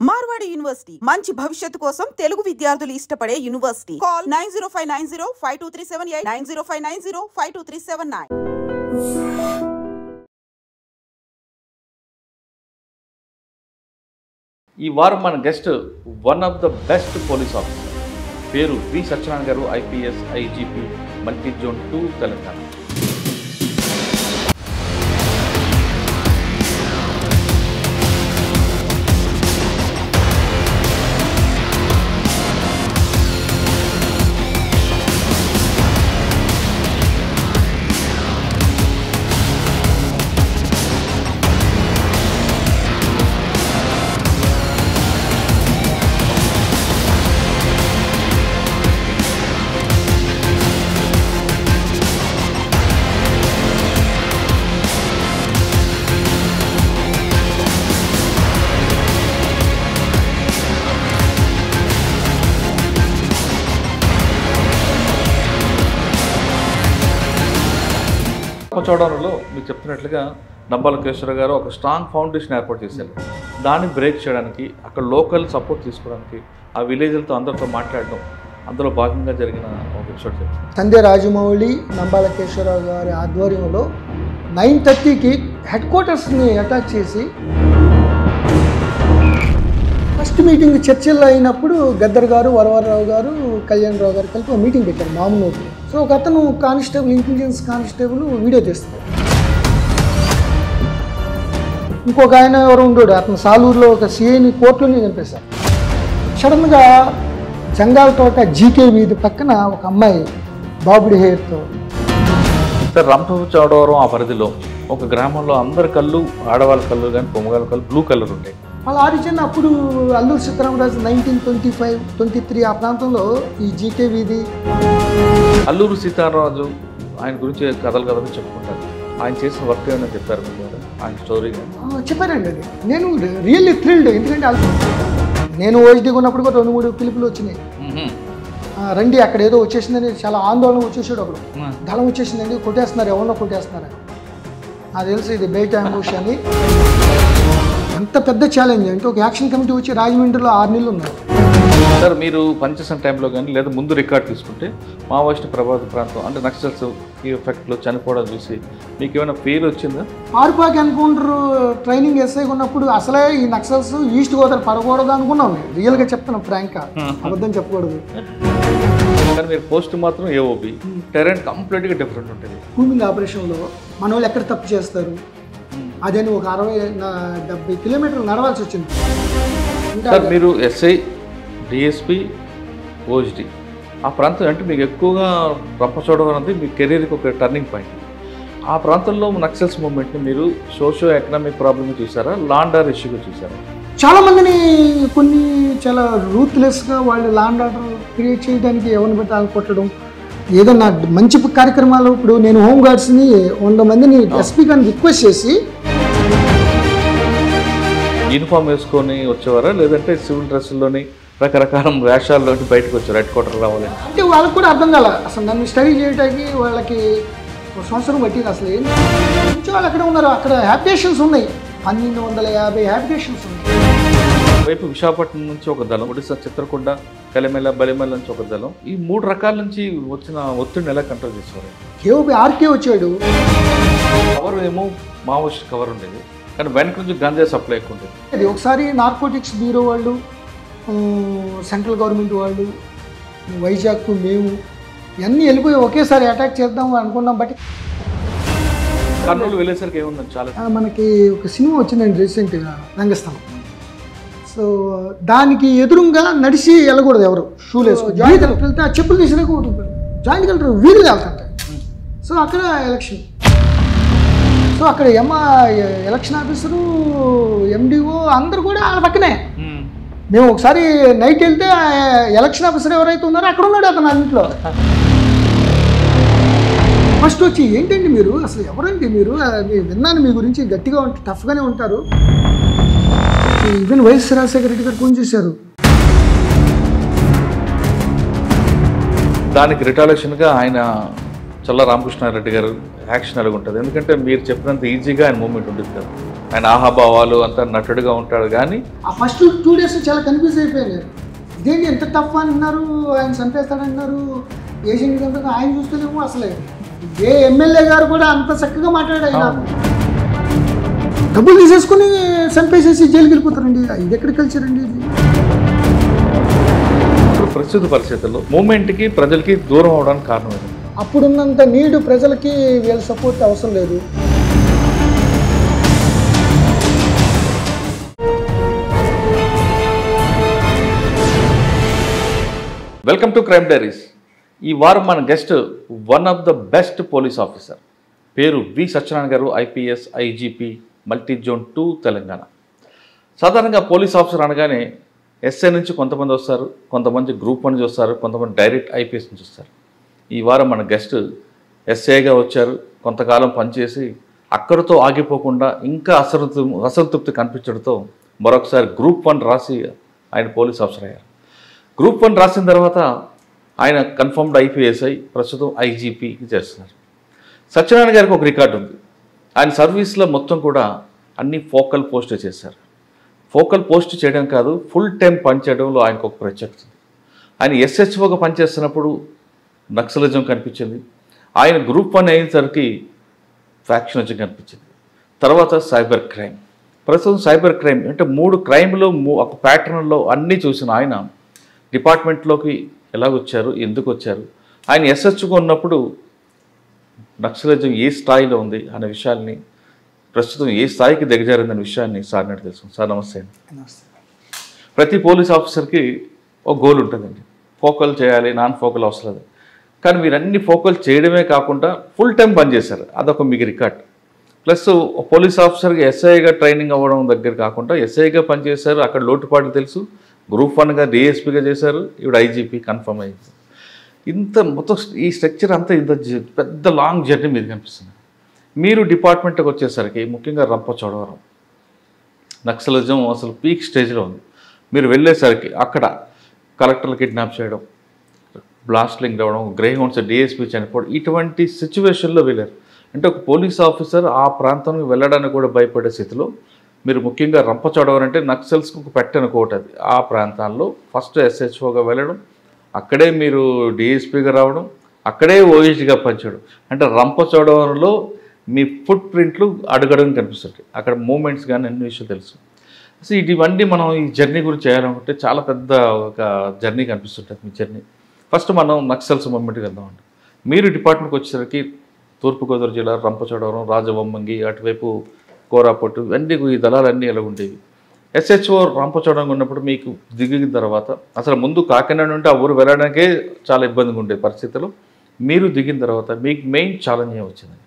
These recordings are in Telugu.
మార్వాడి యూనివర్సిటీ మంచి భవిష్యత్తు కోసం తెలుగు విద్యార్థులు ఇష్టపడే యూనివర్సిటీ. కాల్ 9059052378 9059052379. ఈ వారం మన guest one of the best police officer, పేరు వి సత్యనారాయణ గారు, IPS IGP multi zone 2 Telangana. చోడవరంలో మీకు చెప్తున్నట్లుగా నంబాల కేశవర గారు ఒక స్ట్రాంగ్ ఫౌండేషన్ ఏర్పాటు చేశారు. దాన్ని బ్రేక్ చేయడానికి, అక్కడ లోకల్ సపోర్ట్ తీసుకోవడానికి, ఆ విలేజ్లతో అందరితో మాట్లాడడం, అందులో భాగంగా జరిగిన ఒక ఎపిసోడ్ చెప్తాను. సంధ్య రాజమౌళి, నంబాల కేశవరావు గారి ఆధ్వర్యంలో 9:30కి హెడ్ క్వార్టర్స్ని అటాక్ చేసి ఫస్ట్ మీటింగ్ చర్చల్లో అయినప్పుడు గద్దర్ గారు, వరవరరావు గారు, కళ్యాణ్ రావు గారు కలిపి ఒక మీటింగ్ పెట్టారు మామూలు. సో ఒక అతను కానిస్టేబుల్, ఇంటెలిజెన్స్ కానిస్టేబుల్ వీడియో తీస్తారు. ఇంకొక ఆయన ఎవరు ఉండడు, అతను సాలూరులో ఒక CIని కోర్టులోనే చంపేశారు. సడన్గా జంగాల తోట GK వీధి పక్కన ఒక అమ్మాయి బాబుడి హెయిర్తో. సార్, రంపచోడవరం ఆ పరిధిలో ఒక గ్రామంలో అందరి కళ్ళు, ఆడవాళ్ళ కళ్ళు కానీ పొమ్మగాళ్ళ కళ్ళు బ్లూ కలర్ ఉంటాయి. వాళ్ళ ఆరిజిన్ అప్పుడు అల్లూరు సీతారామరాజు 1925, 23 ఆ ప్రాంతంలో ఈ GK వీధి. అల్లూరు సీతారామరాజు ఆయన గురించి కథలు చెప్పుకుంటారు. ఆయన చేసిన వర్క్ ఏమైనా చెప్పారు మీరు, ఆయన స్టోరీ చెప్పారండి. అది నేను రియల్లీ థ్రిల్డ్. ఎందుకంటే నేను OSDగా ఉన్నప్పుడు కూడా 2-3 పిలుపులు వచ్చినాయి. రండి అక్కడ ఏదో వచ్చేసిందని చాలా ఆందోళన వచ్చేసాడు. అప్పుడు దళం వచ్చేసిందండి, కొట్టేస్తున్నారు, ఎవరినో కొట్టేస్తున్నారు. నాకు తెలుసు ఇది బయట అంబుష్ అని. అంత పెద్ద ఛాలెంజ్ అంటే ఒక యాక్షన్ కమిటీ వచ్చి రాజమండ్రిలో 6 నెలలు ఉన్నారు. సార్, మీరు పనిచేసిన టైంలో కానీ లేదా ముందు రికార్డ్ తీసుకుంటే మావోయిస్ట్ ప్రభావిత ప్రాంతం అంటే నక్సల్స్ ఈ ఎఫెక్ట్లో చనిపోవడం చూసి మీకు ఏమైనా పేరు వచ్చిందా? ఆర్పాక్ ఎన్కౌంటర్ ట్రైనింగ్ SIగా ఉన్నప్పుడు అసలే ఈ నక్సల్స్ ఈస్ట్ గోదావరి పడకూడదు అనుకున్నాం. రియల్గా చెప్తాను, ఫ్రాంక్గా, అబద్ధం చెప్పకూడదు. కానీ మీరు పోస్ట్ మాత్రం AOB, టెరెంట్ కంప్లీట్గా డిఫరెంట్ ఉంటుంది. కూమింగ్ ఆపరేషన్లో మన వాళ్ళు ఎక్కడ తప్పు చేస్తారు అదని ఒక 60-70 కిలోమీటర్లు నడవాల్సి వచ్చింది. సార్, మీరు SI, DSP, OSD ఆ ప్రాంతం అంటే మీకు ఎక్కువగా రంపచోడవరం అనేది మీ కెరీర్కి ఒక టర్నింగ్ పాయింట్. ఆ ప్రాంతంలో నక్సల్స్ మూవ్మెంట్ని మీరు సోషో ఎకనామిక్ ప్రాబ్లమ్ చూసారా, లాండ్ ఆర్డర్ ఇష్యూగా చూసారా? చాలామందిని కొన్ని చాలా రూత్లెస్గా వాళ్ళు లాండ్ ఆర్డర్ క్రియేట్ చేయడానికి ఎవరిని బట్టి వాళ్ళు కొట్టడం, ఏదన్నా మంచి కార్యక్రమాలు. ఇప్పుడు నేను హోంగార్డ్స్ని 100 మందిని SP గారిని రిక్వెస్ట్ చేసి యూనిఫామ్ వేసుకొని వచ్చేవారా, లేదంటే సివిల్ డ్రెస్సుల్లోని రకరకాల వేషాల్లోని బయటకు వచ్చారు హెడ్ క్వార్టర్ రావాలి అంటే? వాళ్ళకి కూడా అర్థం కాల. అసలు నన్ను స్టడీ చేయడానికి వాళ్ళకి 1 సంవత్సరం పట్టింది. అసలు ఏంటి వాళ్ళు అక్కడ ఉన్నారు, అక్కడ హ్యాబిటేషన్స్ ఉన్నాయి, 1250 హ్యాబిటేషన్స్ ఉన్నాయి. వైపు విశాఖపట్నం నుంచి ఒక దళం, ఒడిశా చిత్రకొండ, కలిమెల, బలిమెల నుంచి ఒక దళం. ఈ 3 రకాల నుంచి వచ్చిన ఒత్తిడిని ఎలా కంట్రోల్ చేసేవారు? KOB RK వచ్చాడు. కవర్ ఏమో మావోయిస్ట్ కవర్ ఉండేది, కానీ వెనక నుంచి గంజా సప్లై ఎక్కువ ఉండేది. అది ఒకసారి నార్కోటిక్స్ బ్యూరో వాళ్ళు, సెంట్రల్ గవర్నమెంట్ వాళ్ళు, వైజాగ్ మేము ఇవన్నీ వెళ్ళిపోయి ఒకేసారి అటాక్ చేద్దాం అనుకున్నాం. బట్ కర్నూలు వెళ్ళేసరికి ఏముందని చాలా మనకి ఒక సినిమా వచ్చిందండి రీసెంట్గా, రంగస్థలం. సో దానికి ఎదురుగా నడిచి వెళ్ళకూడదు ఎవరు, షూలు వేసుకుని. జాయింట్ కలెక్టర్ వెళ్తే ఆ చెప్పులు తీసినాక జాయింట్ కలెక్టర్ వీధులు వెళ్తుంటాయి. సో అక్కడ ఎలక్షన్. సో అక్కడ ఎలక్షన్ ఆఫీసరు, MDO అందరు కూడా వాళ్ళ పక్కనే. మేము ఒకసారి నైట్ వెళ్తే ఎలక్షన్ ఆఫీసర్ ఎవరైతే ఉన్నారో అక్కడ ఉన్నాడు అతను అన్నింటిలో. ఫస్ట్ వచ్చి ఏంటండి మీరు, అసలు ఎవరండి మీరు, విన్నాను మీ గురించి, గట్టిగా టఫ్గానే ఉంటారు. ఈవెన్ వైఎస్ రాజశేఖర రెడ్డి గారు ఫోన్ చేశారు. దానికి రిటాలియేషన్గా ఆయన చల్ల రామకృష్ణారెడ్డి గారు యాక్షన్ అలాగ ఉంటుంది. ఎందుకంటే మీరు చెప్పినంత ఈజీగా ఆయన మూమెంట్ ఉంటుంది కదా, ఆయన ఆహాభావాలు అంతా నటుడుగా ఉంటాడు. కానీ ఆ ఫస్ట్ 2 days చాలా కన్ఫ్యూజ్ అయిపోయాను. ఇదేంటి ఎంత టఫ్ అంటున్నారు, ఆయన చంపేస్తాడంటున్నారు, ఏజెంట్ అంటారు. ఆయన చూస్తేనేమో అసలే ఏ ఎమ్మెల్యే గారు కూడా అంత చక్కగా మాట్లాడాడు. ఆయన డబ్బులు తీసేసుకుని చంపేసేసి జైలుకి వెళ్ళిపోతారండి. ఇది ఎక్కడ కల్చర్ అండి ఇది? ఇప్పుడు ప్రస్తుత పరిస్థితుల్లో మూమెంట్కి ప్రజలకి దూరం అవడానికి కారణం ఏంటి? అప్పుడున్నంత నీడు ప్రజలకి వీళ్ళ సపోర్ట్ అవసరం లేదు. Welcome to crime diaries. ఈ వారం మన guest one of the best police officer, పేరు వి సత్యనారాయణ గారు, IPS IGP multi zone 2 Telangana. సాధారణంగా పోలీస్ ఆఫీసర్ అనగానే ఎస్ఐ నుంచి కొంతమంది వస్తారు, కొంతమంది గ్రూప్ 1 నుంచి వస్తారు, కొంతమంది డైరెక్ట్ ఐపీఎస్ నుంచి వస్తారు. ఈ వారం మన గెస్ట్ ఎస్ఐగా వచ్చారు, కొంతకాలం పనిచేసి అక్కడితో ఆగిపోకుండా ఇంకా అసంతృప్తి కనిపించడంతో మరొకసారి గ్రూప్ 1 రాసి ఆయన పోలీస్ ఆఫీసర్ అయ్యారు. గ్రూప్ 1 రాసిన తర్వాత ఆయన కన్ఫర్మ్డ్ ఐపీఎస్ఐ, ప్రస్తుతం ఐజీపీకి చేస్తున్నారు. సత్యనారాయణ గారికి ఒక రికార్డు ఉంది. ఆయన సర్వీస్లో మొత్తం కూడా అన్ని ఫోకల్ పోస్ట్ చేశారు. ఫోకల్ పోస్ట్ చేయడం కాదు, ఫుల్ టైం పనిచేయడంలో ఆయనకు ఒక ప్రత్యేకత ఉంది. ఆయన ఎస్హెచ్ఓగా పనిచేస్తున్నప్పుడు నక్సలిజం కనిపించింది. ఆయన గ్రూప్ 1 అయినసరికి ఫ్యాక్షనిజం కనిపించింది. తర్వాత సైబర్ క్రైమ్, ప్రస్తుతం సైబర్ క్రైమ్ అంటే 3 క్రైమ్లో ఒక ప్యాటర్న్లో అన్నీ చూసిన ఆయన డిపార్ట్మెంట్లోకి ఎలా వచ్చారు, ఎందుకు వచ్చారు, ఆయన ఎస్హెచ్ఓగా ఉన్నప్పుడు నక్సలిజం ఏ స్థాయిలో ఉంది అనే విషయాల్ని, ప్రస్తుతం ఏ స్థాయికి దిగజారిందనే విషయాన్ని సార్ నాటి తెలుసు. సార్ నమస్తే. ప్రతి పోలీస్ ఆఫీసర్కి ఒక గోల్ ఉంటుందండి, ఫోకల్ చేయాలి, నాన్ ఫోకల్ అవసరం లేదు. కానీ మీరు అన్ని ఫోకల్ చేయడమే కాకుండా ఫుల్ టైం పనిచేశారు, అదొక మీకు రికార్డ్. ప్లస్ పోలీస్ ఆఫీసర్కి ఎస్ఐగా ట్రైనింగ్ అవ్వడం దగ్గర కాకుండా ఎస్ఐగా పనిచేశారు, అక్కడ లోటుపాట్లు తెలుసు, గ్రూప్ 1గా డిఎస్పీగా చేశారు, ఇప్పుడు ఐజీపీ కన్ఫర్మ్ అయింది. ఇంత మొత్తం ఈ స్ట్రక్చర్ అంతా ఇంత పెద్ద లాంగ్ జర్నీ మీద కనిపిస్తుంది. మీరు డిపార్ట్మెంట్కి వచ్చేసరికి ముఖ్యంగా రంపచోడవరం నక్సలిజం అసలు పీక్ స్టేజ్లో ఉంది. మీరు వెళ్ళేసరికి అక్కడ కలెక్టర్లు కిడ్నాప్ చేయడం, బ్లాస్టింగ్ అవ్వడం, గ్రే హౌండ్స్ డిఎస్పీ చనిపోవడం, ఇటువంటి సిచ్యువేషన్లో వెళ్ళారు. అంటే ఒక పోలీస్ ఆఫీసర్ ఆ ప్రాంతానికి వెళ్ళడానికి కూడా భయపడే స్థితిలో మీరు ముఖ్యంగా రంపచోడవరం అంటే నక్సల్స్కి ఒక పెట్టనుకోవట, అది ఆ ప్రాంతాల్లో ఫస్ట్ ఎస్హెచ్ఓగా వెళ్ళడం, అక్కడే మీరు డిఎస్పీగా రావడం, అక్కడే ఓఎస్డీగా పనిచేయడం. అంటే రంపచోడవరంలో మీ ఫుట్ ప్రింట్లు అడుగడుగు కనిపిస్తుంటాయి, అక్కడ మూమెంట్స్ కానీ అన్ని విషయాలు తెలుసు. అసలు ఇవన్నీ మనం ఈ జర్నీ గురించి చేయాలనుకుంటే చాలా పెద్ద ఒక జర్నీ కనిపిస్తుంటుంది మీ జర్నీ. ఫస్ట్ మనం నక్సల్స్ మూమెంట్కి వెళ్దామండి. మీరు డిపార్ట్మెంట్కి వచ్చేసరికి తూర్పుగోదావరి జిల్లా రంపచోడవరం, రాజవొమ్మంగి, అటువైపు కోరాపట్టు, ఇవన్నీ ఈ దళాలన్నీ ఎలా ఉండేవి. ఎస్హెచ్ఓ రంపచోడవరం ఉన్నప్పుడు మీకు దిగిన తర్వాత అసలు ముందు కాకినాడ నుండి ఆ ఊరు వెళ్ళడానికే చాలా ఇబ్బందిగా ఉండే పరిస్థితుల్లో మీరు దిగిన తర్వాత మీకు మెయిన్ ఛాలెంజ్ ఏమి వచ్చింది?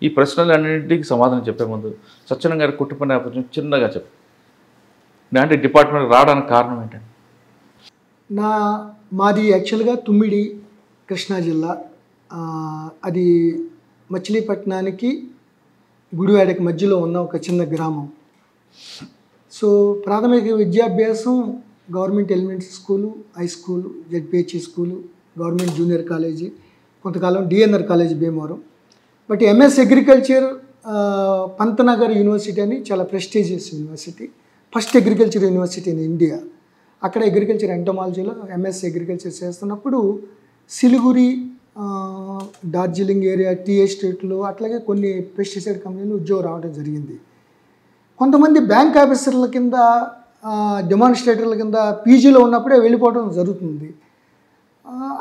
ఈ ప్రశ్నలన్నింటికి సమాధానం చెప్పే ముందు సత్యనారాయణ గారి కుటుంబ నేపథ్యం చిన్నగా చెప్పు. అంటే డిపార్ట్మెంట్ రావడానికి కారణం ఏంటండి? మాది యాక్చువల్గా తుమ్మిడి, కృష్ణా జిల్లా. అది మచిలీపట్నానికి గుడివాడకి మధ్యలో ఉన్న ఒక చిన్న గ్రామం. సో ప్రాథమిక విద్యాభ్యాసం government elementary school, high school, ZPHE school, government junior college, కొంతకాలం DNR college Bhimavaram. But MS agriculture Pantnagar university అని చాలా prestigious university, first agriculture university in India. అక్కడ అగ్రికల్చర్ ఎంటమాలజీలో ఎంఎస్ అగ్రికల్చర్ చేస్తున్నప్పుడు సిలిగురి, డార్జిలింగ్ ఏరియా, టీ ఎస్టేట్లో అట్లాగే కొన్ని పెస్టిసైడ్ కంపెనీలు ఉద్యోగం రావడం జరిగింది. కొంతమంది బ్యాంక్ ఆఫీసర్ల కింద, డెమాన్స్ట్రేటర్ల కింద పీజీలో ఉన్నప్పుడే వెళ్ళిపోవడం జరుగుతుంది.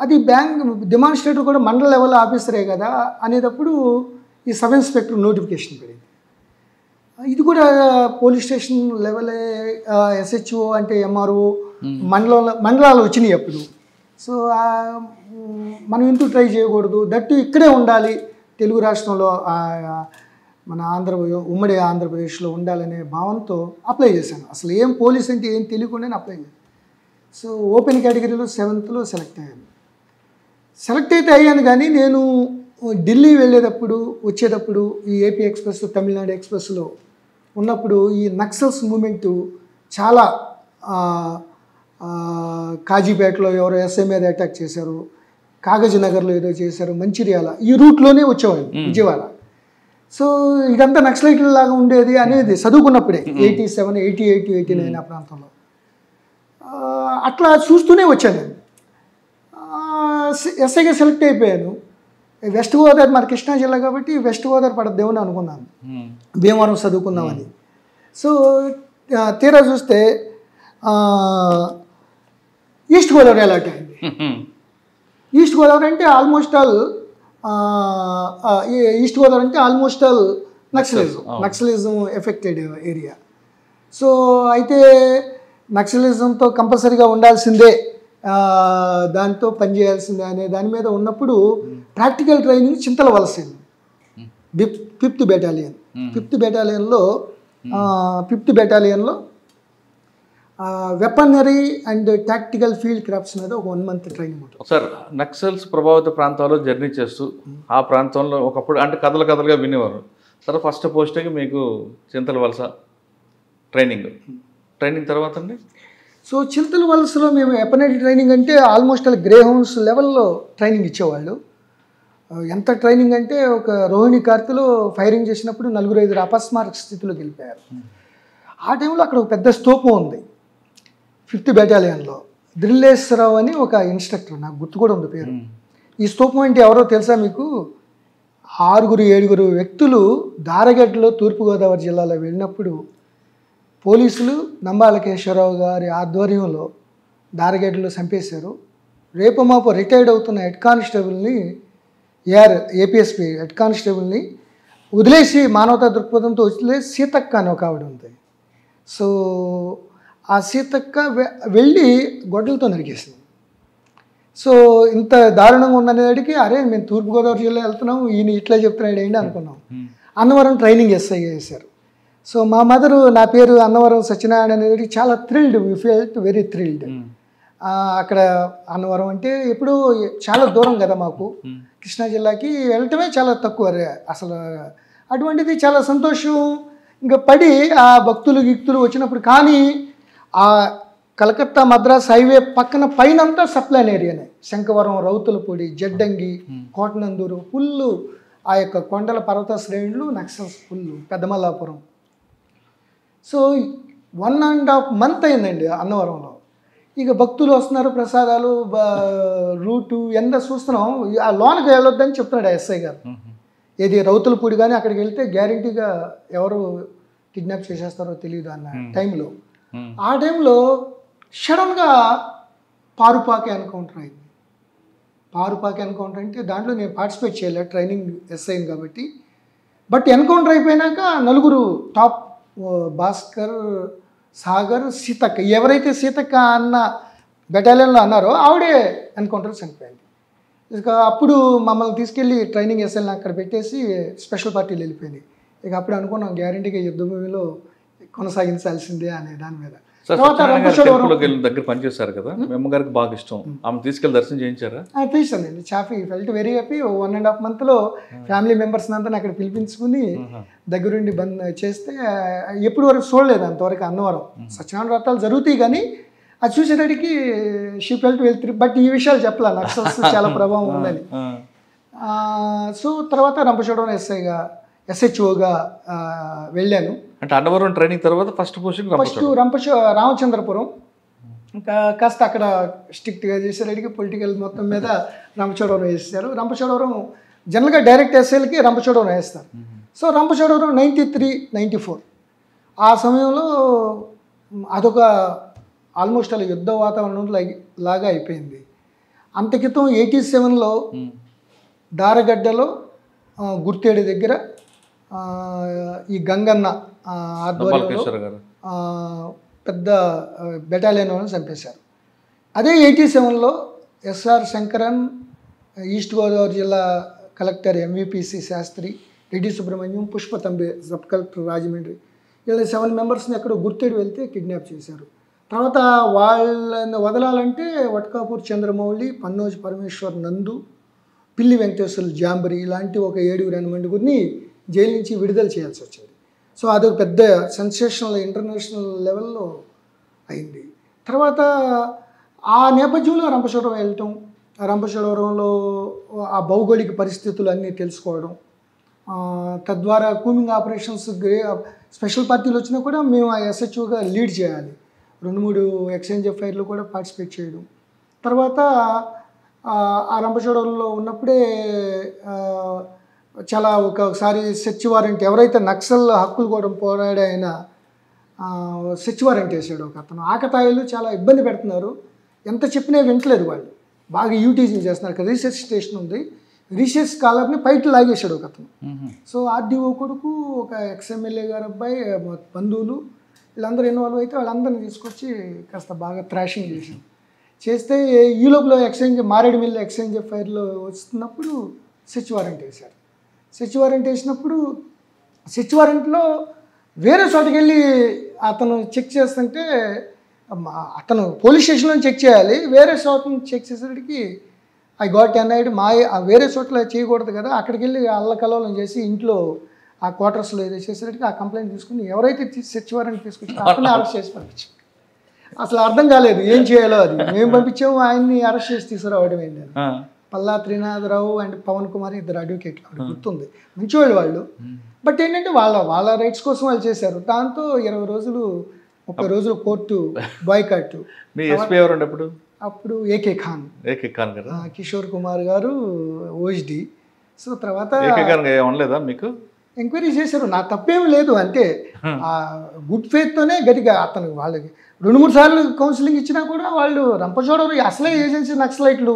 అది బ్యాంక్ డెమాన్స్ట్రేటర్ కూడా మండల లెవెల్ ఆఫీసరే కదా అనేటప్పుడు ఈ సబ్ ఇన్స్పెక్టర్ నోటిఫికేషన్ పడింది. ఇది కూడా పోలీస్ స్టేషన్ లెవెలే, ఎస్హెచ్ఓ అంటే ఎంఆర్ఓ, మండలాలు వచ్చినాయి అప్పుడు. సో మనం ఎందుకు ట్రై చేయకూడదు, దట్టు ఇక్కడే ఉండాలి, తెలుగు రాష్ట్రంలో మన ఉమ్మడి ఆంధ్రప్రదేశ్లో ఉండాలనే భావంతో అప్లై చేశాను. అసలు ఏం పోలీస్ అంటే ఏం తెలియకుండానే అప్లై చేశాను. సో ఓపెన్ కేటగిరీలో 7th సెలెక్ట్ అయ్యాను. సెలెక్ట్ అయితే అయ్యాను, కానీ నేను ఢిల్లీ వెళ్ళేటప్పుడు వచ్చేటప్పుడు ఈ ఏపీ ఎక్స్ప్రెస్, తమిళనాడు ఎక్స్ప్రెస్లో ఉన్నప్పుడు ఈ నక్సల్స్ మూమెంటు చాలా, కాజీపేటలో ఎవరో ఎస్ఐ మీద అటాక్ చేశారు, కాగజ్ నగర్లో ఏదో చేశారు, మంచిర్యాల ఈ రూట్లోనే వచ్చేవాళ్ళు విజయవాడ. సో ఇదంతా నక్సలైట్ల లాగా ఉండేది అనేది చదువుకున్నప్పుడే 87, 88, 89 ఆ ప్రాంతంలో అట్లా చూస్తూనే వచ్చాను నేను. ఎస్ఐగా సెలెక్ట్ అయిపోయాను. వెస్ట్ గోదావరి మన కృష్ణా జిల్లా కాబట్టి వెస్ట్ గోదావరి పడద్దేమని అనుకున్నాను, భీమవరం చదువుకుందామని. సో తీరా చూస్తే ఈస్ట్ గోదావరి అలాట్ అయింది. ఈస్ట్ గోదావరి అంటే ఆల్మోస్ట్ ఆల్ ఈస్ట్ గోదావరి అంటే almost all naxalism affected area. So అయితే నక్సలిజంతో కంపల్సరీగా ఉండాల్సిందే, దాంతో పనిచేయాల్సిందే అనే దాని మీద ఉన్నప్పుడు practical training Chintalavalasa, 5th battalion. 5th బెటాలియన్లో weaponry and tactical field crafts మీద ఒక 1 month ట్రైనింగ్ ఉంటుంది. సార్, నక్సల్స్ ప్రభావిత ప్రాంతాల్లో జర్నీ చేస్తూ ఆ ప్రాంతంలో ఒకప్పుడు అంటే కథలుగా వినేవారు. సరే, ఫస్ట్ పోస్టింగ్ మీకు చింతలవలస ట్రైనింగ్ తర్వాత అండి. సో చింతలవలసలో మేము వెపనరీ ట్రైనింగ్ అంటే ఆల్మోస్ట్ ఆల్ గ్రే హౌన్స్ లెవెల్లో ట్రైనింగ్ ఇచ్చేవాళ్ళు. ఎంత ట్రైనింగ్ అంటే ఒక రోహిణి కార్తెలో ఫైరింగ్ చేసినప్పుడు 4-5 అపస్మారక స్థితిలోకి వెళ్ళిపోయారు. ఆ టైంలో అక్కడ ఒక పెద్ద స్తూపం ఉంది 5th బెటాలియన్లో. దిల్లేశ్వరరావు అని ఒక ఇన్స్ట్రక్టర్, నాకు గుర్తు కూడా ఉంది పేరు. ఈ స్తూపం అంటే ఎవరో తెలుసా మీకు? 6-7 వ్యక్తులు దారగడ్డలో తూర్పుగోదావరి జిల్లాలో వెళ్ళినప్పుడు పోలీసులు నంబాలకేశ్వరరావు గారి ఆధ్వర్యంలో దారగడ్డలో చంపేశారు. రేపు మాపు రిటైర్డ్ అవుతున్న హెడ్ కానిస్టేబుల్ని, ఏపీఎస్పీ హెడ్ కానిస్టేబుల్ని వదిలేసి, మానవతా దృక్పథంతో వదిలేసి సీతక్క అని ఒక ఆవిడ ఉంది. సో ఆ సీతక్క వెళ్ళి గొడ్డలతో నరికేసింది. సో ఇంత దారుణంగా ఉందనేటికి అరే మేము తూర్పుగోదావరి జిల్లా వెళ్తున్నాం, ఈయన ఇట్లా చెప్తున్నాడు ఏంటి అనుకున్నాం. అన్నవరం ట్రైనింగ్ ఎస్ఐ చేశారు. సో మా మదరు, నా పేరు అన్నవరం సత్యనారాయణ అనేది చాలా thrilled, we felt very thrilled. అక్కడ అన్నవరం అంటే ఎప్పుడు చాలా దూరం కదా మాకు, కృష్ణా జిల్లాకి వెళ్ళటమే చాలా తక్కువ అసలు. అటువంటిది చాలా సంతోషం ఇంకా పడి ఆ భక్తులు వచ్చినప్పుడు. కానీ ఆ కలకత్తా మద్రాస్ హైవే పక్కన పైనంతా సప్లైన్ ఏరియానే, శంఖవరం, రౌతులపూడి, జడ్డంగి, కోటనందూరు ఫుల్లు, ఆ యొక్క కొండల పర్వత శ్రేణులు నక్సల్స్ ఫుల్లు, పెద్దమల్లాపురం. సో 1.5 month అయిందండి అన్నవరంలో. ఇక భక్తులు వస్తున్నారు, ప్రసాదాలు, రూటు ఎంత చూస్తున్నాం. ఆ లోనకి వెళ్ళొద్దని చెప్తున్నాడు ఎస్ఐ గారు. ఏది రౌతులపూడి కానీ అక్కడికి వెళ్తే గ్యారంటీగా ఎవరు కిడ్నాప్ చేసేస్తారో తెలియదు అన్న టైంలో. ఆ టైంలో సడన్గా పారుపాక ఎన్కౌంటర్ అయింది. పారుపాక ఎన్కౌంటర్ అంటే దాంట్లో నేను పార్టిసిపేట్ చేయలేదు, ట్రైనింగ్ ఎస్ఐని కాబట్టి. బట్ ఎన్కౌంటర్ అయిపోయినాక 4 టాప్, భాస్కర్, సాగర్, సీతక్క, ఎవరైతే సీతక్క అన్న బెటాలియన్లో అన్నారో ఆవిడే ఎన్కౌంటర్ చనిపోయింది. ఇక అప్పుడు మమ్మల్ని తీసుకెళ్ళి ట్రైనింగ్ ఎస్ఐని అక్కడ పెట్టేసి స్పెషల్ పార్టీలు వెళ్ళిపోయింది. ఇక అప్పుడు అనుకున్నాం గ్యారంటీగా యుద్ధ భూమిలో కొనసాగించాల్సిందే అనే దాని మీద. దగ్గర పనిచేస్తారు కదా, మీ అమ్మగారికి బాగా ఇష్టం, ఆమె తీసుకెళ్ళి దర్శనం చేయించారా? చేశానండి. చాఫీ felt very happy. 1.5 month family members అంతా అక్కడ పిలిపించుకుని దగ్గరుండి చేస్తే ఎప్పుడు వరకు చూడలేదు అంతవరకు అన్నవరం. సత్యనారాయణ వ్రతాలు జరుగుతాయి కానీ అది చూసేటడికి షీ ఫెల్ట్ వెళ్తారు. బట్ ఈ విషయాలు చెప్పాలి, నక్సల్స్ చాలా ప్రభావం ఉందని. సో తర్వాత రంపచోడవరం ఎస్హెచ్ఓగా వెళ్ళాను. అంటే అన్నవరం ట్రైనింగ్ తర్వాత ఫస్ట్ రామచంద్రపురం. ఇంకా కాస్త అక్కడ స్ట్రిక్ట్గా చేసేటికి పొలిటికల్ మొత్తం మీద రంపచోడవరం వేస్తారు. రంపచోడవరం జనరల్గా డైరెక్ట్ ఎస్ఐలకి రంపచోడవరం వేస్తారు. సో రంపచోడవరం 93-94 ఆ సమయంలో అదొక ఆల్మోస్ట్ అలా యుద్ధ వాతావరణం లాగా అయిపోయింది. అంత క్రితం 87లో దారగడ్డలో గుర్తేడు దగ్గర ఈ గంగన్న ఆధ్వర్యంలో పెద్ద బెటాలియన్ వాళ్ళని చంపేశారు. అదే 87లో ఎస్ఆర్ శంకరన్, ఈస్ట్ గోదావరి జిల్లా కలెక్టర్ ఎంవిపిసి శాస్త్రి, రెడ్డి సుబ్రహ్మణ్యం, పుష్పతంబే సబ్ కలెక్టర్ రాజమండ్రి, ఇలా 7 మెంబర్స్ని ఎక్కడో గుర్తేడు వెళ్తే కిడ్నాప్ చేశారు. తర్వాత వాళ్ళని వదలాలంటే వట్కాపూర్ చంద్రమౌళి, పన్నోజు పరమేశ్వర్ నందు, పిల్లి వెంకటేశ్వర్లు జాంబరి ఇలాంటి ఒక 7-8 జైలు నుంచి విడుదల చేయాల్సి వచ్చింది. సో అదొక పెద్ద సెన్సేషనల్ ఇంటర్నేషనల్ లెవెల్లో అయింది. తర్వాత ఆ నేపథ్యంలో రంపచోడవరం వెళ్ళటం, రంపచోడవరంలో ఆ భౌగోళిక పరిస్థితులు అన్నీ తెలుసుకోవడం, తద్వారా కూమింగ్ ఆపరేషన్స్ స్పెషల్ పార్టీలు వచ్చినా కూడా మేము ఆ ఎస్హెచ్ఓగా లీడ్ చేయాలి. 2-3 ఎక్స్చేంజ్ ఎఫ్ఐఆర్లు కూడా పార్టిసిపేట్ చేయడం. తర్వాత ఆ రంపచోడవరంలో ఉన్నప్పుడే చాలా ఒకసారి సెర్చ్ వారెంట్, ఎవరైతే నక్సల్ హక్కులు కూడా పోరాడే ఆయన సెర్చ్ వారెంట్ వేసాడు ఒక అతను. ఆకతాయిలు చాలా ఇబ్బంది పెడుతున్నారు, ఎంత చెప్పినా వింటలేదు వాళ్ళు, బాగా యూటీజింగ్ చేస్తున్నారు. అక్కడ రీసెర్చ్ స్టేషన్ ఉంది, రీసెర్చ్ స్కాలర్ని బయట లాగేశాడు ఒక అతను. సో ఆర్డీఓ కొడుకు, ఒక ఎక్స్ఎమ్మెల్యే గారు అబ్బాయి, బంధువులు వీళ్ళందరూ ఇన్వాల్వ్ అయితే వాళ్ళందరినీ తీసుకొచ్చి కాస్త బాగా థ్రాషింగ్ చేస్తే ఈ లోపల మారేడుమిల్లి ఎక్స్చేంజ్ ఎఫ్ఐఆర్లో వస్తున్నప్పుడు సెర్చ్ వారెంట్ వేశారు. సెర్చ్ వారెంట్ వేసినప్పుడు సెర్చ్ వారెంట్లో వేరే చోటుకి వెళ్ళి అతను చెక్ చేస్తుంటే, అతను పోలీస్ స్టేషన్లో చెక్ చేయాలి, వేరే చోట చెక్ చేసేటికి ఐ గాట్ ఎన్ఐడ్ వేరే చోట్ల చేయకూడదు కదా, అక్కడికి వెళ్ళి అల్లకల్లోలం చేసి ఇంట్లో ఆ క్వార్టర్స్లో ఏదో చేసేటికి ఆ కంప్లైంట్ తీసుకుని ఎవరైతే సెర్చ్ వారెంట్ తీసుకొచ్చి అతన్ని అరెస్ట్ చేసి పంపించాం. అసలు అర్థం కాలేదు ఏం చేయాలో. అది మేము పంపించాము, ఆయన్ని అరెస్ట్ చేసి తీసుకురావడం ఏంటని. పల్లా త్రినాథరావు అండ్ పవన్ కుమార్ ఇద్దరు అడ్వకేట్లు, అక్కడ గుర్తుంది, మంచివాళ్ళు వాళ్ళు. బట్ ఏంటంటే వాళ్ళ రైట్స్ కోసం వాళ్ళు చేశారు. దాంతో 20 రోజులు 30 రోజులు కోర్టు బాయ్కాట్. అప్పుడు ఏకే ఖాన్ కదా, కిషోర్ కుమార్ గారు ఓహెచ్డి. సో తర్వాత మీకు ఎంక్వైరీ చేశారు, నా తప్పేం లేదు, అంటే ఆ గుడ్ ఫెయిత్తోనే గట్టిగా అతను వాళ్ళకి 2-3 సార్లు కౌన్సిలింగ్ ఇచ్చినా కూడా వాళ్ళు రంపచోడవరం అసలే ఏజెన్సీ నక్సలైట్లు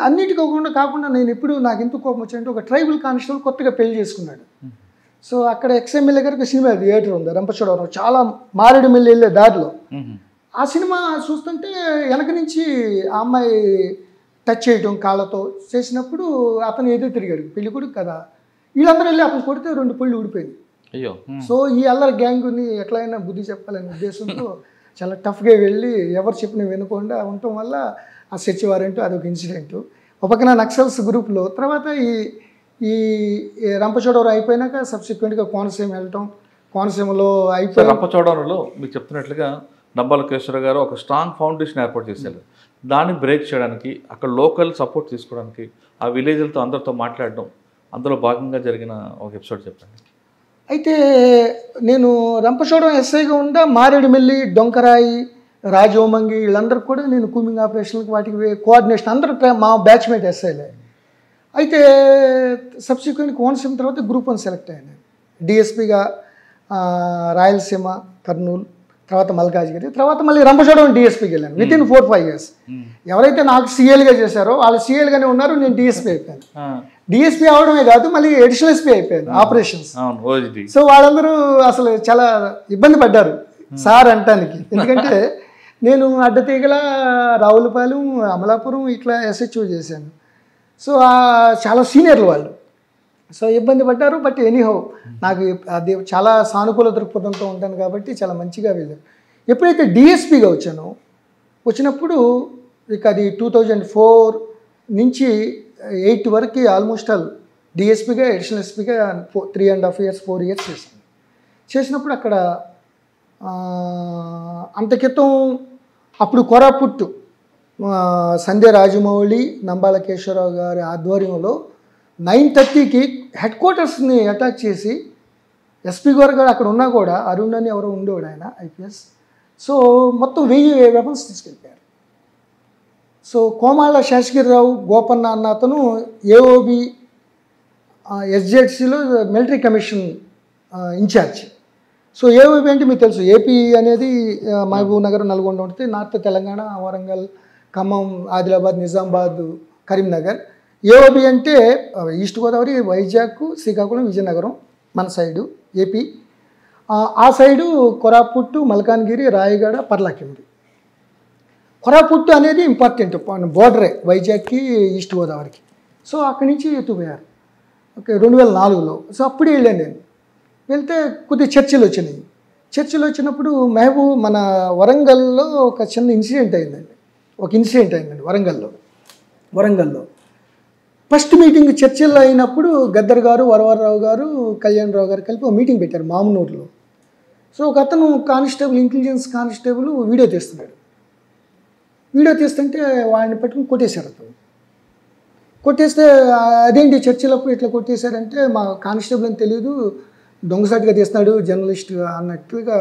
అన్నిటికీ కాకుండా నేను ఇప్పుడు నాకు ఎందుకు కోపం వచ్చిందంటే, ఒక ట్రైబల్ కానిస్టేబుల్ కొత్తగా పెళ్లి చేసుకున్నాడు. సో అక్కడ ఎక్స్ఎమ్మెల్యే గారికి సినిమా థియేటర్ ఉంది రంపచోడవరం, చాలా మారేడుమిల్లి వెళ్ళే దారిలో. ఆ సినిమా చూస్తుంటే వెనక నుంచి ఆ అమ్మాయి టచ్ చేయడం కాళ్ళతో చేసినప్పుడు అతను ఎదురు తిరిగాడు, పెళ్లి కొడుకు కదా. వీళ్ళందరూ వెళ్ళి అతను కొడితే 2 పళ్ళు ఊడిపోయింది. సో ఈ అల్లరి గ్యాంగ్ని ఎట్లయినా బుద్ధి చెప్పాలనే ఉద్దేశంతో చాలా టఫ్గా వెళ్ళి ఎవరు చెప్పిన వినకుండా ఉండటం వల్ల ఆ సెర్చ్ వారెంట్ అదొక ఇన్సిడెంట్. ఒక పక్కన నక్సల్స్ గ్రూప్లో. తర్వాత ఈ రంపచోడవరం అయిపోయినాక సబ్సిక్వెంట్గా కోనసీమ వెళ్ళటం, కోనసీమలో అయిపోయి రంపచోడవరంలో మీరు చెప్తున్నట్లుగా డంబాల కేశ్వర గారు ఒక స్ట్రాంగ్ ఫౌండేషన్ ఏర్పాటు చేశారు. దాన్ని బ్రేక్ చేయడానికి, అక్కడ లోకల్ సపోర్ట్ తీసుకోవడానికి, ఆ విలేజ్లతో అందరితో మాట్లాడడం, అందులో భాగంగా జరిగిన ఒక ఎపిసోడ్ చెప్పండి. అయితే నేను రంపచోడవరం ఎస్ఐగా ఉండా మారేడుమిల్లి, డొంకరాయి, రాజోమంగి వీళ్ళందరికీ కూడా నేను కూమింగ్ ఆపరేషన్కి వాటికి కోఆర్డినేషన్ అందరూ మా బ్యాచ్మేట్ ఎస్ఐలే. అయితే సబ్సిక్వెంట్ కోనసీమ తర్వాత గ్రూప్ 1 సెలెక్ట్ అయ్యాను డిఎస్పీగా. రాయలసీమ, కర్నూలు, తర్వాత మల్కాజ్గిరి, తర్వాత మళ్ళీ రంపచోడవరం డిఎస్పీకి వెళ్ళాను. Within 4-5 years. ఎవరైతే నాకు సీఎల్గా చేశారో వాళ్ళు సీఎల్గానే ఉన్నారు, నేను డిఎస్పీ అయిపోయాను. డిఎస్పీ అవడమే కాదు, మళ్ళీ అడిషనల్ ఎస్పీ అయిపోయాను ఆపరేషన్స్. సో వాళ్ళందరూ అసలు చాలా ఇబ్బంది పడ్డారు సార్ అంటానికి, ఎందుకంటే నేను అడ్డతీగల, రావులపాలెం, అమలాపురం ఇట్లా ఎస్హెచ్ఓ చేశాను. సో చాలా సీనియర్లు వాళ్ళు, సో ఇబ్బంది పడ్డారు. బట్ ఎనీహౌ నాకు అది చాలా సానుకూల దృక్పథంతో ఉంటాను కాబట్టి చాలా మంచిగా వెళ్ళాను. ఎప్పుడైతే డిఎస్పీగా వచ్చినప్పుడు ఇక అది 2004 నుంచి 8 వరకు ఆల్మోస్ట్ ఆల్ డిఎస్పీగా, అడిషనల్ ఎస్పీగా 3.5 years 4 years చేశాను. చేసినప్పుడు అక్కడ అంత క్రితం అప్పుడు కోరాపుట్టు సంధ్య రాజమౌళి, నంబాల కేశవరావు గారి ఆధ్వర్యంలో 9:30కి హెడ్ క్వార్టర్స్ని అటాక్ చేసి ఎస్పీ గారు అక్కడ ఉన్నా కూడా అరుణ్ అని ఎవరో ఉండేవాడు ఆయన ఐపీఎస్. సో మొత్తం 1000 వెపన్స్ తీసుకెళ్ళిపోయారు. సో కోమాల శేషగిరిరావు గోపన్న అన్న అతను ఏఓబి ఎస్జెడ్సీలో military commission incharge. So AOB అంటే మీకు తెలుసు, ఏపీ అనేది మహబూబ్ నగర్, నల్గొండ ఉంటుంది, నార్త్ తెలంగాణ, వరంగల్, ఖమ్మం, ఆదిలాబాద్, నిజామాబాద్, కరీంనగర్. ఏఓబి అంటే ఈస్ట్ గోదావరి, వైజాగ్, శ్రీకాకుళం, విజయనగరం మన సైడు ఏపీ. ఆ సైడు కొరాపుట్టు, మల్కాన్గిరి, రాయగడ, పర్లాకిండి. కొరాపుట్టు అనేది ఇంపార్టెంట్ బోర్డరే వైజాగ్కి, ఈస్ట్ గోదావరికి. సో అక్కడి నుంచి ఎత్తుపోయారు. ఓకే, 2004లో. సో అప్పుడే వెళ్ళాను నేను. వెళ్తే కొద్దిగా చర్చలు వచ్చినాయి. చర్చలు వచ్చినప్పుడు మన వరంగల్లో ఒక చిన్న ఇన్సిడెంట్ అయిందండి. వరంగల్లో ఫస్ట్ మీటింగ్ చర్చల్లో అయినప్పుడు గద్దర్ గారు, వరవరరావు గారు, కళ్యాణ్ రావు గారు కలిపి ఒక మీటింగ్ పెట్టారు మామనూరులో. సో ఒక అతను కానిస్టేబుల్, ఇంటెలిజెన్స్ కానిస్టేబుల్ వీడియో తీస్తున్నాడు. వీడియో తీస్తుంటే వాడిని పట్టుకుని కొట్టేశారు అతను. కొట్టేస్తే అదేంటి చర్చిలప్పుడు ఇట్లా కొట్టేశారంటే మా కానిస్టేబుల్ అని తెలియదు, దొంగసాటిగా తీస్తున్నాడు జర్నలిస్ట్ అన్నట్లుగా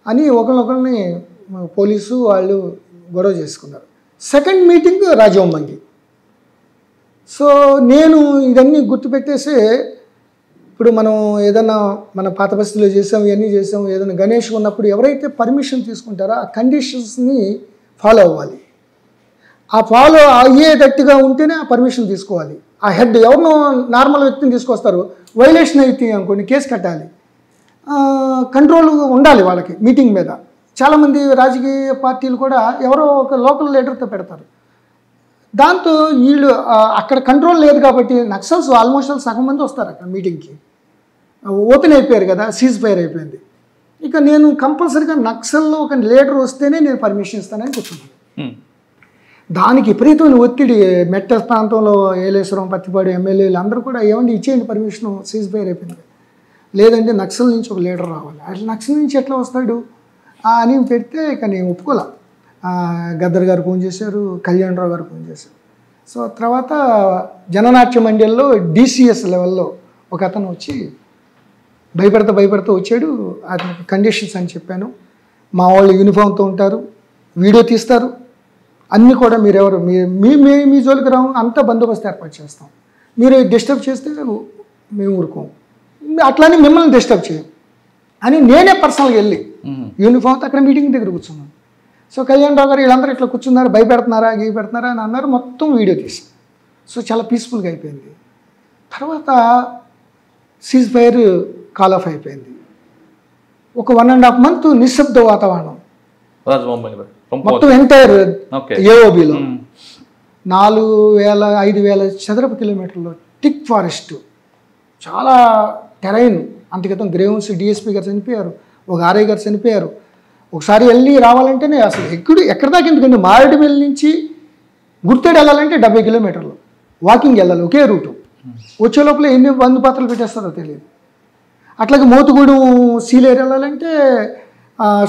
అని ఒకరినొకరిని పోలీసు వాళ్ళు గొడవ చేసుకున్నారు. Second meeting Rajavommangi. సో నేను ఇవన్నీ గుర్తుపెట్టేసి ఇప్పుడు మనం ఏదైనా మన పాత బస్తీలో చేసాం, ఇవన్నీ చేసాం, ఏదైనా గణేష్ ఉన్నప్పుడు ఎవరైతే పర్మిషన్ తీసుకుంటారో ఆ కండిషన్స్ని ఫాలో అవ్వాలి. ఆ ఫాలో అయ్యేటట్టుగా ఉంటేనే ఆ పర్మిషన్ తీసుకోవాలి. ఆ హెడ్ ఎవరినో నార్మల్ వ్యక్తిని తీసుకొస్తారు, వైలేషన్ అయితే అనుకోండి కేసు కట్టాలి. కంట్రోల్ ఉండాలి వాళ్ళకి మీటింగ్ మీద. చాలామంది రాజకీయ పార్టీలు కూడా ఎవరో ఒక లోకల్ లీడర్తో పెడతారు. దాంతో వీళ్ళు అక్కడ కంట్రోల్ లేదు కాబట్టి నక్సల్స్ ఆల్మోస్ట్ సగం మంది వస్తారు అక్కడ మీటింగ్కి. ఓపెన్ అయిపోయారు కదా, సీజ్ ఫైర్ అయిపోయింది. ఇక నేను కంపల్సరీగా నక్సల్లో ఒక లీడర్ వస్తేనే నేను పర్మిషన్ ఇస్తానని కూర్చున్నాను. దానికి విపరీతమైన ఒత్తిడి మెట్ట ప్రాంతంలో ఏలేశ్వరం, పత్తిపాడు ఎమ్మెల్యేలు అందరూ కూడా ఏమండి ఇచ్చేయండి పర్మిషన్, సీజ్ ఫైర్ అయిపోయింది. లేదంటే నక్సల్ నుంచి ఒక లీడర్ రావాలి. అట్లా నక్సల్ నుంచి ఎట్లా వస్తాడు అని పెడితే ఇక నేను ఒప్పుకోలే. గద్దర్ గారు ఫోన్ చేశారు, కళ్యాణరావు గారు ఫోన్ చేశారు. సో తర్వాత జననాట్య మండలిలో DCS లెవెల్లో ఒక అతను వచ్చి భయపడతా వచ్చాడు. అతనికి కండిషన్స్ అని చెప్పాను. మా వాళ్ళు యూనిఫామ్తో ఉంటారు, వీడియో తీస్తారు, అన్నీ కూడా మీరెవరు మీ జోలికి రాము, అంతా బందోబస్తు ఏర్పాటు చేస్తాం. మీరు డిస్టర్బ్ చేస్తే మేము ఊరుకోం, అట్లానే మిమ్మల్ని డిస్టర్బ్ చేయం అని నేనే పర్సనల్గా వెళ్ళి యూనిఫామ్తో అక్కడ మీటింగ్ దగ్గర కూర్చున్నాను. సో కళ్యాణరావు గారు వీళ్ళందరూ ఇట్లా కూర్చున్నారు, భయపెడుతున్నారా పెడుతున్నారా అని అన్నారు. మొత్తం వీడియో తీసి సో చాలా పీస్ఫుల్గా అయిపోయింది. తర్వాత సీజ్ ఫైర్ కాల్ ఆఫ్ అయిపోయింది. ఒక 1.5 month నిశ్శబ్ద వాతావరణం మొత్తం ఎంటైర్ ఏఓబిలో. 4,000-5,000 చదరపు కిలోమీటర్లు టిక్ ఫారెస్ట్, చాలా టెరైన్. అంతక్రితం గ్రేవన్స్ DSP గారు చనిపోయారు, ఒక RI గారు చనిపోయారు. ఒకసారి వెళ్ళి రావాలంటేనే అసలు ఎక్కడి దాకా ఎందుకంటే మారేడుమిల్లి నుంచి గుర్తేడు వెళ్ళాలంటే 70 కిలోమీటర్లు వాకింగ్ వెళ్ళాలి, ఒకే రూటు. వచ్చే లోపల ఎన్ని బంధు పాత్రలు పెట్టేస్తారో తెలియదు. అట్లాగే మోతుగూడెం సీలేరు వెళ్ళాలంటే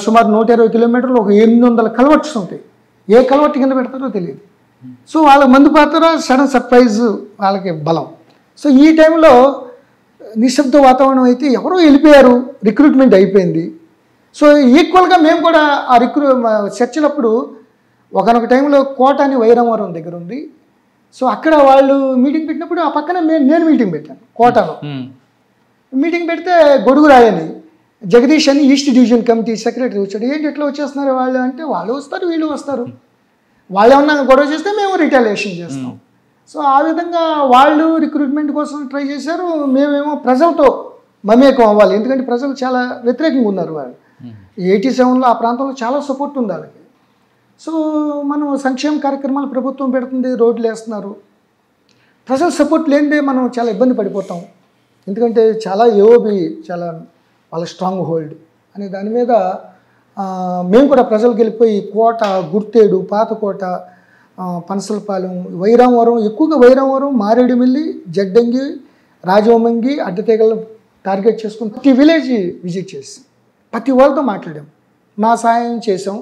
సుమారు 120 కిలోమీటర్లు, ఒక 800 కల్వర్ట్స్ ఉంటాయి. ఏ కల్వర్ట్ కింద పెడతారో తెలియదు. సో వాళ్ళ మందు పాత్ర సడన్ సర్ప్రైజ్ వాళ్ళకి బలం. సో ఈ టైంలో నిశ్శబ్ద వాతావరణం అయితే ఎవరో వెళ్ళిపోయారు, రిక్రూట్మెంట్ అయిపోయింది. సో ఈక్వల్గా మేము కూడా ఆ చర్చినప్పుడు ఒకనొక టైంలో కోట అని వైరామవరం దగ్గర ఉంది. సో అక్కడ వాళ్ళు మీటింగ్ పెట్టినప్పుడు ఆ పక్కన నేను మీటింగ్ పెట్టాను కోటలో. మీటింగ్ పెడితే గొడుగు రాయని జగదీష్ అని ఈస్ట్ డివిజన్ కమిటీ సెక్రటరీ వచ్చాడు. ఏంటి ఎట్లా వచ్చేస్తున్నారు వాళ్ళు అంటే, వాళ్ళు వస్తారు వీళ్ళు వస్తారు, వాళ్ళు ఏమన్నా గొడవ చేస్తే మేము రిటాలియేషన్ చేస్తాం. సో ఆ విధంగా వాళ్ళు రిక్రూట్మెంట్ కోసం ట్రై చేశారు. మేమేమో ప్రజలతో మమేకం అవ్వాలి, ఎందుకంటే ప్రజలు చాలా వ్యతిరేకంగా ఉన్నారు. వాళ్ళు 87లో ఆ ప్రాంతంలో చాలా సపోర్ట్ ఉంది వాళ్ళకి. సో మనం సంక్షేమ కార్యక్రమాలు ప్రభుత్వం పెడుతుంది, రోడ్లు వేస్తున్నారు, ప్రజల సపోర్ట్ లేనిదే మనం చాలా ఇబ్బంది పడిపోతాం. ఎందుకంటే చాలా ఏఓబి చాలా వాళ్ళ స్ట్రాంగ్ హోల్డ్ అనే దాని మీద మేము కూడా ప్రజలకు వెళ్ళిపోయి కోట, గుర్తేడు, పాతకోట, పనసలపాలెం, వైరామవరం, ఎక్కువగా వైరామవరం, మారేడుమిల్లి, జడ్డంగి, రాజవొమ్మంగి, అడ్డతీగలు టార్గెట్ చేసుకుని ప్రతి విలేజ్ విజిట్ చేసి ప్రతి వాళ్ళతో మాట్లాడాం, మా సాయం చేసాం.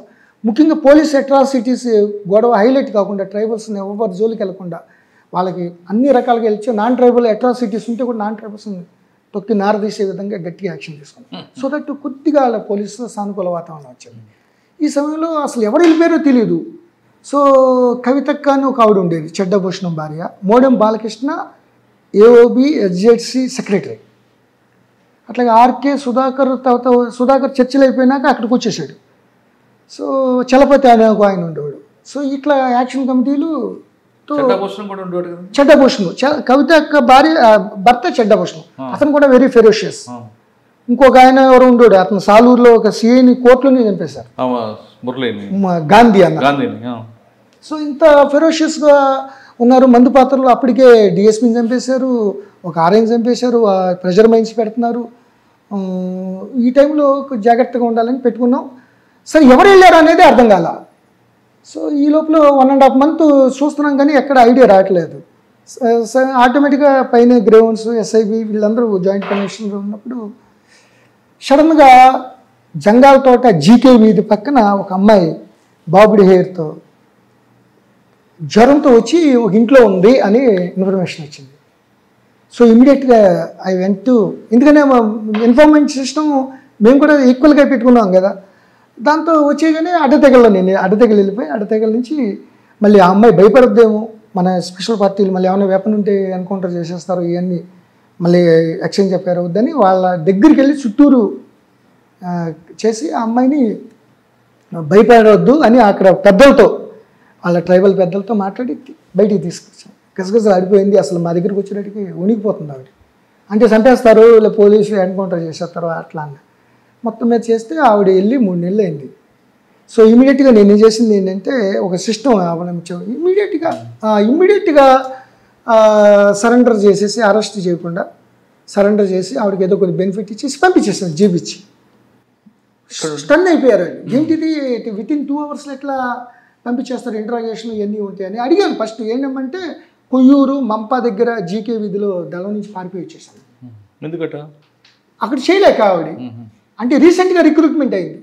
ముఖ్యంగా పోలీస్ అట్రాసిటీస్ గొడవ హైలైట్ కాకుండా ట్రైబల్స్ని ఎవరి జోలికి వెళ్లకుండా వాళ్ళకి అన్ని రకాలుగా వెళ్ళి నాన్ ట్రైబల్ అట్రాసిటీస్ ఉంటే కూడా నాన్ ట్రైబల్స్ని తొక్కి నారదీసే విధంగా గట్టిగా యాక్షన్ తీసుకున్నాం. సో దట్ కొద్దిగా పోలీసులో సానుకూల వాతావరణం వచ్చింది. ఈ సమయంలో అసలు ఎవరు వెళ్ళిపోయారో తెలియదు. సో కవితక్క అని ఒక ఆవిడ ఉండేది, చెడ్డభూషణం భార్య, Modem Balakrishna AOB SZC secretary. అట్లాగే ఆర్కే సుధాకర్, తర్వాత సుధాకర్ చర్చలు అయిపోయినాక అక్కడికి వచ్చేసాడు. సో చలపతి అనే ఒక ఆయన ఉండేవాడు. సో ఇట్లా యాక్షన్ కమిటీలు చెడ్డభూషణం, కవిత యొక్క భర్త చెడ్డభూషణం, అతను కూడా వెరీ ఫెరోషియస్. ఇంకొక ఆయన ఎవరు ఉండేవాడు, అతను సాలూరులో ఒక CAని కోర్టులోనే చంపేశారు, గాంధీ అన్న. సో ఇంత ఫెరోషియస్గా ఉన్నారు. మందు పాత్రలు అప్పటికే DSPని చంపేశారు, ఒక RIని చంపేశారు, ప్రెజర్ మైన్స్ పెడుతున్నారు. ఈ టైంలో జాగ్రత్తగా ఉండాలని పెట్టుకున్నాం. సరే ఎవరు వెళ్ళారు అనేది అర్థం కాల. సో ఈ లోపల 1.5 month చూస్తున్నాం కానీ ఎక్కడ ఐడియా రావట్లేదు. ఆటోమేటిక్గా పైన గ్రేవన్స్, SIB వీళ్ళందరూ జాయింట్ కమిషనర్ ఉన్నప్పుడు సడన్గా జంగాల తోట GK వీధి పక్కన ఒక అమ్మాయి బాబుడి హెయిర్తో జ్వరంతో వచ్చి ఒక ఇంట్లో ఉంది అని ఇన్ఫర్మేషన్ వచ్చింది. సో ఇమీడియట్గా ఐ వెంట్ టు, ఎందుకంటే ఇన్ఫర్మేషన్ సిస్టమ్ మేము కూడా ఈక్వల్గా పెట్టుకున్నాం కదా, దాంతో వచ్చేగానే అడ్డతెగల్లో నేను అడ్డతెగలు వెళ్ళిపోయి అడ్డతెగల నుంచి మళ్ళీ ఆ అమ్మాయి భయపడద్దేమో, మన స్పెషల్ పార్టీలు మళ్ళీ ఏమైనా వెపన్ ఉంటే ఎన్కౌంటర్ చేసేస్తారు, ఇవన్నీ మళ్ళీ ఎక్స్చేంజ్ చెప్పారు వద్దని వాళ్ళ దగ్గరికి వెళ్ళి చుట్టూరు చేసి ఆ అమ్మాయిని భయపడవద్దు అని అక్కడ పెద్దలతో, వాళ్ళ ట్రైబల్ పెద్దలతో మాట్లాడి బయటికి తీసుకొచ్చాం. గసగసలు ఆడిపోయింది, అసలు మా దగ్గరికి వచ్చేటికి వణికిపోతుంది ఆవిడ. అంటే చంపేస్తారు ఇలా పోలీసులు ఎన్కౌంటర్ చేసేస్తారు అట్లా అన్న మొత్తం మీద చేస్తే ఆవిడ వెళ్ళి 3 నెలలు అయింది. సో ఇమీడియట్గా నేను ఏం చేసింది ఏంటంటే ఒక సిస్టమ్ అవలంబించాం. ఇమీడియట్గా సరెండర్ చేసేసి, అరెస్ట్ చేయకుండా సరెండర్ చేసి ఆవిడకి ఏదో కొన్ని బెనిఫిట్ ఇచ్చేసి పంపించేసాను జీబిచ్చి. స్టన్ అయిపోయారు. ఏంటిది వితిన్ 2 అవర్స్లో ఎట్లా పంపించేస్తారు, ఇంట్రాగేషన్ ఇవన్నీ ఉంటాయని అడిగాను. ఫస్ట్ ఏంటంటే కొయ్యూరు మంపా దగ్గర జీకే వీధిలో దళం నుంచి పారిపోయి వచ్చేసాను. ఎందుకట అక్కడ చేయలేక ఆవిడ, అంటే రీసెంట్గా రిక్రూట్మెంట్ అయింది.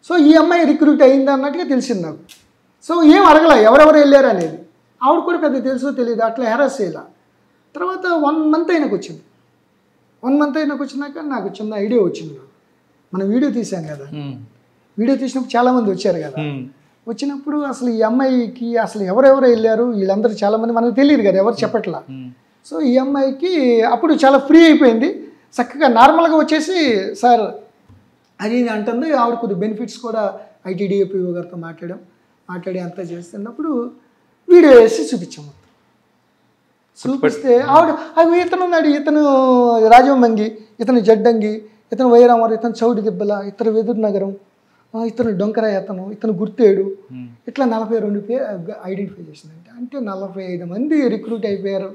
సో ఈ అమ్మాయి రిక్రూట్ అయింది అన్నట్టుగా తెలిసింది నాకు. సో ఏం అడగల ఎవరెవరు వెళ్ళారు అనేది, ఆవిడ కూడా పెద్ద తెలుసో తెలియదు, అట్లా హెరాస్ చేయాల. తర్వాత 1 మంత్ అయినాక వచ్చింది. 1 మంత్ అయినాక వచ్చినాక నాకు చిన్న ఐడియా వచ్చింది. మనం వీడియో తీసాం కదా, వీడియో తీసినప్పుడు చాలామంది వచ్చారు కదా, వచ్చినప్పుడు అసలు ఈ అమ్మాయికి అసలు ఎవరెవరు వెళ్ళారు వీళ్ళందరూ చాలామంది మనకు తెలియదు కదా, ఎవరు చెప్పట్లా. సో ఈ అమ్మాయికి అప్పుడు చాలా ఫ్రీ అయిపోయింది, చక్కగా నార్మల్గా వచ్చేసి సార్ అది అంటుంది. ఆవిడ కొద్ది బెనిఫిట్స్ కూడా ఐటీడీఏపీఓ గారితో మాట్లాడి అంతా చేస్తున్నప్పుడు వీడియో వేసి చూపించాము. చూపిస్తే ఆవిడ అవి ఇతను ఉన్నాడు, ఇతను రాజమంగి, ఇతను జడ్డంగి, ఇతను వైరామర్, ఇతను చౌడి దిబ్బల, ఇతను వెదురు నగరం, ఇతను డొంకర, ఇతను గుర్తేడు, ఇట్లా 42 పేరు ఐడెంటిఫై చేసిందంటే అంటే 45 మంది రిక్రూట్ అయిపోయారు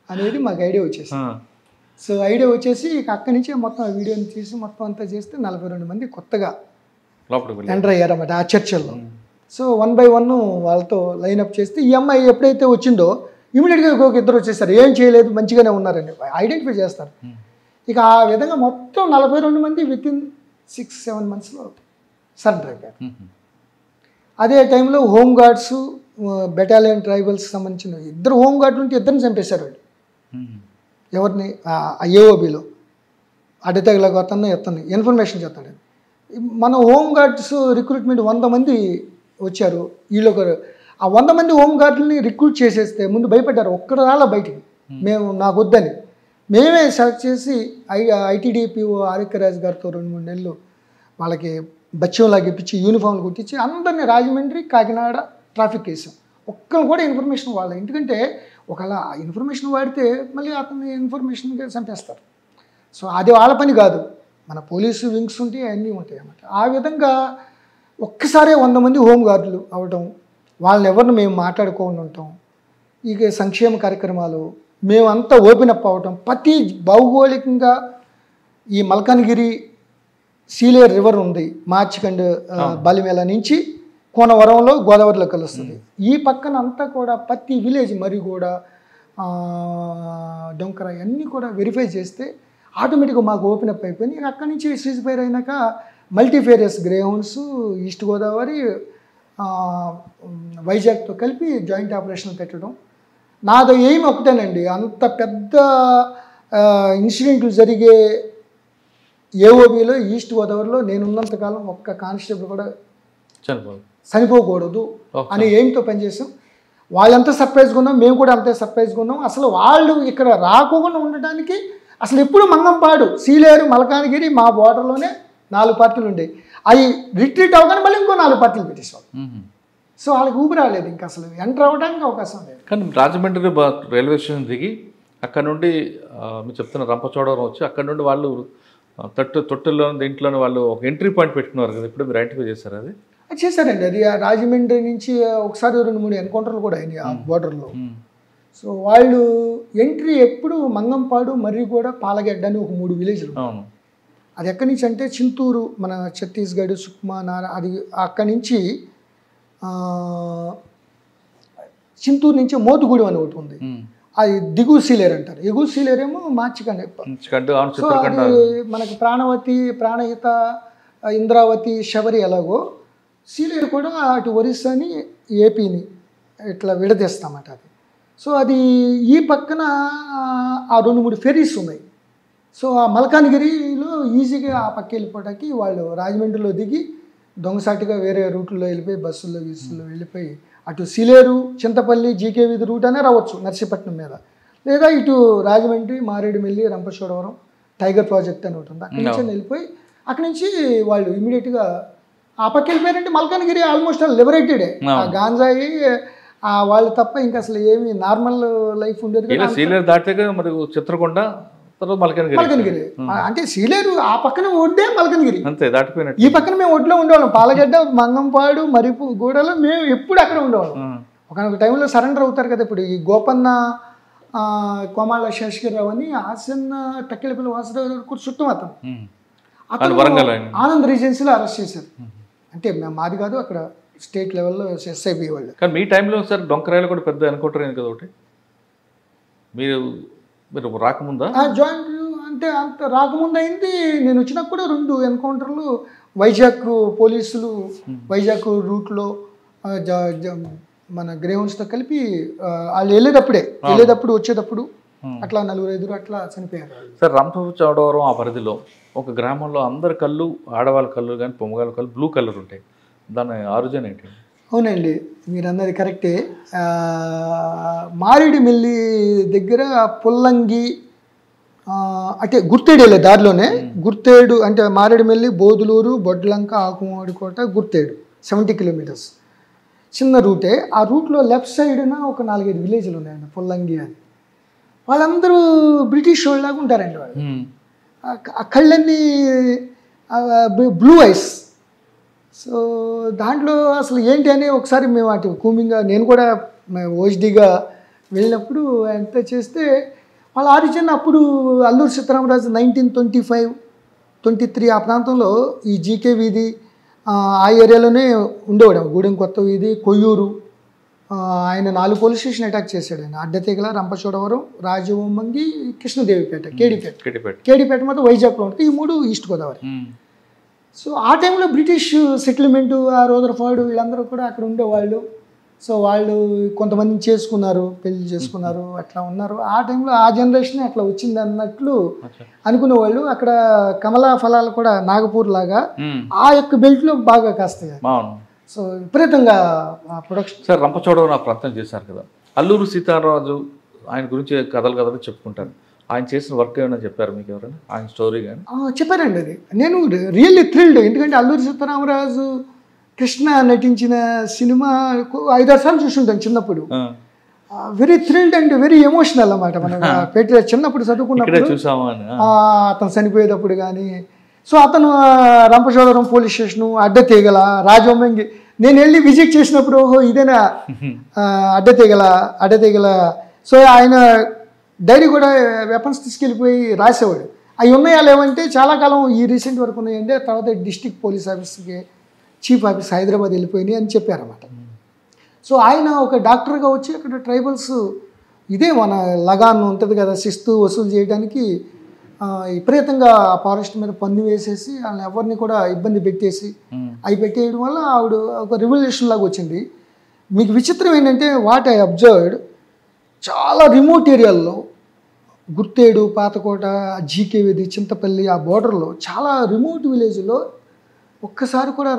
అనేది మాకు ఐడియా వచ్చేసింది. సో ఐడియా వచ్చేసి అక్కడి నుంచి మొత్తం ఆ వీడియోని తీసి మొత్తం అంతా చేస్తే 42 మంది కొత్తగా ఎంటర్ అయ్యారన్నమాట ఆ చర్చల్లో. సో 1 by 1 వాళ్ళతో లైన్అప్ చేస్తే ఈ అమ్మాయి ఎప్పుడైతే వచ్చిందో ఇమీడియట్గా ఒక 2 వచ్చేసారు, ఏం చేయలేదు మంచిగానే ఉన్నారని ఐడెంటిఫై చేస్తారు. ఇక ఆ విధంగా మొత్తం 42 మంది వితిన్ 6-7 మంత్స్లో సరెండర్ అయిపోయారు. అదే టైంలో హోంగార్డ్స్, బెటాలియన్ ట్రైబల్స్కి సంబంధించిన 2 హోంగార్డులు ఉంటే 2ని చంపేశారు వాళ్ళు. ఎవరిని ఏఓబిలో అడ్డతెగలకు అతన్ని ఇన్ఫర్మేషన్ చేస్తాడు. మన హోంగార్డ్స్ రిక్రూట్మెంట్ 100 మంది వచ్చారు. వీళ్ళు ఆ 100 మంది హోంగార్డులని రిక్రూట్ చేసేస్తే ముందు భయపడ్డారు, ఒక్కడ రాళ్ళ బయటికి మేము నాకు వద్దని. మేమే సెలెక్ట్ చేసి ఐటీడీపీఓ ఆరికరాజు గారితో 2-3 నెలలు వాళ్ళకి బచ్చంలాగా ఇప్పించి యూనిఫామ్లు కుట్టించి అందరినీ రాజమండ్రి, కాకినాడ ట్రాఫిక్ వేసాం. ఒక్కరు కూడా ఇన్ఫర్మేషన్ వాళ్ళ, ఎందుకంటే ఒకవేళ ఇన్ఫర్మేషన్ వాడితే మళ్ళీ అతన్ని ఇన్ఫర్మేషన్గా చంపేస్తారు. సో అది వాళ్ళ పని కాదు, మన పోలీసు వింగ్స్ ఉంటాయి, అన్నీ ఉంటాయి అన్నమాట. ఆ విధంగా ఒక్కసారే 100 మంది హోంగార్డులు అవటం, వాళ్ళని ఎవరిని మేము మాట్లాడుకోకుండా ఉంటాం. ఇక సంక్షేమ కార్యక్రమాలు మేమంతా ఓపెన్ అప్ అవ్వటం, ప్రతి భౌగోళికంగా ఈ మల్కాన్గిరి సీలేరు రివర్ ఉంది, మార్చికండ్ బాలిమేళ నుంచి కోనవరంలో గోదావరిలో కలుస్తుంది. ఈ పక్కన అంతా కూడా ప్రతి విలేజ్ మరిగూడ, డొంకర అన్నీ కూడా వెరిఫై చేస్తే ఆటోమేటిక్గా మాకు ఓపెన్ అప్ అయిపోయింది. అక్కడి నుంచి సీజ్ ఫైర్ అయినాక మల్టీఫేరియస్ గ్రేహౌండ్స్, ఈస్ట్ గోదావరి, వైజాగ్తో కలిపి జాయింట్ ఆపరేషన్ పెట్టడం. నాది ఎయిమ్ ఒకటేనండి, అంత పెద్ద ఇన్సిడెంట్లు జరిగే ఏఓబిలో ఈస్ట్ గోదావరిలో నేనున్నంతకాలం ఒక్క కానిస్టేబుల్ కూడా చనిపోకూడదు అని ఎయిమ్తో పనిచేసాం. వాళ్ళంతా సర్ప్రైజ్గా ఉన్నాం, మేము కూడా అంతే సర్ప్రైజ్గా ఉన్నాం. అసలు వాళ్ళు ఇక్కడ రాకుండా ఉండటానికి అసలు ఎప్పుడు మంగంపాడు, సీలేరు, మల్కాన్గిరి మా బోర్డర్లోనే 4 పార్టీలు ఉండేవి. అవి రిట్రీట్ అవ్వగానే మళ్ళీ ఇంకో 4 పార్టీలు పెట్టేసేవాళ్ళు. సో వాళ్ళకి ఊపి రాలేదు, ఇంకా అసలు ఎంటర్ అవ్వడానికి అవకాశం లేదు. కానీ రాజమండ్రి రైల్వే స్టేషన్ దిగి అక్కడ నుండి మీరు చెప్తున్న రంపచోడవరం వచ్చి అక్కడ నుండి వాళ్ళు తొట్టుల్లో దీంట్లోనే వాళ్ళు ఒక ఎంట్రీ పాయింట్ పెట్టుకున్నారు కదా, ఇప్పుడు మీరు ఐడెంటిఫై చేశారు? అది చేశారండి. అది రాజమండ్రి నుంచి ఒకసారి 2-3 ఎన్కౌంటర్లు కూడా అయినాయి ఆ బోర్డర్లో. సో వాళ్ళు ఎంట్రీ ఎప్పుడు మంగంపాడు, మర్రిగూడ, పాలగడ్డ అని ఒక 3 విలేజ్లు. అది ఎక్కడి నుంచి అంటే చింతూరు, మన ఛత్తీస్గఢ్, సుక్మా, నారా, అది అక్కడి నుంచి చింతూరు నుంచి మోతుగూడెం అని ఒకటి ఉంది, అది దిగువ సీలేరు అంటారు. ఎగువ సీలేరేమో మార్చికండి. సో అది మనకి ప్రాణవతి, ప్రాణహిత, ఇంద్రావతి, శబరి ఎలాగో సీలేరు కూడా అటు ఒరిస్సాని, ఏపీని ఇట్లా విడదీస్తామట అది. సో అది ఈ పక్కన ఆ 2-3 ఫెరీస్ ఉన్నాయి. సో ఆ మల్కాన్గిరిలో ఈజీగా ఆ పక్క వెళ్ళిపోవడానికి వాళ్ళు రాజమండ్రిలో దిగి దొంగసాటిగా వేరే రూట్లో వెళ్ళిపోయి బస్సుల్లో వెళ్ళిపోయి అటు సిలేరు, చింతపల్లి, జీకే వీధి రూట్ అనే రావచ్చు నర్సీపట్నం మీద, లేదా ఇటు రాజమండ్రి, మారేడుమిల్లి, రంపచోడవరం టైగర్ ప్రాజెక్ట్ అని ఉంటుంది, అక్కడి నుంచి వెళ్ళిపోయి అక్కడి నుంచి వాళ్ళు ఇమీడియట్గా ఆ పక్క వెళ్ళిపోయారంటే మల్కాన్గిరి ఆల్మోస్ట్ లిబరేటెడే. ఆ గాంజాయి వాళ్ళు తప్ప ఇంకా అసలు ఏమి నార్మల్ లైఫ్ ఉండేది. సీలేరు దాటాక మరి చిత్రకొండ, తర్వాత మల్కనగిరి అంటే సీలేరు ఆ పక్కన ఒడ్డే మల్కనగిరి, అంతే దాటిపోయినట్టు. ఈ పక్కన మేము ఒడ్లో ఉండేవాళ్ళం. పాలగడ్డ, మంగంపాడు, మరిపు గూడలో మేము ఎప్పుడు అక్కడ ఉండేవాళ్ళం. ఒక టైంలో సరెండర్ అవుతారు కదా. ఇప్పుడు ఈ గోపన్న, కోమాళ్ళ శేషగిరిరావు అని ఆసన్న టక్కెలపల్లి వాసుదేవ్ కూడా చుట్టం అతను ఆనంద్ రీజెన్సీలో అరెస్ట్ చేశారు. అంటే మాది కాదు, అక్కడ స్టేట్ లెవెల్లో ఎస్ఐబి వాళ్ళు. కానీ మీ టైంలో సార్ డొంకరాయలు కూడా పెద్ద ఎన్కౌంటర్ అయింది కదా ఒకటి, మీరు రాకముందా? జాయింట్ అంటే అంత రాకముందు అయింది. నేను వచ్చినప్పుడు 2 ఎన్కౌంటర్లు వైజాగ్ పోలీసులు వైజాగ్ రూట్లో మన గ్రేహౌన్స్తో కలిపి వాళ్ళు వెళ్ళేటప్పుడు వచ్చేటప్పుడు అట్లా 4-5 అట్లా చనిపోయారు సార్. రంపచోడవరం ఆ పరిధిలో ఒక గ్రామంలో అందరి కళ్ళు, ఆడవాళ్ళ కళ్ళు కానీ పొమ్మగాళ్ళ కళ్ళు బ్లూ కలర్ ఉంటాయి, దాని ఆరిజిన్ ఏంటి? అవునండి, మీరు అన్నది కరెక్టే. మారేడుమిల్లి దగ్గర పుల్లంగి అంటే గుర్తేడు వెళ్ళే దారిలోనే, గుర్తేడు అంటే మారేడుమిల్లి, బోదులూరు, బొడ్లంక, ఆకుమాడికోట, గుర్తేడు 70 కిలోమీటర్స్ చిన్న రూటే. ఆ రూట్లో లెఫ్ట్ సైడ్న ఒక 4-5 విలేజ్లు ఉన్నాయండి, పుల్లంగి అని. వాళ్ళందరూ బ్రిటిష్ వాళ్ళలాగా ఉంటారండి. వాళ్ళు ఆ కళ్ళన్నీ బ్లూ ఐస్. సో దాంట్లో అసలు ఏంటి అని ఒకసారి మేము అటు కూమింగ్గా నేను కూడా ఓహెచ్డీగా వెళ్ళినప్పుడు ఎంత చేస్తే వాళ్ళ ఆరిజిన్ అప్పుడు అల్లూరి సీతారామరాజు 1925-23 ఆ ప్రాంతంలో ఈ జీకే వీధి ఆ ఏరియాలోనే ఉండేవాడు. గూడెం కొత్త వీధి, కొయ్యూరు. ఆయన 4 పోలీస్ స్టేషన్ అటాక్ చేశాడు ఆయన. అడ్డతీగల, రంపచోడవరం, రాజవొమ్మంగి, కృష్ణదేవిపేట, కేడిపేట మొత్తం వైజాగ్లో ఉంటుంది. ఈ 3 ఈస్ట్ గోదావరి. సో ఆ టైంలో బ్రిటిష్ సెటిల్మెంటు, ఆ రూదర్ఫర్డ్ వీళ్ళందరూ కూడా అక్కడ ఉండేవాళ్ళు. సో వాళ్ళు కొంతమందిని చేసుకున్నారు, పెళ్లి చేసుకున్నారు, అట్లా ఉన్నారు. ఆ టైంలో ఆ జనరేషన్ అట్లా వచ్చింది అన్నట్లు అనుకునేవాళ్ళు. అక్కడ కమలా ఫలాలు కూడా నాగపూర్ లాగా ఆ యొక్క బెల్ట్లో బాగా కాస్తాయి. సో విపరీతంగా ప్రొడక్షన్. సార్ రంపచోడవరం ప్రాంతం చేశారు కదా, అల్లూరు సీతారామరాజు ఆయన గురించి కథలు చెప్పుకుంటారు. ఆయన చేసిన వర్క్ ఏమైనా చెప్పారు మీకు ఎవరైనా, ఆయన స్టోరీ కానీ? చెప్పారండి. అది నేను రియల్లీ థ్రిల్డ్. ఎందుకంటే అల్లూరి సీతారామరాజు కృష్ణ నటించిన సినిమా 5-6 సార్లు చూస్తుంటాను చిన్నప్పుడు. Very thrilled and very emotional అన్నమాట. మనం చిన్నప్పుడు చదువుకున్నప్పుడు అతను చనిపోయేటప్పుడు కానీ. సో అతను రంపచోడవరం పోలీస్ స్టేషను, అడ్డతీగల, రాజవొమ్మంగి నేను వెళ్ళి విజిట్ చేసినప్పుడు ఓహో ఇదేనా అడ్డతీగల. సో ఆయన డైరీ కూడా వెపన్స్ తీసుకెళ్ళిపోయి రాసేవాడు. అవి ఉన్నాయా లేవంటే చాలా కాలం ఈ రీసెంట్ వరకు ఉన్నాయంటే, తర్వాత డిస్ట్రిక్ట్ పోలీస్ ఆఫీస్కి చీఫ్ ఆఫీస్ హైదరాబాద్ వెళ్ళిపోయినాయి అని చెప్పారన్నమాట. సో ఆయన ఒక డాక్టర్గా వచ్చి అక్కడ ట్రైబల్స్ ఇదే మన లగాన్ ఉంటుంది కదా, శిస్తు వసూలు చేయడానికి విపరీతంగా ఆ ఫారెస్ట్ మీద పన్ను వేసేసి వాళ్ళని ఎవరిని కూడా ఇబ్బంది పెట్టేసి అవి పెట్టేయడం వల్ల ఆవిడ ఒక రివల్యూషన్ లాగా వచ్చింది. మీకు విచిత్రం ఏంటంటే వాట్ ఐ అబ్జర్వ్డ్, చాలా రిమోట్ ఏరియాల్లో గుర్తేడు, పాతకోట, జీకే వీధి, చింతపల్లి ఆ బోర్డర్లో చాలా రిమోట్ విలేజ్లో ఒక్కసారి కూడా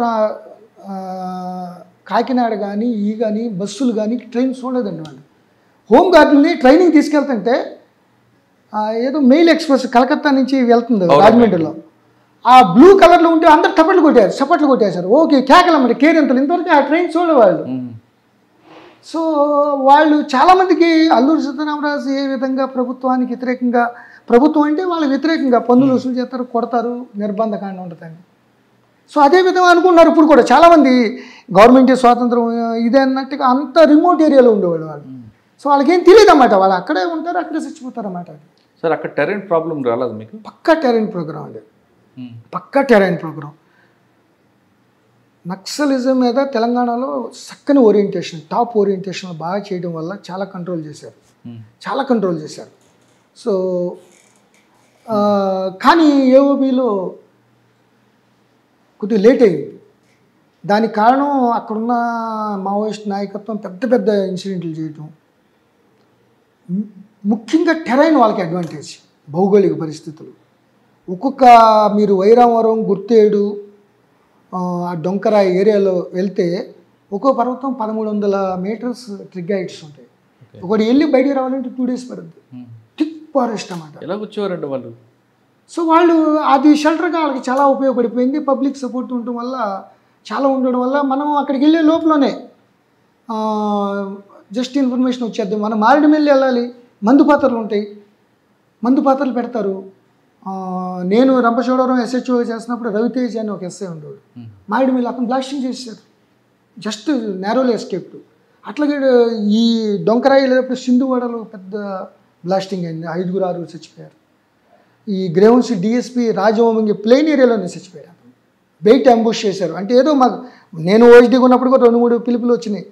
కాకినాడ కానీ బస్సులు కానీ ట్రైన్స్ చూడలేదండి. వాళ్ళు హోమ్ గార్డుని ట్రైనింగ్ తీసుకెళ్తుంటే ఏదో మెయిల్ ఎక్స్ప్రెస్ కలకత్తా నుంచి వెళ్తుంది రాజమండ్రిలో, ఆ బ్లూ కలర్లో ఉంటే అందరు చప్పట్లు కొట్టేశారు. ఓకే కేకలమ్మడి కేరింతలు, ఇంతవరకు ఆ ట్రైన్ చూడేవాళ్ళు. సో వాళ్ళు చాలామందికి అల్లూరి సీతారామరాజు ఏ విధంగా ప్రభుత్వానికి వ్యతిరేకంగా, ప్రభుత్వం అంటే వాళ్ళకి వ్యతిరేకంగా పన్నులు వసూలు చేస్తారు, కొడతారు, నిర్బంధకాండ ఉంటుందని. సో అదే విధంగా అనుకున్నారు ఇప్పుడు కూడా చాలామంది. గవర్నమెంట్ స్వాతంత్రం ఇదే అన్నట్టుగా అంత రిమోట్ ఏరియాలో ఉండేవాళ్ళు వాళ్ళు. సో వాళ్ళకేం తెలియదు అన్నమాట, వాళ్ళు అక్కడే ఉంటారు, అక్కడే చచ్చిపోతారు అన్నమాట. సార్ అక్కడ టెరైన్ ప్రాబ్లం రాలేదు మీకు? పక్కా టెరైన్ ప్రోగ్రామ్ అండి, పక్కా టెరైన్ ప్రోగ్రామ్. నక్సలిజం మీద తెలంగాణలో చక్కని ఓరియంటేషన్, టాప్ ఓరియంటేషన్ బాగా చేయడం వల్ల చాలా కంట్రోల్ చేశారు. సో కానీ ఏఓబిలో కొద్దిగా లేట్ అయింది. దానికి కారణం అక్కడున్న మావోయిస్ట్ నాయకత్వం పెద్ద పెద్ద ఇన్సిడెంట్లు చేయటం, ముఖ్యంగా టెరైన్ వాళ్ళకి అడ్వాంటేజ్, భౌగోళిక పరిస్థితులు. ఒక్కొక్క మీరు వైరావరం, గుర్తేడు, ఆ డొంకరా ఏరియాలో వెళ్తే ఒక్కో పర్వతం 1300 మీటర్స్ ట్రిగ్గాయిట్స్ ఉంటాయి. ఒకటి వెళ్ళి బయటికి రావాలంటే 2 days పడుతుంది. థిక్ ఫారెస్ట్ అన్నమాట. ఎలా కూర్చోవారండి వాళ్ళు? సో వాళ్ళు అది షెల్టర్గా వాళ్ళకి చాలా ఉపయోగపడిపోయింది. పబ్లిక్ సపోర్ట్ ఉండటం వల్ల, చాలా ఉండడం వల్ల మనం అక్కడికి వెళ్ళే లోపలనే జస్ట్ ఇన్ఫర్మేషన్ వచ్చేద్దాం. మనం మారేడుమిల్లి వెళ్ళాలి, మందు పాత్రలు ఉంటాయి, మందు పాత్రలు పెడతారు. నేను రంపచోడవరం SHO చేస్తున్నప్పుడు రవితేజ్ అని ఒక ఎస్ఐ ఉండేవాడు. మారేడుమిల్లి అతను బ్లాస్టింగ్ చేశారు, జస్ట్ నేరోలీ ఎస్కేప్డ్. అట్లాగే ఈ డొంకరాయి వెళ్ళేటప్పుడు సింధువాడలో పెద్ద బ్లాస్టింగ్ అయింది, 5-6 చచ్చిపోయారు. ఈ గ్రేవన్స్ DSP రాజవంగి ప్లెయిన్ ఏరియాలోనే చచ్చిపోయారు. బయట అంబుష్ చేశారు. అంటే ఏదో మాకు, నేను ఓహెచ్డీగా ఉన్నప్పుడు కూడా 2-3 పిలుపులు వచ్చినాయి,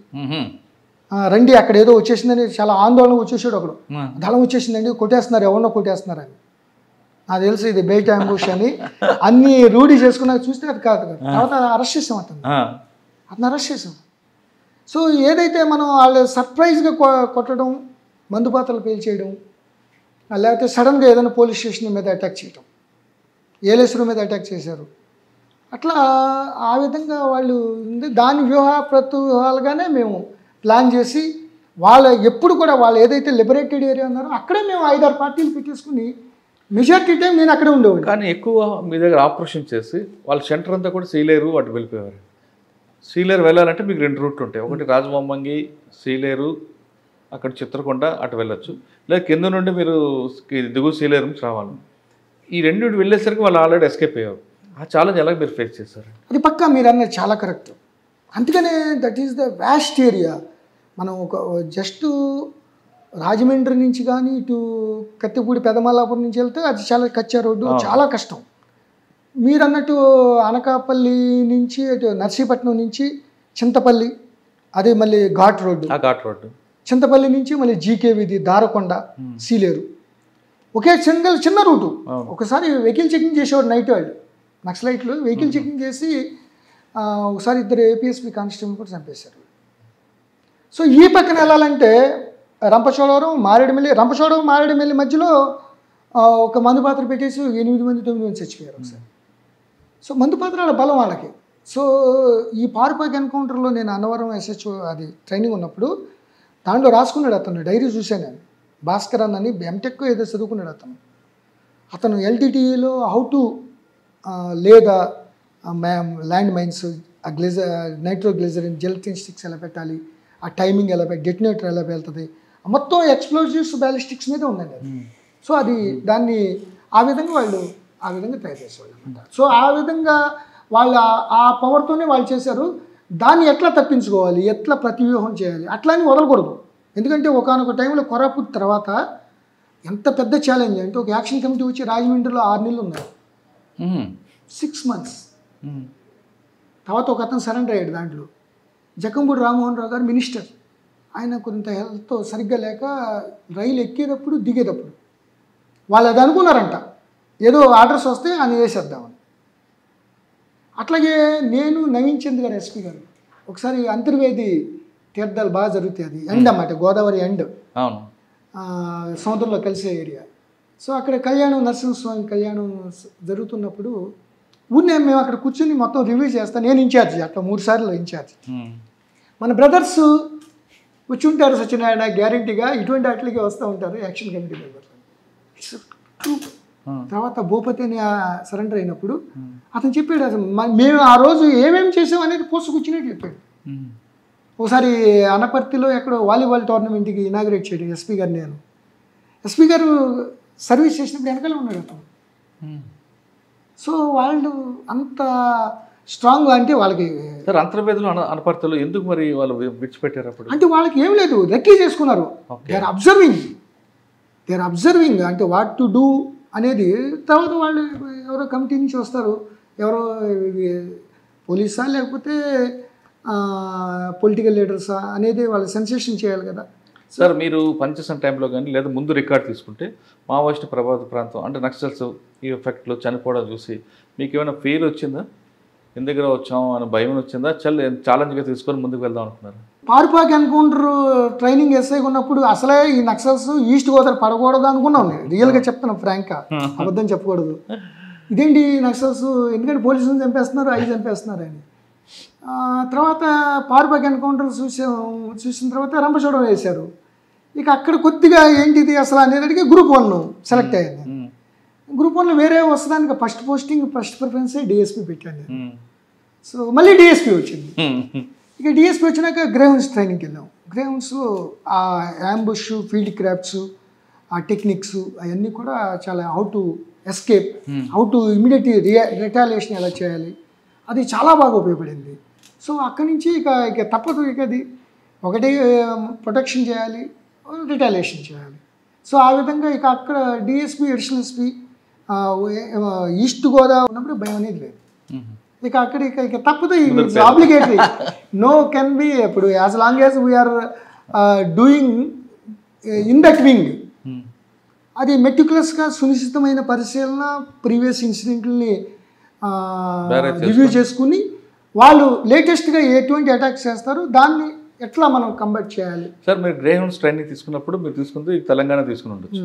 రండి అక్కడ ఏదో వచ్చేసిందని. చాలా ఆందోళన వచ్చేసాడు ఒకడు, దళం వచ్చేసిందండి, కొట్టేస్తున్నారు, ఎవరినో కొట్టేస్తున్నారని. నాకు తెలుసు ఇది బయట అంబుష్ అని. అన్ని రూఢీ చేసుకున్నాక చూస్తే అది కాదు. తర్వాత అరెస్ట్ చేసాం, అతను అరెస్ట్ చేసాం. సో ఏదైతే మనం వాళ్ళు సర్ప్రైజ్గా కొట్టడం, మందుపాత్రలు పేల్చేయడం, లేకపోతే సడన్గా ఏదైనా పోలీస్ స్టేషన్ మీద అటాక్ చేయడం, ఏలేశ్వరం మీద అటాక్ చేశారు. అట్లా ఆ విధంగా వాళ్ళు దాని వ్యూహాలుగానే మేము ప్లాన్ చేసి, వాళ్ళ ఎప్పుడు కూడా వాళ్ళు ఏదైతే లిబరేటెడ్ ఏరియా ఉన్నారో అక్కడే మేము 5-6 పార్టీలు పెట్టేసుకుని మెజారిటీ టైం నేను అక్కడే ఉండేవాడు. కానీ ఎక్కువ మీ దగ్గర ఆపరేషన్ చేసి వాళ్ళ సెంటర్ అంతా కూడా సీలేరు అటు వెళ్ళిపోయేవారు. సీలేరు వెళ్ళాలంటే మీకు 2 రూట్లు ఉంటాయి. ఒకటి రాజమమ్మంగి, సీలేరు, అక్కడ చిత్రకొండ అటు వెళ్ళొచ్చు. లేదా కింద నుండి మీరు దిగువ సీలేరు నుంచి రావాలి. ఈ 2 వెళ్ళేసరికి వాళ్ళు ఆల్రెడీ ఎస్కేప్ అయ్యారు. ఆ ఛాలెంజ్ ఎలా మీరు ఫేస్ చేశారు? అది పక్కా మీరు అన్నది చాలా కరెక్ట్. అందుకనే that is the vast area. మనం ఒక జస్ట్ రాజమండ్రి నుంచి కానీ ఇటు కత్తిపూడి, పెదమల్లాపురం నుంచి వెళ్తే అది చాలా కచ్చా రోడ్డు, చాలా కష్టం. మీరు అన్నట్టు అనకాపల్లి నుంచి ఇటు నర్సీపట్నం నుంచి చింతపల్లి, అదే మళ్ళీ ఘాట్ రోడ్డు, చింతపల్లి నుంచి మళ్ళీ జీకే వీధి, దారకొండ, సీలేరు, ఒకే చిన్న రూటు. ఒకసారి వెహికల్ చెకింగ్ చేసేవాడు నైట్ వాళ్ళు, నక్సలైట్లు వెహికల్ చెకింగ్ చేసి ఒకసారి 2 APSP కానిస్టేబుల్ కూడా చంపేశారు. సో ఈ పక్కన వెళ్ళాలంటే రంపచోడవరం, మారేడుమిల్లి, రంపచోడవరం మారేడుమిల్లి మధ్యలో ఒక మందుపాత్ర పెట్టేసి 8 మంది 9 మంది చచ్చిపోయారు ఒకసారి. సో మందుపాత్రల బలం వాళ్ళకి. సో ఈ పార్పాక్ ఎన్కౌంటర్లో నేను అన్నవరం SHO అది ట్రైనింగ్ ఉన్నప్పుడు దాంట్లో రాసుకున్నాడు అతను, డైరీ చూశాను నేను. భాస్కర్ అని MTech ఏదో చదువుకున్నాడు అతను LTTEలో హౌ టు లేదా ల్యాండ్ మైన్స్, ఆ నైట్రోగ్లిజరిన్, జెలటిన్ స్టిక్స్ ఎలా పెట్టాలి, ఆ టైమింగ్ ఎలా డెటినేటర్ ఎలా వెళ్తుంది, మొత్తం ఎక్స్ప్లోజివ్స్, బ్యాలిస్టిక్స్ మీద ఉందండి అది. సో అది దాన్ని ఆ విధంగా వాళ్ళు ఆ విధంగా తయారు చేసేవాళ్ళు అనమాట. సో ఆ విధంగా వాళ్ళు ఆ పవర్తోనే వాళ్ళు చేశారు. దాన్ని ఎట్లా తప్పించుకోవాలి, ఎట్లా ప్రతివ్యూహం చేయాలి, అట్లా అని వదలకూడదు. ఎందుకంటే ఒకానొక టైంలో కొరాపుట్ తర్వాత ఎంత పెద్ద ఛాలెంజ్ అంటే ఒక యాక్షన్ కమిటీ వచ్చి రాజమండ్రిలో 6 నెలలు ఉన్నారు, 6 months. తర్వాత ఒక అతను సరెండర్ అయ్యాడు దాంట్లో, జక్కంపూడి రామ్మోహన్ రావు గారు మినిస్టర్. ఆయన కొంత హెల్త్ సరిగ్గా లేక రైలు ఎక్కేటప్పుడు దిగేటప్పుడు వాళ్ళు అది అనుకున్నారంట, ఏదో ఆర్డర్స్ వస్తే అని వేసేద్దామని. అట్లాగే నేను నవీన్ చంద్ గారు SP గారు ఒకసారి అంతర్వేది తీర్థాలు బాగా జరుగుతాయి, అది ఎండ్ అన్నమాట, గోదావరి ఎండ్, సముద్రంలో కలిసే ఏరియా. సో అక్కడ కళ్యాణం, నరసింహస్వామి కళ్యాణం జరుగుతున్నప్పుడు ఊరినే మేము అక్కడ కూర్చొని మొత్తం రివ్యూ చేస్తాను. నేను ఇన్ఛార్జ్, అట్లా 3 సార్లు ఇన్ఛార్జ్. మన బ్రదర్స్ వచ్చి ఉంటారు సత్యనారాయణ, గ్యారంటీగా ఇటువంటి వాటికి వస్తూ ఉంటారు యాక్షన్ కమిటీ మెంబర్లు. It's true. తర్వాత భూపతి అని సరెండర్ అయినప్పుడు అతను చెప్పాడు, అసలు మేము ఆ రోజు ఏమేమి చేసాం అనేది పోస్ట్ కూర్చునేది చెప్పాడు. ఒకసారి అనపర్తిలో ఎక్కడో వాలీబాల్ టోర్నమెంట్కి ఇనాగ్రేట్ చేయడం SP గారు, నేను SP గారు సర్వీస్ చేసినప్పుడు వెనకాల ఉన్నాడు అతను. సో వాళ్ళు అంత స్ట్రాంగ్ అంటే వాళ్ళకి అంతర్వేదిలో అనపర్తిలో ఎందుకు మరి వాళ్ళు విడిచిపెట్టారు అప్పుడు? అంటే వాళ్ళకి ఏం లేదు, రెక్కీ చేసుకున్నారు. దే ఆర్ అబ్జర్వింగ్ అంటే వాట్ టు డూ అనేది. తర్వాత వాళ్ళు ఎవరో కమిటీ నుంచి వస్తారు, ఎవరో పోలీసా లేకపోతే పొలిటికల్ లీడర్సా అనేది వాళ్ళు సెన్సేషన్ చేయాలి కదా. సార్ మీరు పనిచేసిన టైంలో కానీ లేదా ముందు రికార్డ్ తీసుకుంటే మావోయిస్ట్ ప్రభావిత ప్రాంతం అంటే నక్సల్స్ ఈ ఎఫెక్ట్లో చనిపోవడం చూసి మీకు ఏమైనా ఫీల్ వచ్చిందా? ఎందుకు వచ్చాం అని భయం వచ్చిందా? ఛాలెంజ్గా తీసుకొని ముందుకు వెళ్దాం అనుకున్నారు? పారుపాకి ఎన్కౌంటర్ ట్రైనింగ్ ఎస్ఐగా ఉన్నప్పుడు అసలే ఈ నక్సల్స్ ఈస్ట్ గోదావరి పడకూడదు అనుకున్నాం. రియల్గా చెప్తున్నాం, ఫ్రాంక్గా, అబద్ధం చెప్పకూడదు. ఇదేంటి నక్సల్స్, ఎందుకంటే పోలీసులను చంపేస్తున్నారు, అవి చంపేస్తున్నారు అని. తర్వాత పారుపాకి ఎన్కౌంటర్ చూసిన తర్వాత రంపచోడవరం వేశారు. ఇక అక్కడ కొద్దిగా ఏంటిది అసలు అనేటికి గ్రూప్ 1 సెలెక్ట్ అయ్యాను. గ్రూప్ 1లో వేరే వస్తుందానికి ఫస్ట్ ప్రిఫరెన్సే డిఎస్పీ పెట్టాను. సో మళ్ళీ డిఎస్పీ వచ్చింది. ఇక డిఎస్పీ వచ్చినాక గ్రేహౌన్స్ ట్రైనింగ్కి వెళ్ళాం. గ్రేహౌన్స్లో ఆ యాంబుష్, ఫీల్డ్ క్రాఫ్ట్స్, ఆ టెక్నిక్స్ అవన్నీ కూడా చాలా how to escape, how to immediate retaliation ఎలా చేయాలి, అది చాలా బాగా ఉపయోగపడింది. సో అక్కడి నుంచి ఇక తప్పదు, ఇక అది ఒకటి ప్రొటెక్షన్ చేయాలి, రిటాలియేషన్ చేయాలి. సో ఆ విధంగా ఇక అక్కడ DSP, additional SP East Godavari ఉన్నప్పుడు భయం అనేది లేదు. ఇక అక్కడ ఇక తప్పదు, ఆబ్లిగేటరీ, నో కెన్ బి. ఇప్పుడు as long as we're doing in that wing, అది మెటిక్యులస్గా సునిశ్చితమైన పరిశీలన, ప్రీవియస్ ఇన్సిడెంట్ని రివ్యూ చేసుకుని వాళ్ళు లేటెస్ట్గా ఎటువంటి అటాక్స్ చేస్తారు, దాన్ని ఎట్లా మనం కంబట్ చేయాలి. సార్, మీరు గ్రేహౌండ్స్ ట్రైనింగ్ తీసుకున్నప్పుడు మీరు తీసుకుంది తెలంగాణ తీసుకుని ఉండొచ్చు,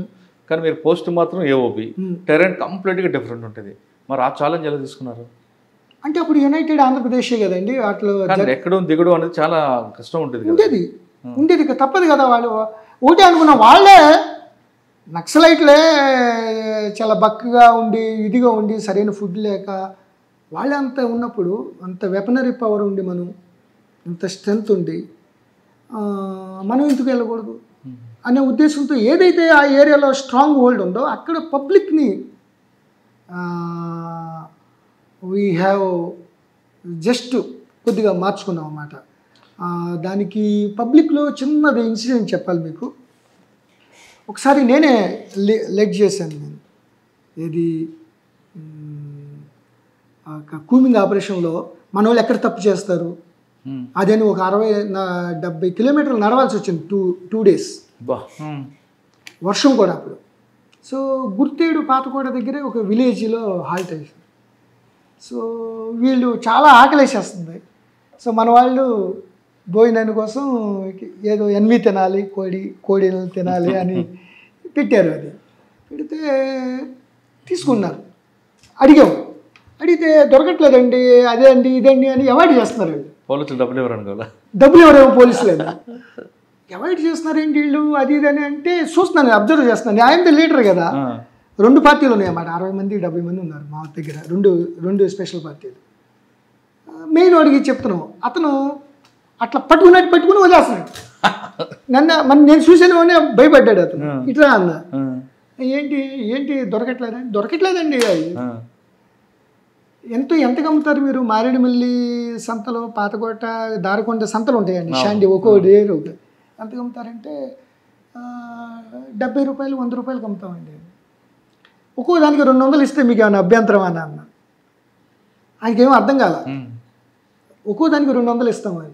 కానీ మీరు పోస్ట్ మాత్రం ఏఓబి, టెరెన్ కంప్లీట్గా డిఫరెంట్ ఉంటుంది. మరి ఆ ఛాలెంజ్ ఎలా తీసుకున్నారు? అంటే అప్పుడు యునైటెడ్ ఆంధ్రప్రదేశే కదండి, అట్లా ఎక్కడం దిగడం అనేది చాలా కష్టం ఉంటుంది. ఉండేది ఇక తప్పదు కదా. వాళ్ళు ఒకటే అనుకున్న వాళ్ళే నక్సలైట్లే చాలా బక్కగా ఉండి, ఇదిగా ఉండి, సరైన ఫుడ్ లేక వాళ్ళే అంత ఉన్నప్పుడు, అంత వెపనరీ పవర్ ఉండి, మనం అంత స్ట్రెంత్ ఉండి మనం ఎందుకు వెళ్ళకూడదు అనే ఉద్దేశంతో ఏదైతే ఆ ఏరియాలో స్ట్రాంగ్ హోల్డ్ ఉందో అక్కడ పబ్లిక్ని వీ హ్యావ్ జస్ట్ కొద్దిగా మార్చుకున్నాం అన్నమాట. దానికి పబ్లిక్లో చిన్నది ఇన్సిడెంట్ చెప్పాలి మీకు. ఒకసారి నేనే లెడ్ చేశాను. నేను ఏది కూమింగ్ ఆపరేషన్లో మన వాళ్ళు ఎక్కడ తప్పు చేస్తారు అదని ఒక 60-70 కిలోమీటర్లు నడవాల్సి వచ్చింది. 2 days వర్షం కూడా అప్పుడు. సో గుర్తేడు పాతకోట దగ్గరే ఒక విలేజ్లో హాల్ట్ అయ్యారు. సో వీళ్ళు చాలా ఆకలేసేస్తుంది. సో మన వాళ్ళు భోజనాని కోసం ఏదో ఎన్వి తినాలి, కోడిలు తినాలి అని పెట్టారు. అది పెడితే తీసుకున్నారు. అడిగితే దొరకట్లేదండి, అదే అండి ఇదండి అని అవాయిడ్ చేస్తున్నారు. పోలీసులు డబ్బులు ఎవరేమో పోలీసులు అవాయిడ్ చేస్తున్నారేంటి వీళ్ళు, అది ఇదని అంటే చూస్తున్నాను, అబ్జర్వ్ చేస్తున్నాను. ఆయన లీడర్ కదా, 2 పార్టీలు ఉన్నాయన్నమాట. 60 మంది 70 మంది ఉన్నారు మా దగ్గర, రెండు స్పెషల్ పార్టీలు. మెయిన్ వాడికి చెప్తున్నాం, అతను అట్లా పట్టుకుని వదిలేస్తున్నాడు. నేను చూసాను అని భయపడ్డాడు అతను. ఇట్లా అన్న, ఏంటి దొరకట్లేదండి. ఎంతకు అమ్ముతారు మీరు? మారేడుమిల్లి సంతలో, పాతకోట, దారకొండ సంతలు ఉంటాయండి, షాండి, ఒక్కో డేరు ఎంతకు అమ్ముతారంటే 70 రూపాయలు, 100 రూపాయలకి అమ్ముతామండి. ఒక్కో దానికి 200 ఇస్తే మీకు ఏమైనా అభ్యంతరం అని అన్న. ఆయనకేమో అర్థం కాల. ఒక్కో దానికి 200 ఇస్తామని.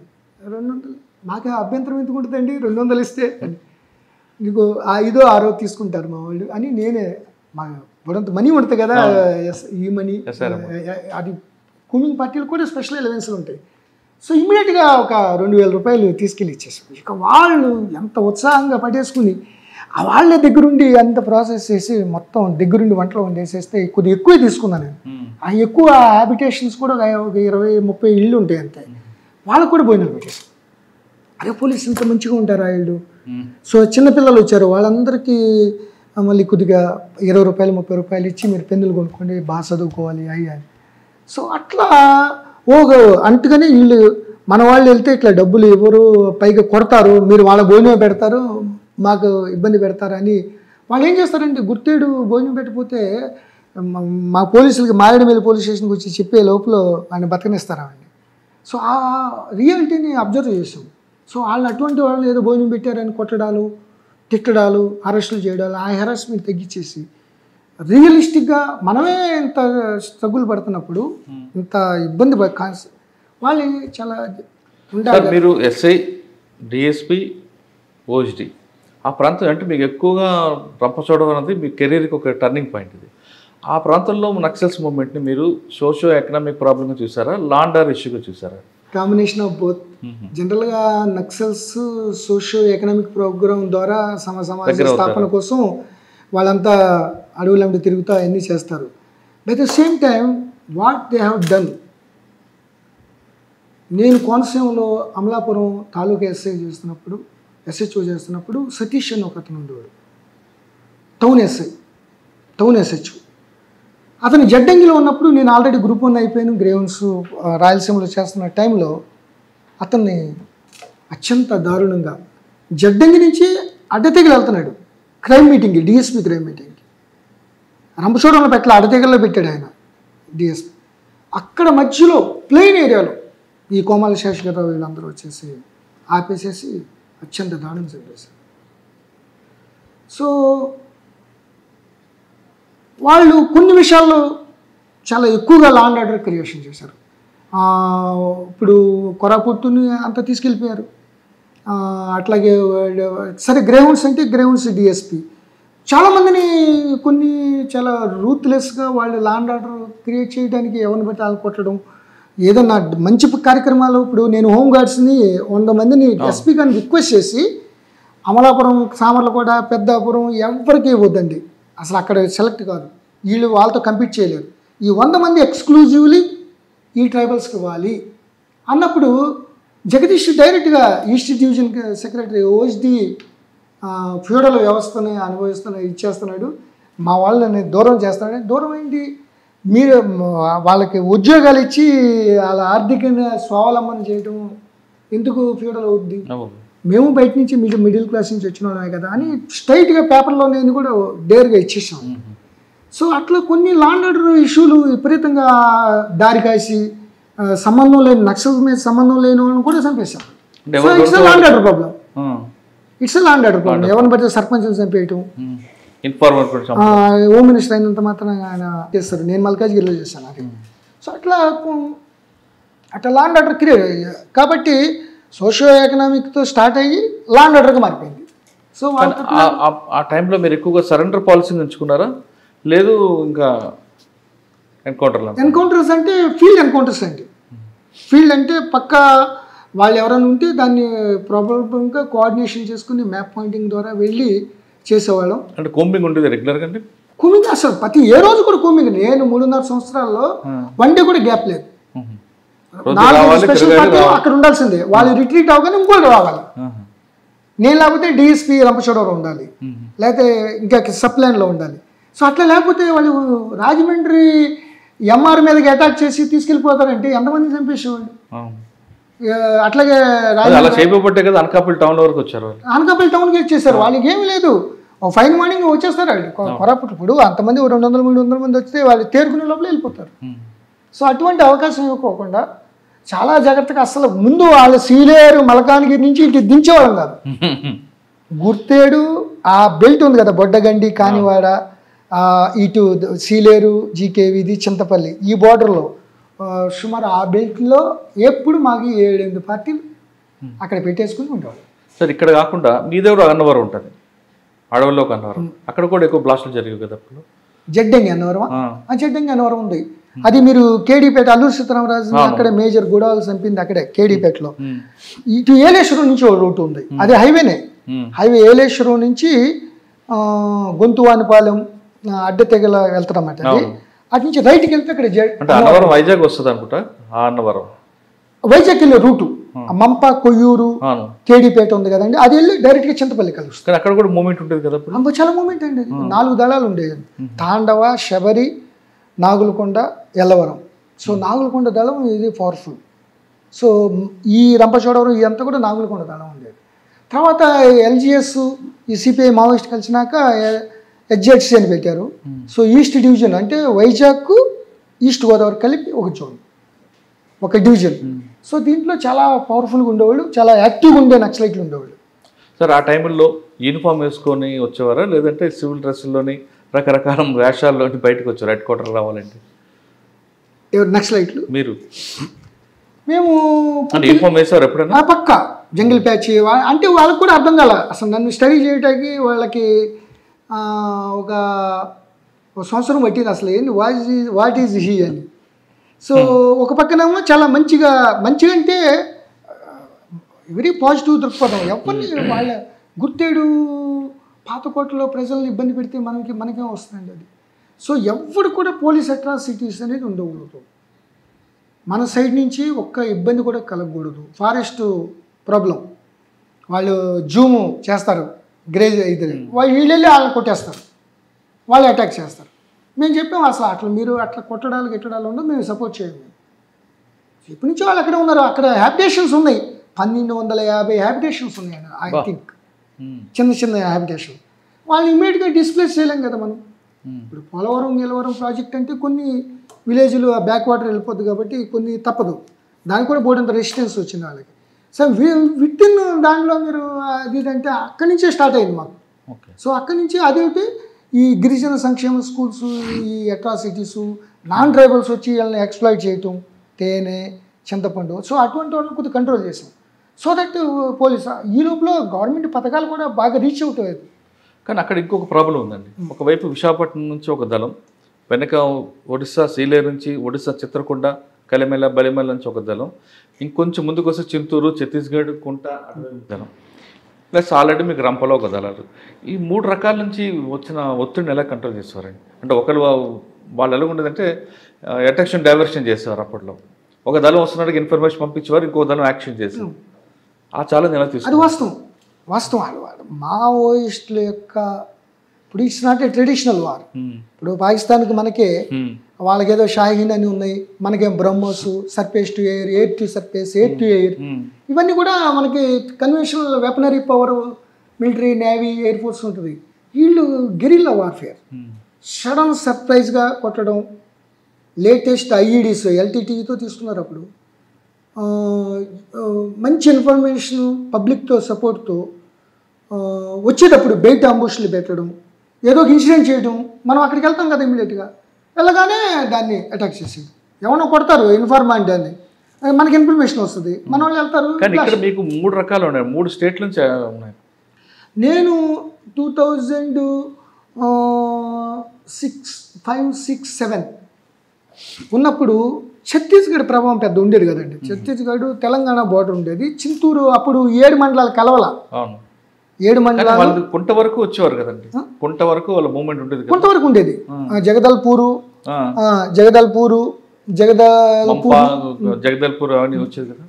200 మాకు అభ్యంతరం ఎందుకు ఉంటుందండి, 200 ఇస్తే నీకు 5-6 తీసుకుంటారు మా వాళ్ళు అని. నేనే మా బుడంత మనీ ఉంటుంది కదా, ఈ మనీ, అది కూమింగ్ పార్టీలు కూడా స్పెషల్ ఎలవెన్స్లు ఉంటాయి. సో ఇమ్మీడియట్గా ఒక 2000 రూపాయలు తీసుకెళ్ళి ఇచ్చేసాం. ఇక వాళ్ళు ఎంత ఉత్సాహంగా పట్టేసుకుని వాళ్ళ దగ్గరుండి అంత ప్రాసెస్ చేసి మొత్తం దగ్గరుండి వంటలు వండేసేస్తే కొద్దిగా ఎక్కువే తీసుకున్నాను నేను. ఆ ఎక్కువ హ్యాబిటేషన్స్ కూడా ఒక 20-30 ఇళ్ళు ఉంటాయి అంతే. వాళ్ళకు కూడా భోజనాలు పెట్టేసాం. అదే పోలీసు ఇంత మంచిగా ఉంటారు వీళ్ళు. సో చిన్నపిల్లలు వచ్చారు, వాళ్ళందరికీ మళ్ళీ కొద్దిగా 20 రూపాయలు 30 రూపాయలు ఇచ్చి మీరు పెన్నులు కొనుక్కోండి, బాగా చదువుకోవాలి అయ్యి అని. సో అట్లా అంటుగానే వీళ్ళు మన వాళ్ళు వెళ్తే ఇట్లా డబ్బులు ఇవ్వరు, పైగా కొడతారు, మీరు వాళ్ళ భోజనం పెడతారు, మాకు ఇబ్బంది పెడతారు అని. వాళ్ళు ఏం చేస్తారంటే గుర్తేడు భోజనం పెట్టకపోతే మా పోలీసులకి మారేడుమిల్లి పోలీస్ స్టేషన్కి వచ్చి చెప్పే లోపల ఆయన బతకనిస్తారండి. సో ఆ రియాలిటీని అబ్జర్వ్ చేసాం. సో వాళ్ళు అటువంటి వాళ్ళు ఏదో భోజనం పెట్టారని కొట్టడాలు, తిట్టడాలు, అరెస్టులు చేయడాలు, ఆ హెరాస్మెంట్ తగ్గించేసి రియలిస్టిక్గా మనమే ఇంత స్ట్రగుల్ పడుతున్నప్పుడు ఇంత ఇబ్బంది వాళ్ళు చాలా ఉండాలి. మీరు ఎస్ఐ, డిఎస్పి, ఓఎస్డి ఆ ప్రాంతం అంటే మీకు ఎక్కువగా రంపచోడవరం అనేది మీ కెరీర్కి ఒక టర్నింగ్ పాయింట్. ఇది ఆ ప్రాంతంలో నక్సల్స్ మూవ్మెంట్ని మీరు సోషియో ఎకనామిక్ ప్రాబ్లంగా చూసారా, లాండర్ ఇష్యూగా చూసారా? Combination of both. జనరల్గా నక్సల్స్ సోషియో ఎకనామిక్ ప్రోగ్రామ్ ద్వారా సమాజ స్థాపన కోసం వాళ్ళంతా అడవులంటే తిరుగుతూ అన్నీ చేస్తారు. But the same time what they have done, నేను కోనసీమలో అమలాపురం తాలూకా ఎస్హెచ్ఓ చేస్తున్నప్పుడు సతీష్ అని ఒక అతను ఉండేవాడు, టౌన్ ఎస్హెచ్ఓ. అతను జడ్డంగిలో ఉన్నప్పుడు నేను ఆల్రెడీ గ్రూప్ 1 అయిపోయాను, గ్రేవన్స్ రాయలసీమలో చేస్తున్న టైంలో అతన్ని అత్యంత దారుణంగా జడ్డంగి నుంచి అడ్డతెగలు వెళ్తున్నాడు క్రైమ్ మీటింగ్కి, డిఎస్పీ క్రైమ్ మీటింగ్కి. రంపచోడవరం పెట్టల అడ్డతెగల్లో పెట్టాడు ఆయన డిఎస్పీ. అక్కడ మధ్యలో ప్లెయిన్ ఏరియాలో ఈ కోమాల శేషగిరిరావు వీళ్ళందరూ వచ్చేసి ఆపేసేసి అత్యంత దారుణం చంపేశారు. సో వాళ్ళు కొన్ని విషయాల్లో చాలా ఎక్కువగా లా అండ్ ఆర్డర్ క్రియేషన్ చేశారు. ఇప్పుడు కొరాపుట్టుని అంతా తీసుకెళ్ళిపోయారు. అట్లాగే సరే గ్రేవన్స్ అంటే గ్రేవన్స్ డిఎస్పీ చాలామందిని కొన్ని చాలా రూత్లెస్గా వాళ్ళు లా అండ్ ఆర్డర్ క్రియేట్ చేయడానికి ఎవరిని బట్టి వాళ్ళు కొట్టడం, ఏదన్నా మంచి కార్యక్రమాలు. ఇప్పుడు నేను హోంగార్డ్స్ని 100 మందిని ఎస్పీ గారిని రిక్వెస్ట్ చేసి అమలాపురం, సామర్లకోట, పెద్దాపురం ఎవరికి ఇవ్వద్దండి, అసలు అక్కడ సెలెక్ట్ కాదు, వీళ్ళు వాళ్ళతో కంపీట్ చేయలేరు, ఈ 100 మంది ఎక్స్క్లూజివ్లీ ఈ ట్రైబల్స్కి ఇవ్వాలి అన్నప్పుడు జగదీష్ డైరెక్ట్గా east division secretary OSD feudal వ్యవస్థని ఇచ్చేస్తున్నాడు, మా వాళ్ళని దూరం చేస్తున్నాడు. దూరం ఏంటి, మీరు వాళ్ళకి ఉద్యోగాలు ఇచ్చి వాళ్ళ ఆర్థికంగా స్వావలంబన చేయడం ఎందుకు ఫ్యూడల్ అవుద్ది, మేము బయట నుంచి మిడిల్ క్లాస్ నుంచి వచ్చిన వాళ్ళమే కదా అని స్ట్రైట్గా పేపర్లో నేను కూడా డేర్గా ఇచ్చేసాం. సో అట్లా కొన్ని లా అండ్ ఆర్డర్ ఇష్యూలు విపరీతంగా దారి కాసి సంబంధం లేని నక్సల్ మీద సంబంధం లేని వాళ్ళని కూడా చంపేశాం. So it's law and order problem, it's law and order problem. ఎవరిని పడితే సర్పంచ్ని చంపేయటం, హోమ్ మినిస్టర్ అయినంత మాత్రం ఆయన చేస్తారు. నేను మల్కాజ్గిరిలో చేశాను అది. సో అట్లా లా అండ్ ఆర్డర్ క్రియేట్ కాబట్టి సోషియో ఎకనామిక్తో స్టార్ట్ అయ్యి లా అండ్ ఆర్డర్గా మారిపోయింది. సో ఆ టైంలో మీరు ఎక్కువగా సరెండర్ పాలసీని ఎంచుకున్నారా, లేదు ఇంకా ఎన్కౌంటర్స్ అంటే ఫీల్డ్ ఎన్కౌంటర్స్ అండి. ఫీల్డ్ అంటే పక్కా వాళ్ళు ఎవరైనా ఉంటే దాన్ని ప్రాబ్లంగా కోఆర్డినేషన్ చేసుకుని మ్యాప్ పాయింటింగ్ ద్వారా వెళ్ళి చేసేవాళ్ళం. అంటే కోంబింగ్ ఉండేది రెగ్యులర్గా అండి? కోమింగ్ అసలు ఏ రోజు కూడా కోమింగ్. నేను 3.5 సంవత్సరాల్లో 1 డే కూడా గ్యాప్ లేదు. 4 స్పెషల్ పార్టీ అక్కడ ఉండాల్సిందే, వాళ్ళు రిట్రీట్ అవగానే ఇంకోటి రావాలి. నేను లేకపోతే డిఎస్పీ రంపచోడవరం ఉండాలి, లేకపోతే ఇంకా సప్లైన్లో ఉండాలి. సో అట్లా లేకపోతే వాళ్ళు రాజమండ్రి ఎంఆర్ మీదకి అటాక్ చేసి తీసుకెళ్ళిపోతారంటే ఎంతమంది చంపేసేవాళ్ళు. అట్లాగే అనకాపల్లి టౌన్ వరకు వచ్చారు, అనకాపల్లి టౌన్కి వచ్చేసారు. వాళ్ళకి ఏమి లేదు, ఫైన్ మార్నింగ్ వచ్చేస్తారు వాళ్ళు కొరాపుట్. ఇప్పుడు అంతమంది 200-300 మంది వస్తే వాళ్ళు తేరుకునే లోపల వెళ్ళిపోతారు. సో అటువంటి అవకాశం ఇవ్వకోకుండా చాలా జాగ్రత్తగా అసలు ముందు వాళ్ళ సీలేరు మలకానగిరి నుంచి ఇటు దించేవాళ్ళం కాదు. గుర్తేడు ఆ బెల్ట్ ఉంది కదా, బొడ్డగండి, కానివాడ, ఇటు సీలేరు, జీకేవిది, చింతపల్లి, ఈ బార్డర్లో సుమారు ఆ బెల్ట్లో ఎప్పుడు మాకు 7-8 పార్టీలు అక్కడ పెట్టేసుకుని ఉండేవాళ్ళు. సార్ ఇక్కడ కాకుండా మీ దగ్గర అన్నవరం ఉంటుంది, అడవుల్లో అన్నవరం, అక్కడ కూడా ఎక్కువ బ్లాస్టులు జరిగాయి కదా అప్పుడు. జడ్డంగి అన్నవరం, జడ్డంగి అన్నవరం ఉంది. అది మీరు కేడీపేట అల్లూరు సీతారామరాజు అక్కడే మేజర్ గూడాలు చంపింది అక్కడే కేడీపేటలో. ఇటు ఏలేశ్వరం నుంచి ఒక రూట్ ఉంది, అది హైవేనే. హైవే ఏలేశ్వరం నుంచి గొంతువానిపాలెం అడ్డతెగల వెళ్తారన్నమాట. అది అటు నుంచి రైట్కి వెళ్తే అక్కడ వైజాగ్ వస్తుంది అనుకుంటా. వైజాగ్ వెళ్ళే రూటు మంప, కొయ్యూరు, కేడీపేట ఉంది కదండి, అది వెళ్ళి డైరెక్ట్గా చింతపల్లి కలుస్తుంది. అక్కడ కూడా మూమెంట్ ఉంటుంది కదా, చాలా మూమెంట్ అండి. 4 దళాలు ఉండేవి, తాండవ, శబరి, నాగులకొండ, ఎల్లవరం. సో నాగులకొండ దళం ఇది పవర్ఫుల్. సో ఈ రంపచోడవరం ఇదంతా కూడా నాగులకొండ దళం ఉండేది. తర్వాత ఎల్జిఎస్, ఈ సిపిఐ మావోయిస్ట్ కలిసినాక హెచ్జెడ్సీ అని పెట్టారు. సో ఈస్ట్ డివిజన్ అంటే వైజాగ్, ఈస్ట్ గోదావరి కలిపి ఒక జోన్, ఒక డివిజన్. సో దీంట్లో చాలా పవర్ఫుల్గా ఉండేవాళ్ళు, చాలా యాక్టివ్గా ఉండే నక్సలైట్లు ఉండేవాళ్ళు. సార్ ఆ టైంలో యూనిఫామ్ వేసుకొని వచ్చేవారా, లేదంటే సివిల్ డ్రెస్సుల్లోని రకరకాల వేషాల్లోని బయటకు వచ్చారు హెడ్ క్వార్టర్ రావాలంటే? ఎవరు నక్సలైట్లు? మీరు? మేము యూనిఫామ్ వేసారు ఎప్పుడైనా? పక్క జంగిల్ ప్యాచ్ అంటే వాళ్ళకి కూడా అర్థం కాల అసలు నన్ను స్టడీ చేయడానికి. వాళ్ళకి ఒక ఒక సంవత్సరం పట్టింది అసలు ఏంది వాట్ ఈజ్ హీ అని. సో ఒక పక్కనేమో చాలా మంచిగా అంటే వెరీ పాజిటివ్ దృక్పథం. ఎవరిని వాళ్ళ గుర్తేడు పాతకోటలో ప్రజల్ని ఇబ్బంది పెడితే మనకేం వస్తుందండి అది. సో ఎవరు కూడా పోలీస్ అట్రాసిటీస్ అనేది ఉండకూడదు, మన సైడ్ నుంచి ఒక్క ఇబ్బంది కూడా కలగకూడదు. ఫారెస్ట్ ప్రాబ్లం, వాళ్ళు జూము చేస్తారు, గ్రేజ్ అయితే వీళ్ళెళ్ళి వాళ్ళని కొట్టేస్తారు, వాళ్ళు అటాక్ చేస్తారు. మేము చెప్పాము అసలు అట్లా మీరు అట్లా కొట్టడాలు గిట్టడాలు ఉండవు, మేము సపోర్ట్ చేయండి. ఇప్పటి నుంచి వాళ్ళు అక్కడే ఉన్నారు, అక్కడ హ్యాబిటేషన్స్ ఉన్నాయి, 1250 హ్యాబిటేషన్స్ ఉన్నాయి ఐ థింక్, చిన్న హ్యాబిటేషన్. వాళ్ళని ఇమీడియట్గా డిస్ప్లేస్ చేయలేం కదా మనం. ఇప్పుడు పోలవరం ప్రాజెక్ట్ అంటే కొన్ని విలేజ్లు బ్యాక్ వాటర్ వెళ్ళిపోద్ది కాబట్టి కొన్ని తప్పదు, దానికి కూడా బోర్డంత రెసిస్టెన్స్ వచ్చింది వాళ్ళకి. సో విత్ ఇన్ దాంట్లో మీరు అది అంటే అక్కడి నుంచే స్టార్ట్ అయింది మాకు. సో అక్కడి నుంచి అదేంటి ఈ గిరిజన సంక్షేమ స్కూల్స్, ఈ అట్రాసిటీసు, నాన్ ట్రైబల్స్ వచ్చి వీళ్ళని ఎక్స్ప్లాయిట్ చేయటం, తేనె చింతపండు, సో అటువంటి వాళ్ళని కొద్దిగా కంట్రోల్ చేసాం. సో దట్ పోలీస్ ఈ లోపల గవర్నమెంట్ పథకాలు కూడా బాగా రీచ్ అవుట్ అయ్యేది. కానీ అక్కడ ఇంకొక ప్రాబ్లం ఉందండి. ఒకవైపు విశాఖపట్నం నుంచి ఒక దళం, వెనక ఒడిశా సీలేరు నుంచి, ఒడిశా చిత్రకొండ, కలిమెల బలిమెల నుంచి ఒక దళం, ఇంకొంచెం ముందుకు వస్తే చింతూరు, ఛత్తీస్గఢ్, కుంట దళం, ప్లస్ ఆల్రెడీ మీకు రంపలో ఒక దళాలు. ఈ 3 రకాల నుంచి వచ్చిన ఒత్తిడిని ఎలా కంట్రోల్ చేసేవారండి? అంటే ఒకరు వాళ్ళు ఎలా ఉండేదంటే అటెన్షన్ డైవర్షన్ చేసేవారు. అప్పట్లో ఒక దళం వస్తున్నట్టుగా ఇన్ఫర్మేషన్ పంపించేవారు, ఇంకో దళం యాక్షన్ చేసేవారు. ఆ ఛాలెంజ్ ఎలా తీసుకు? అది వాస్తవం మావోయిస్టుల యొక్క ఇప్పుడు it's not a traditional war. ఇప్పుడు పాకిస్తాన్కి మనకే వాళ్ళకేదో షాహీన్ అని ఉన్నాయి, మనకేం BrahMos, surface to air, air to surface, air to air, ఇవన్నీ కూడా మనకి conventional weaponry power, military, navy, air force ఉంటుంది. వీళ్ళు గెరిల్లా వార్ఫేర్, సడన్ సర్ప్రైజ్గా కొట్టడం, లేటెస్ట్ ఐఈడీస్ ఎల్టీటీతో తీసుకున్నారు. అప్పుడు మంచి ఇన్ఫర్మేషన్ పబ్లిక్తో సపోర్ట్తో వచ్చేటప్పుడు బయట అంబుష్లు పెట్టడం, ఏదో ఒక ఇన్సిడెంట్ చేయడం, మనం అక్కడికి వెళ్తాం కదా ఇమీడియట్గా, వెళ్ళగానే దాన్ని అటాక్ చేసేది. ఎవరో కొడతారు ఇన్ఫార్మాంట్ అని, మనకి ఇన్ఫర్మేషన్ వస్తుంది, మన వాళ్ళు వెళ్తారు. కానీ ఇక్కడ మీకు 3 రకాలు ఉన్నాయి, 3 స్టేట్ల నుంచి ఉన్నాయి. నేను 2005-6-7 ఉన్నప్పుడు ఛత్తీస్గఢ్ ప్రభావం పెద్ద ఉండేది కదండి. ఛత్తీస్గఢ్ తెలంగాణ బోర్డర్ ఉండేది. చింతూరు అప్పుడు 7 మండలాలు కలవల, 7 మండలాలు కుంట వరకు వచ్చేవారు కదండి. కుంట వరకు వాళ్ళ మూవ్మెంట్ ఉండేది, కుంట వరకు ఉండేది. జగదల్పూరు అవన్నీ వచ్చేది కదా.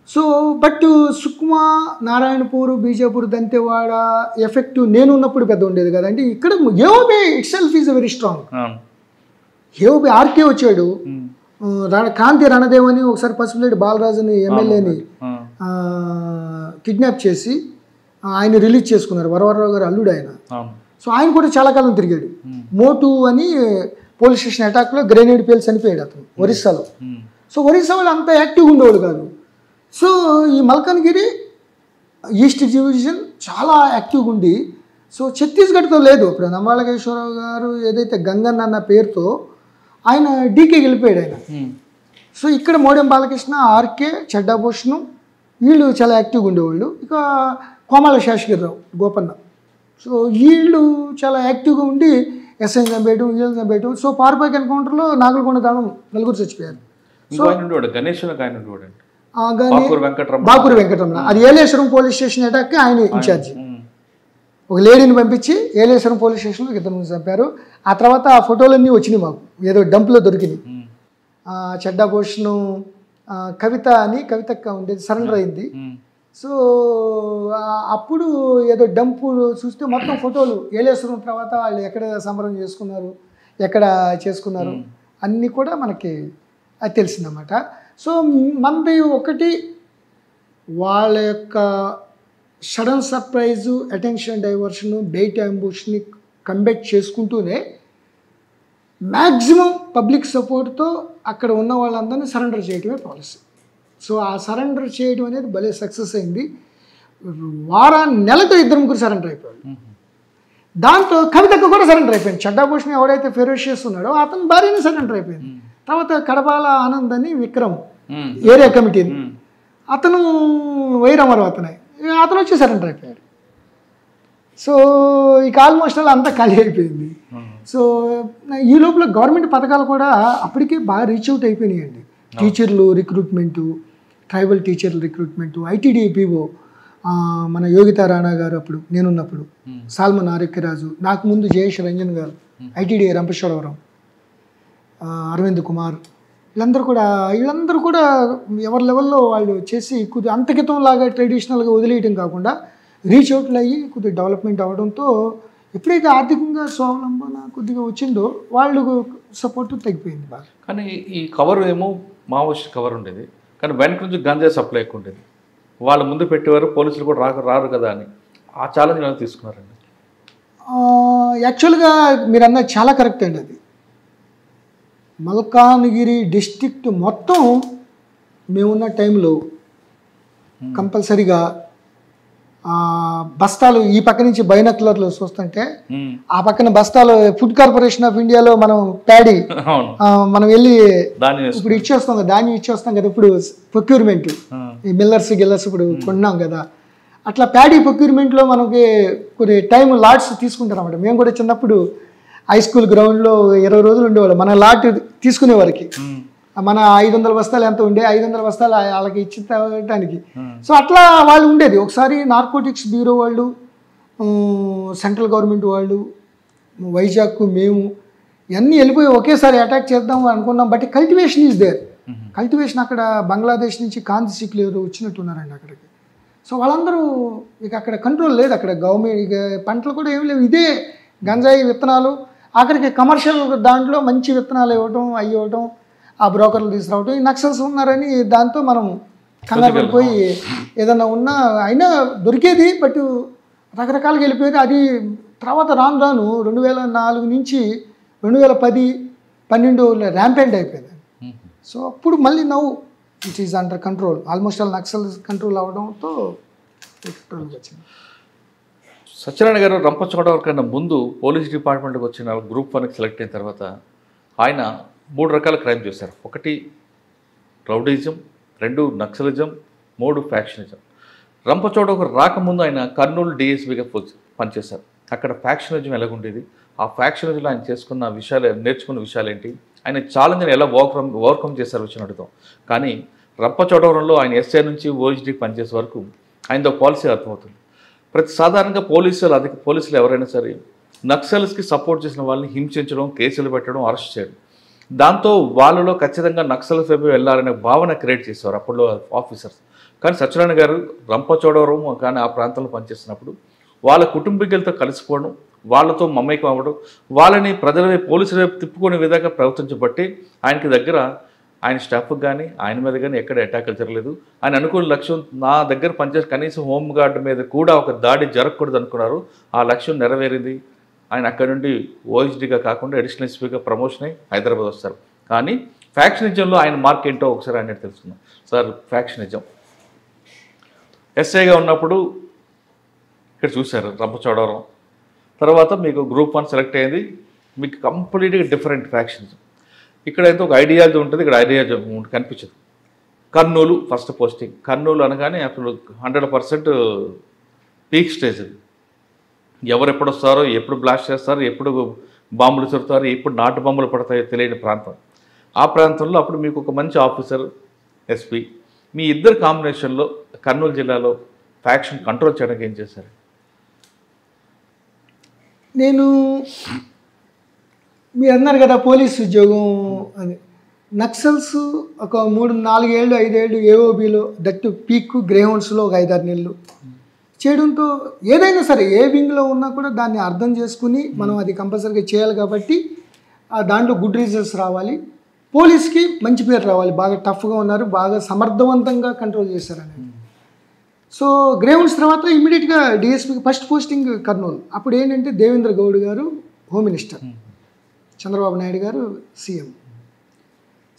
So but Sukma, Narayanpur, Bijapur, Dantewada effect నేను ఉన్నప్పుడు పెద్ద ఉండేది కదండి. ఇక్కడ AOB itself is very strong. AOB RK వచ్చాడు, కాంతి రణదేవ్ అని ఒకసారి పసుపులేటి బాలరాజుని ఎమ్మెల్యేని కిడ్నాప్ చేసి ఆయన రిలీజ్ చేసుకున్నారు, వరవరరావు గారు అల్లుడు ఆయన. సో ఆయన కూడా చాలా కాలం తిరిగాడు. మోటు అని పోలీస్ స్టేషన్ అటాక్లో గ్రెనేడ్ పేల్ చనిపోయాడు అతను ఒరిస్సాలో. సో ఒరిస్సా వాళ్ళు అంత యాక్టివ్గా ఉండేవాళ్ళు కాదు. సో ఈ మల్కన్గిరి ఈస్ట్ డివిజన్ చాలా యాక్టివ్గా ఉండి, సో ఛత్తీస్గఢ్తో లేదు. ఇప్పుడు నమ్మాలకేశ్వరరావు గారు ఏదైతే గంగన్న అన్న పేరుతో ఆయన డీకే వెళ్ళిపోయాడు ఆయన. సో ఇక్కడ మోడెం బాలకృష్ణ, ఆర్కే, చెడ్డాభూషణం వీళ్ళు చాలా యాక్టివ్గా ఉండేవాళ్ళు. ఇక కోమాల శేషగిరిరావు, గోపన్న, సో వీళ్ళు చాలా యాక్టివ్గా ఉండి ఎస్ఐని చంపేయడం, వీళ్ళని చంపేయడం. సో పార్పాక్ ఎన్కౌంటర్లో నాగలకొండ దానం 4 చచ్చిపోయారు. సో బాకూరు వెంకటరమణ, అది ఏలేశ్వరం పోలీస్ స్టేషన్ అటాక్కి ఆయన ఇన్ఛార్జి. ఒక లేడీని పంపించి ఏలేశ్వరం పోలీస్ స్టేషన్లో 2 మంది చంపారు. ఆ తర్వాత ఆ ఫోటోలన్నీ వచ్చినాయి మాకు, ఏదో డంప్లో దొరికినాయి. చెడ్డాభూషణం, కవితక్క ఉండేది, సరెండర్ అయింది. సో అప్పుడు ఏదో డంపు చూస్తే మొత్తం ఫోటోలు ఏలేశ్వరం తర్వాత వాళ్ళు ఎక్కడ సంబరం చేసుకున్నారు, ఎక్కడ చేసుకున్నారు అన్నీ కూడా మనకి అది తెలిసిందన్నమాట. సో మనది ఒకటి వాళ్ళ యొక్క sudden surprise, attention diversion, bait అంబుష్ని కంబెట్ చేసుకుంటూనే మ్యాక్సిమం పబ్లిక్ సపోర్ట్తో అక్కడ ఉన్న వాళ్ళందరినీ సరెండర్ చేయడమే పాలసీ. సో ఆ సరెండర్ చేయడం అనేది భలే సక్సెస్ అయింది. నెలతో 2-3 సరెండర్ అయిపోయాడు. దాంతో కవితకు కూడా సరెండర్ అయిపోయింది. చెడ్డాభూషణ్ ఎవడైతే ఫెరోషియస్ ఉన్నాడో అతను భార్యని సరెండర్ అయిపోయింది. తర్వాత కడబాల ఆనంద్ అని విక్రమ్ ఏరియా కమిటీ, అతను వైరామరావు అతను వచ్చి సరెండర్ అయిపోయాడు. సో ఇక ఆల్మోస్ట్ అలా అంతా ఖాళీ అయిపోయింది. సో ఈ లోపల గవర్నమెంట్ పథకాలు కూడా అప్పటికే బాగా రీచ్ అవుట్ అయిపోయినాయండి. టీచర్లు రిక్రూట్మెంటు, ట్రైబల్ టీచర్ల రిక్రూట్మెంటు, ఐటీడీపీఓ మన యోగితా రాణా గారు అప్పుడు నేనున్నప్పుడు, సాల్మన్ ఆరోగ్యరాజు, నాకు ముందు జయేష్ రంజన్ గారు, ఐటీడీ రంపచోడవరం, అరవింద్ కుమార్, వీళ్ళందరూ కూడా ఎవరి లెవెల్లో వాళ్ళు చేసి కొద్దిగా అంతకితం లాగా ట్రెడిషనల్గా వదిలేయటం కాకుండా రీచ్ అవుట్లు అయ్యి కొద్దిగా డెవలప్మెంట్ అవడంతో ఎప్పుడైతే ఆర్థికంగా స్వావలంబన కొద్దిగా వచ్చిందో వాళ్ళు సపోర్ట్ తగ్గిపోయింది బాగా. కానీ ఈ కవర్ ఏమో మావోయిస్ట్ కవర్ ఉండేది, కానీ వెనక నుంచి గంజా సప్లై ఎక్కువ ఉండేది. వాళ్ళు ముందు పెట్టేవారు, పోలీసులు కూడా రారు కదా అని ఆ ఛాలెంజ్ ఎలా తీసుకున్నారండి? యాక్చువల్గా మీరు అన్నది చాలా కరెక్ట్ అండి. అది మల్కాన్గిరి డిస్ట్రిక్ట్ మొత్తం మేమున్న టైంలో కంపల్సరీగా బస్తాలు ఈ పక్క నుంచి బైనక్లర్లు చూస్తుంటే ఆ పక్కన బస్తాలు ఫుడ్ కార్పొరేషన్ ఆఫ్ ఇండియాలో మనం ప్యాడీ మనం వెళ్ళి ఇప్పుడు ఇచ్చేస్తాం కదా, ధాన్యం ఇచ్చేస్తాం కదా, ఇప్పుడు ప్రొక్యూర్మెంట్ ఈ మిల్లర్స్ గిల్లర్స్ ఇప్పుడు కొన్నాం కదా, అట్లా ప్యాడీ ప్రొక్యూర్మెంట్లో మనకి కొన్ని టైం లాట్స్ తీసుకుంటారు అన్నమాట. మేము కూడా చిన్నప్పుడు హై స్కూల్ గ్రౌండ్లో 20 రోజులు ఉండేవాళ్ళు మన లాట్ తీసుకునేవారికి. మన 500 బస్తాలు ఎంత ఉండే 500 బస్తాలు వాళ్ళకి ఇచ్చేటానికి. సో అట్లా వాళ్ళు ఉండేది. ఒకసారి నార్కోటిక్స్ బ్యూరో వాళ్ళు, సెంట్రల్ గవర్నమెంట్ వాళ్ళు, వైజాగ్ మేము ఇవన్నీ వెళ్ళిపోయి ఒకేసారి అటాక్ చేద్దాం అనుకున్నాం. But cultivation is there. Cultivation అక్కడ బంగ్లాదేశ్ నుంచి కాంతి సిక్లేరు వచ్చినట్టున్నారండి అక్కడికి. సో వాళ్ళందరూ ఇక అక్కడ కంట్రోల్ లేదు. అక్కడ గవర్నమెంట్ ఇక పంటలు కూడా ఏమి లేవు, ఇదే గంజాయి విత్తనాలు. ఆఖరికి కమర్షియల్ దాంట్లో మంచి విత్తనాలు ఇవ్వటం, అవి ఇవ్వటం, ఆ బ్రోకర్లు తీసుకురావటం. ఈ నక్సల్స్ ఉన్నారని దాంతో మనం కంగారు పడిపోయి ఏదన్నా ఉన్నా అయినా దొరికేది, బట్ రకరకాలుగా వెళ్ళిపోయేది. అది తర్వాత రాను 2004 నుంచి 2010-12 ర్యాంపెంట్ అయిపోయింది. సో అప్పుడు మళ్ళీ నవ్వు it is under control, almost all Naxal control అవ్వడంతో కంట్రోల్కి వచ్చింది. సత్యనారాయణ గారు రంపచోడవరం కన్నా ముందు పోలీస్ డిపార్ట్మెంట్కి వచ్చిన గ్రూప్ 1కి సెలెక్ట్ అయిన తర్వాత ఆయన 3 రకాల క్రైమ్ చేశారు. 1 రౌడీజం, 2 నక్సలిజం, 3 ఫ్యాక్షనిజం. రంపచోడవరం రాకముందు ఆయన కర్నూలు డిఎస్పీగా పనిచేశారు. అక్కడ ఫ్యాక్షనిజం ఎలాగుండేది, ఆ ఫ్యాక్షనిజంలో ఆయన చేసుకున్న విషయాలు, నేర్చుకున్న విషయాలు ఏంటి, ఆయన ఛాలెంజ్ని ఎలా ఓవర్కమ్ చేశారు వచ్చిన అడుగుతాం. కానీ రంపచోడవరంలో ఆయన ఎస్ఐ నుంచి ఓఎస్డీకి పనిచేసే వరకు ఆయనతో పాలసీ అర్థమవుతుంది. సాధారణంగా పోలీసులు ఎవరైనా సరే నక్సల్స్కి సపోర్ట్ చేసిన వాళ్ళని హింసించడం, కేసులు పెట్టడం, అరెస్ట్ చేయడం, దాంతో వాళ్ళలో ఖచ్చితంగా నక్సల్స్ వైపు వెళ్ళాలనే భావన క్రియేట్ చేసేవారు అప్పట్లో ఆఫీసర్స్. కానీ సత్యనారాయణ గారు రంపచోడవరం కానీ ఆ ప్రాంతంలో పనిచేస్తున్నప్పుడు వాళ్ళ కుటుంబీకులతో కలిసిపోవడం, వాళ్ళతో మమేకం అవ్వడం, వాళ్ళని ప్రజల వైపు, పోలీసుల వైపు తిప్పుకునే విధంగా ప్రవర్తించబట్టి ఆయనకి దగ్గర ఆయన స్టాఫ్కి కానీ ఆయన మీద కానీ ఎక్కడ అటాకులు జరగలేదు. ఆయన అనుకున్న లక్ష్యం, నా దగ్గర పనిచేసే కనీసం హోంగార్డ్ మీద కూడా ఒక దాడి జరగకూడదు అనుకున్నారు. ఆ లక్ష్యం నెరవేరింది. ఆయన అక్కడ నుండి ఓఎస్డీగా కాకుండా అడిషనల్ ఎస్పీగా ప్రమోషన్ అయ్యి హైదరాబాద్ వస్తారు. కానీ ఫ్యాక్షనిజంలో ఆయన మార్క్ ఏంటో ఒకసారి ఆయన తెలుసుకున్నాం. సార్, ఫ్యాక్షనిజం ఎస్ఐగా ఉన్నప్పుడు ఇక్కడ చూశారు రంపచోడవరం, తర్వాత మీకు గ్రూప్ 1 సెలెక్ట్ అయింది, మీకు కంప్లీట్గా డిఫరెంట్ ఫ్యాక్షనిజం. ఇక్కడైతే ఒక ఐడియాలజీ ఉంటుంది, ఇక్కడ ఐడియాలజీ కనిపించదు. Kurnool first posting. కర్నూలు అనగానే అసలు 100% పీక్ స్టేజ్. అది ఎవరు ఎప్పుడు వస్తారో, ఎప్పుడు బ్లాస్ట్ చేస్తారో, ఎప్పుడు బాంబులు చుడతారో, ఎప్పుడు నాటు బాంబులు పడతాయో తెలియని ప్రాంతం. ఆ ప్రాంతంలో అప్పుడు మీకు ఒక మంచి ఆఫీసర్ ఎస్పీ, మీ ఇద్దరు కాంబినేషన్లో కర్నూలు జిల్లాలో ఫ్యాక్షన్ కంట్రోల్ చేయడానికి ఏం చేశారు? నేను మీరు అన్నారు కదా పోలీస్ ఉద్యోగం అని, నక్సల్స్ ఒక 3-4 ఏళ్ళు 5 ఏళ్ళు ఏఓబీలో, దట్టు పీక్ గ్రేహౌండ్స్లో ఒక 5-6 నెలలు చేయడంతో ఏదైనా సరే ఏ వింగ్లో ఉన్నా కూడా దాన్ని అర్థం చేసుకుని మనం అది కంపల్సరీగా చేయాలి. కాబట్టి దాంట్లో గుడ్ రిజల్ట్స్ రావాలి, పోలీస్కి మంచి పేరు రావాలి, బాగా టఫ్గా ఉన్నారు, బాగా సమర్థవంతంగా కంట్రోల్ చేశారని. సో గ్రేహౌండ్స్ తర్వాత ఇమీడియట్గా డిఎస్పీకి ఫస్ట్ పోస్టింగ్ కర్నూలు. అప్పుడు ఏంటంటే దేవేంద్ర గౌడ్ గారు హోమ్ మినిస్టర్, చంద్రబాబు నాయుడు గారు సీఎం.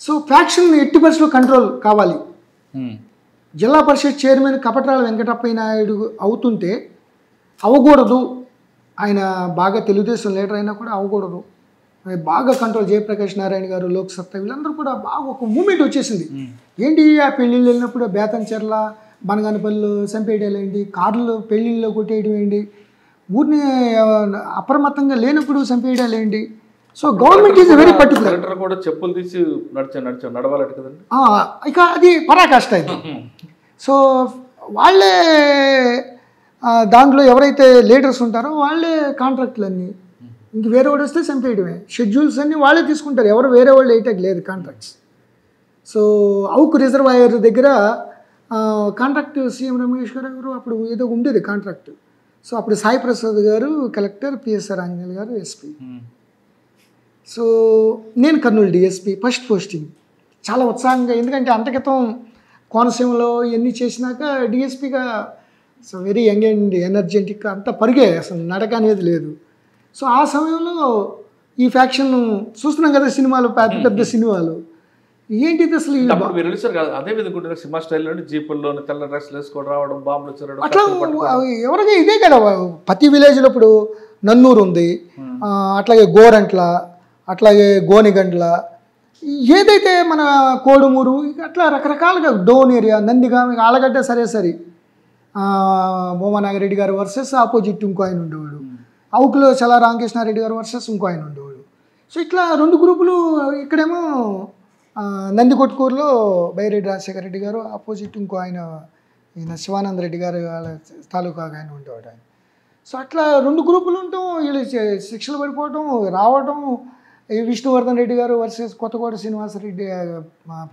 సో ఫ్యాక్షన్ ఎట్టి పరిస్థితుల్లో కంట్రోల్ కావాలి. జిల్లా పరిషత్ చైర్మన్ కపట్రాల వెంకటప్పయ్య నాయుడు అవుతుంటే అవ్వకూడదు, ఆయన బాగా తెలుగుదేశం లీడర్ అయినా కూడా అవ్వకూడదు, బాగా కంట్రోల్. జయప్రకాష్ నారాయణ గారు, లోక్సత్తా, వీళ్ళందరూ కూడా బాగా ఒక మూమెంట్ వచ్చేసింది. ఏంటి ఆ పెళ్ళిళ్ళు వెళ్ళినప్పుడు బేతంచెర్ల, బనగానపల్లి చంపేయడాలు ఏంటి, కార్లు పెళ్ళిళ్ళలో కొట్టేయడం ఏంటి, ఊరిని అప్రమత్తంగా లేనప్పుడు చంపేయడాలు ఏంటి? So government is very particular. Collector కూడా చెప్పులు తీసి నడవాలట కదండి. ఇక అది పరాకాష్ట ఇది. సో వాళ్ళే దాంట్లో ఎవరైతే లీడర్స్ ఉంటారో వాళ్ళే కాంట్రాక్ట్లన్నీ, ఇంక వేరే వాడు వస్తే చంపేయడమే. షెడ్యూల్స్ అన్నీ వాళ్ళే తీసుకుంటారు, ఎవరు వేరే వాళ్ళు వేయటం లేదు కాంట్రాక్ట్స్. సో అవుకు రిజర్వాయర్ దగ్గర కాంట్రాక్ట్ సీఎం రమేష్ గారు ఎవరు అప్పుడు ఏదో ఉండేది కాంట్రాక్ట్. సో అప్పుడు సాయి ప్రసాద్ గారు కలెక్టర్, పిఎస్ఆర్ ఆంజనేయులు గారు ఎస్పీ. సో నేను కర్నూలు డిఎస్పీ ఫస్ట్ పోస్టింగ్. చాలా ఉత్సాహంగా, ఎందుకంటే అంతక్రితం కోనసీమలో ఇవన్నీ చేసినాక డిఎస్పీగా so very young and energetic, అంతా పరిగే, అసలు నడక అనేది లేదు. సో ఆ సమయంలో ఈ ఫ్యాక్షన్ చూస్తున్నాం కదా సినిమాలు, పెద్ద పెద్ద సినిమాలు, ఏంటిది అసలు మీరు వెళ్ళారు కదా అదే విధంగా సినిమా స్టైల్లో జీపుల్లో తెల్ల డ్రెస్లు వేసుకోవడం రావడం, బాంబులు వచ్చారు అట్లా ఎవరికి ఇదే కదా. ప్రతి విలేజ్లో ఇప్పుడు నన్నూరు ఉంది, అట్లాగే గోరంట్ల, అట్లాగే గోనిగండ్ల, ఏదైతే మన కోడుమూరు, అట్లా రకరకాలుగా డోన్ ఏరియా, నందిగామ, ఆలగడ్డ, సరే భూమనాగిరెడ్డి గారు వర్సెస్ ఆపోజిట్ ఇంకో ఆయన ఉండేవాడు, అవుకులో చలా రామకృష్ణారెడ్డి గారు వర్సెస్ ఇంకో ఆయన ఉండేవాడు. సో ఇట్లా రెండు గ్రూపులు. ఇక్కడేమో నందికొట్కూరులో బైరెడ్డి రాజశేఖర రెడ్డి గారు, ఆపోజిట్ ఇంకో ఆయన ఈయన శివానంద రెడ్డి గారు వాళ్ళ తాలూకా ఆయన ఉండేవాడు ఆయన. సో అట్లా రెండు గ్రూపులు ఉండటం, వీళ్ళు శిక్షలు పడిపోవటం, రావటం. విష్ణువర్ధన్ రెడ్డి గారు వర్సెస్ కొత్తకోట శ్రీనివాసరెడ్డి,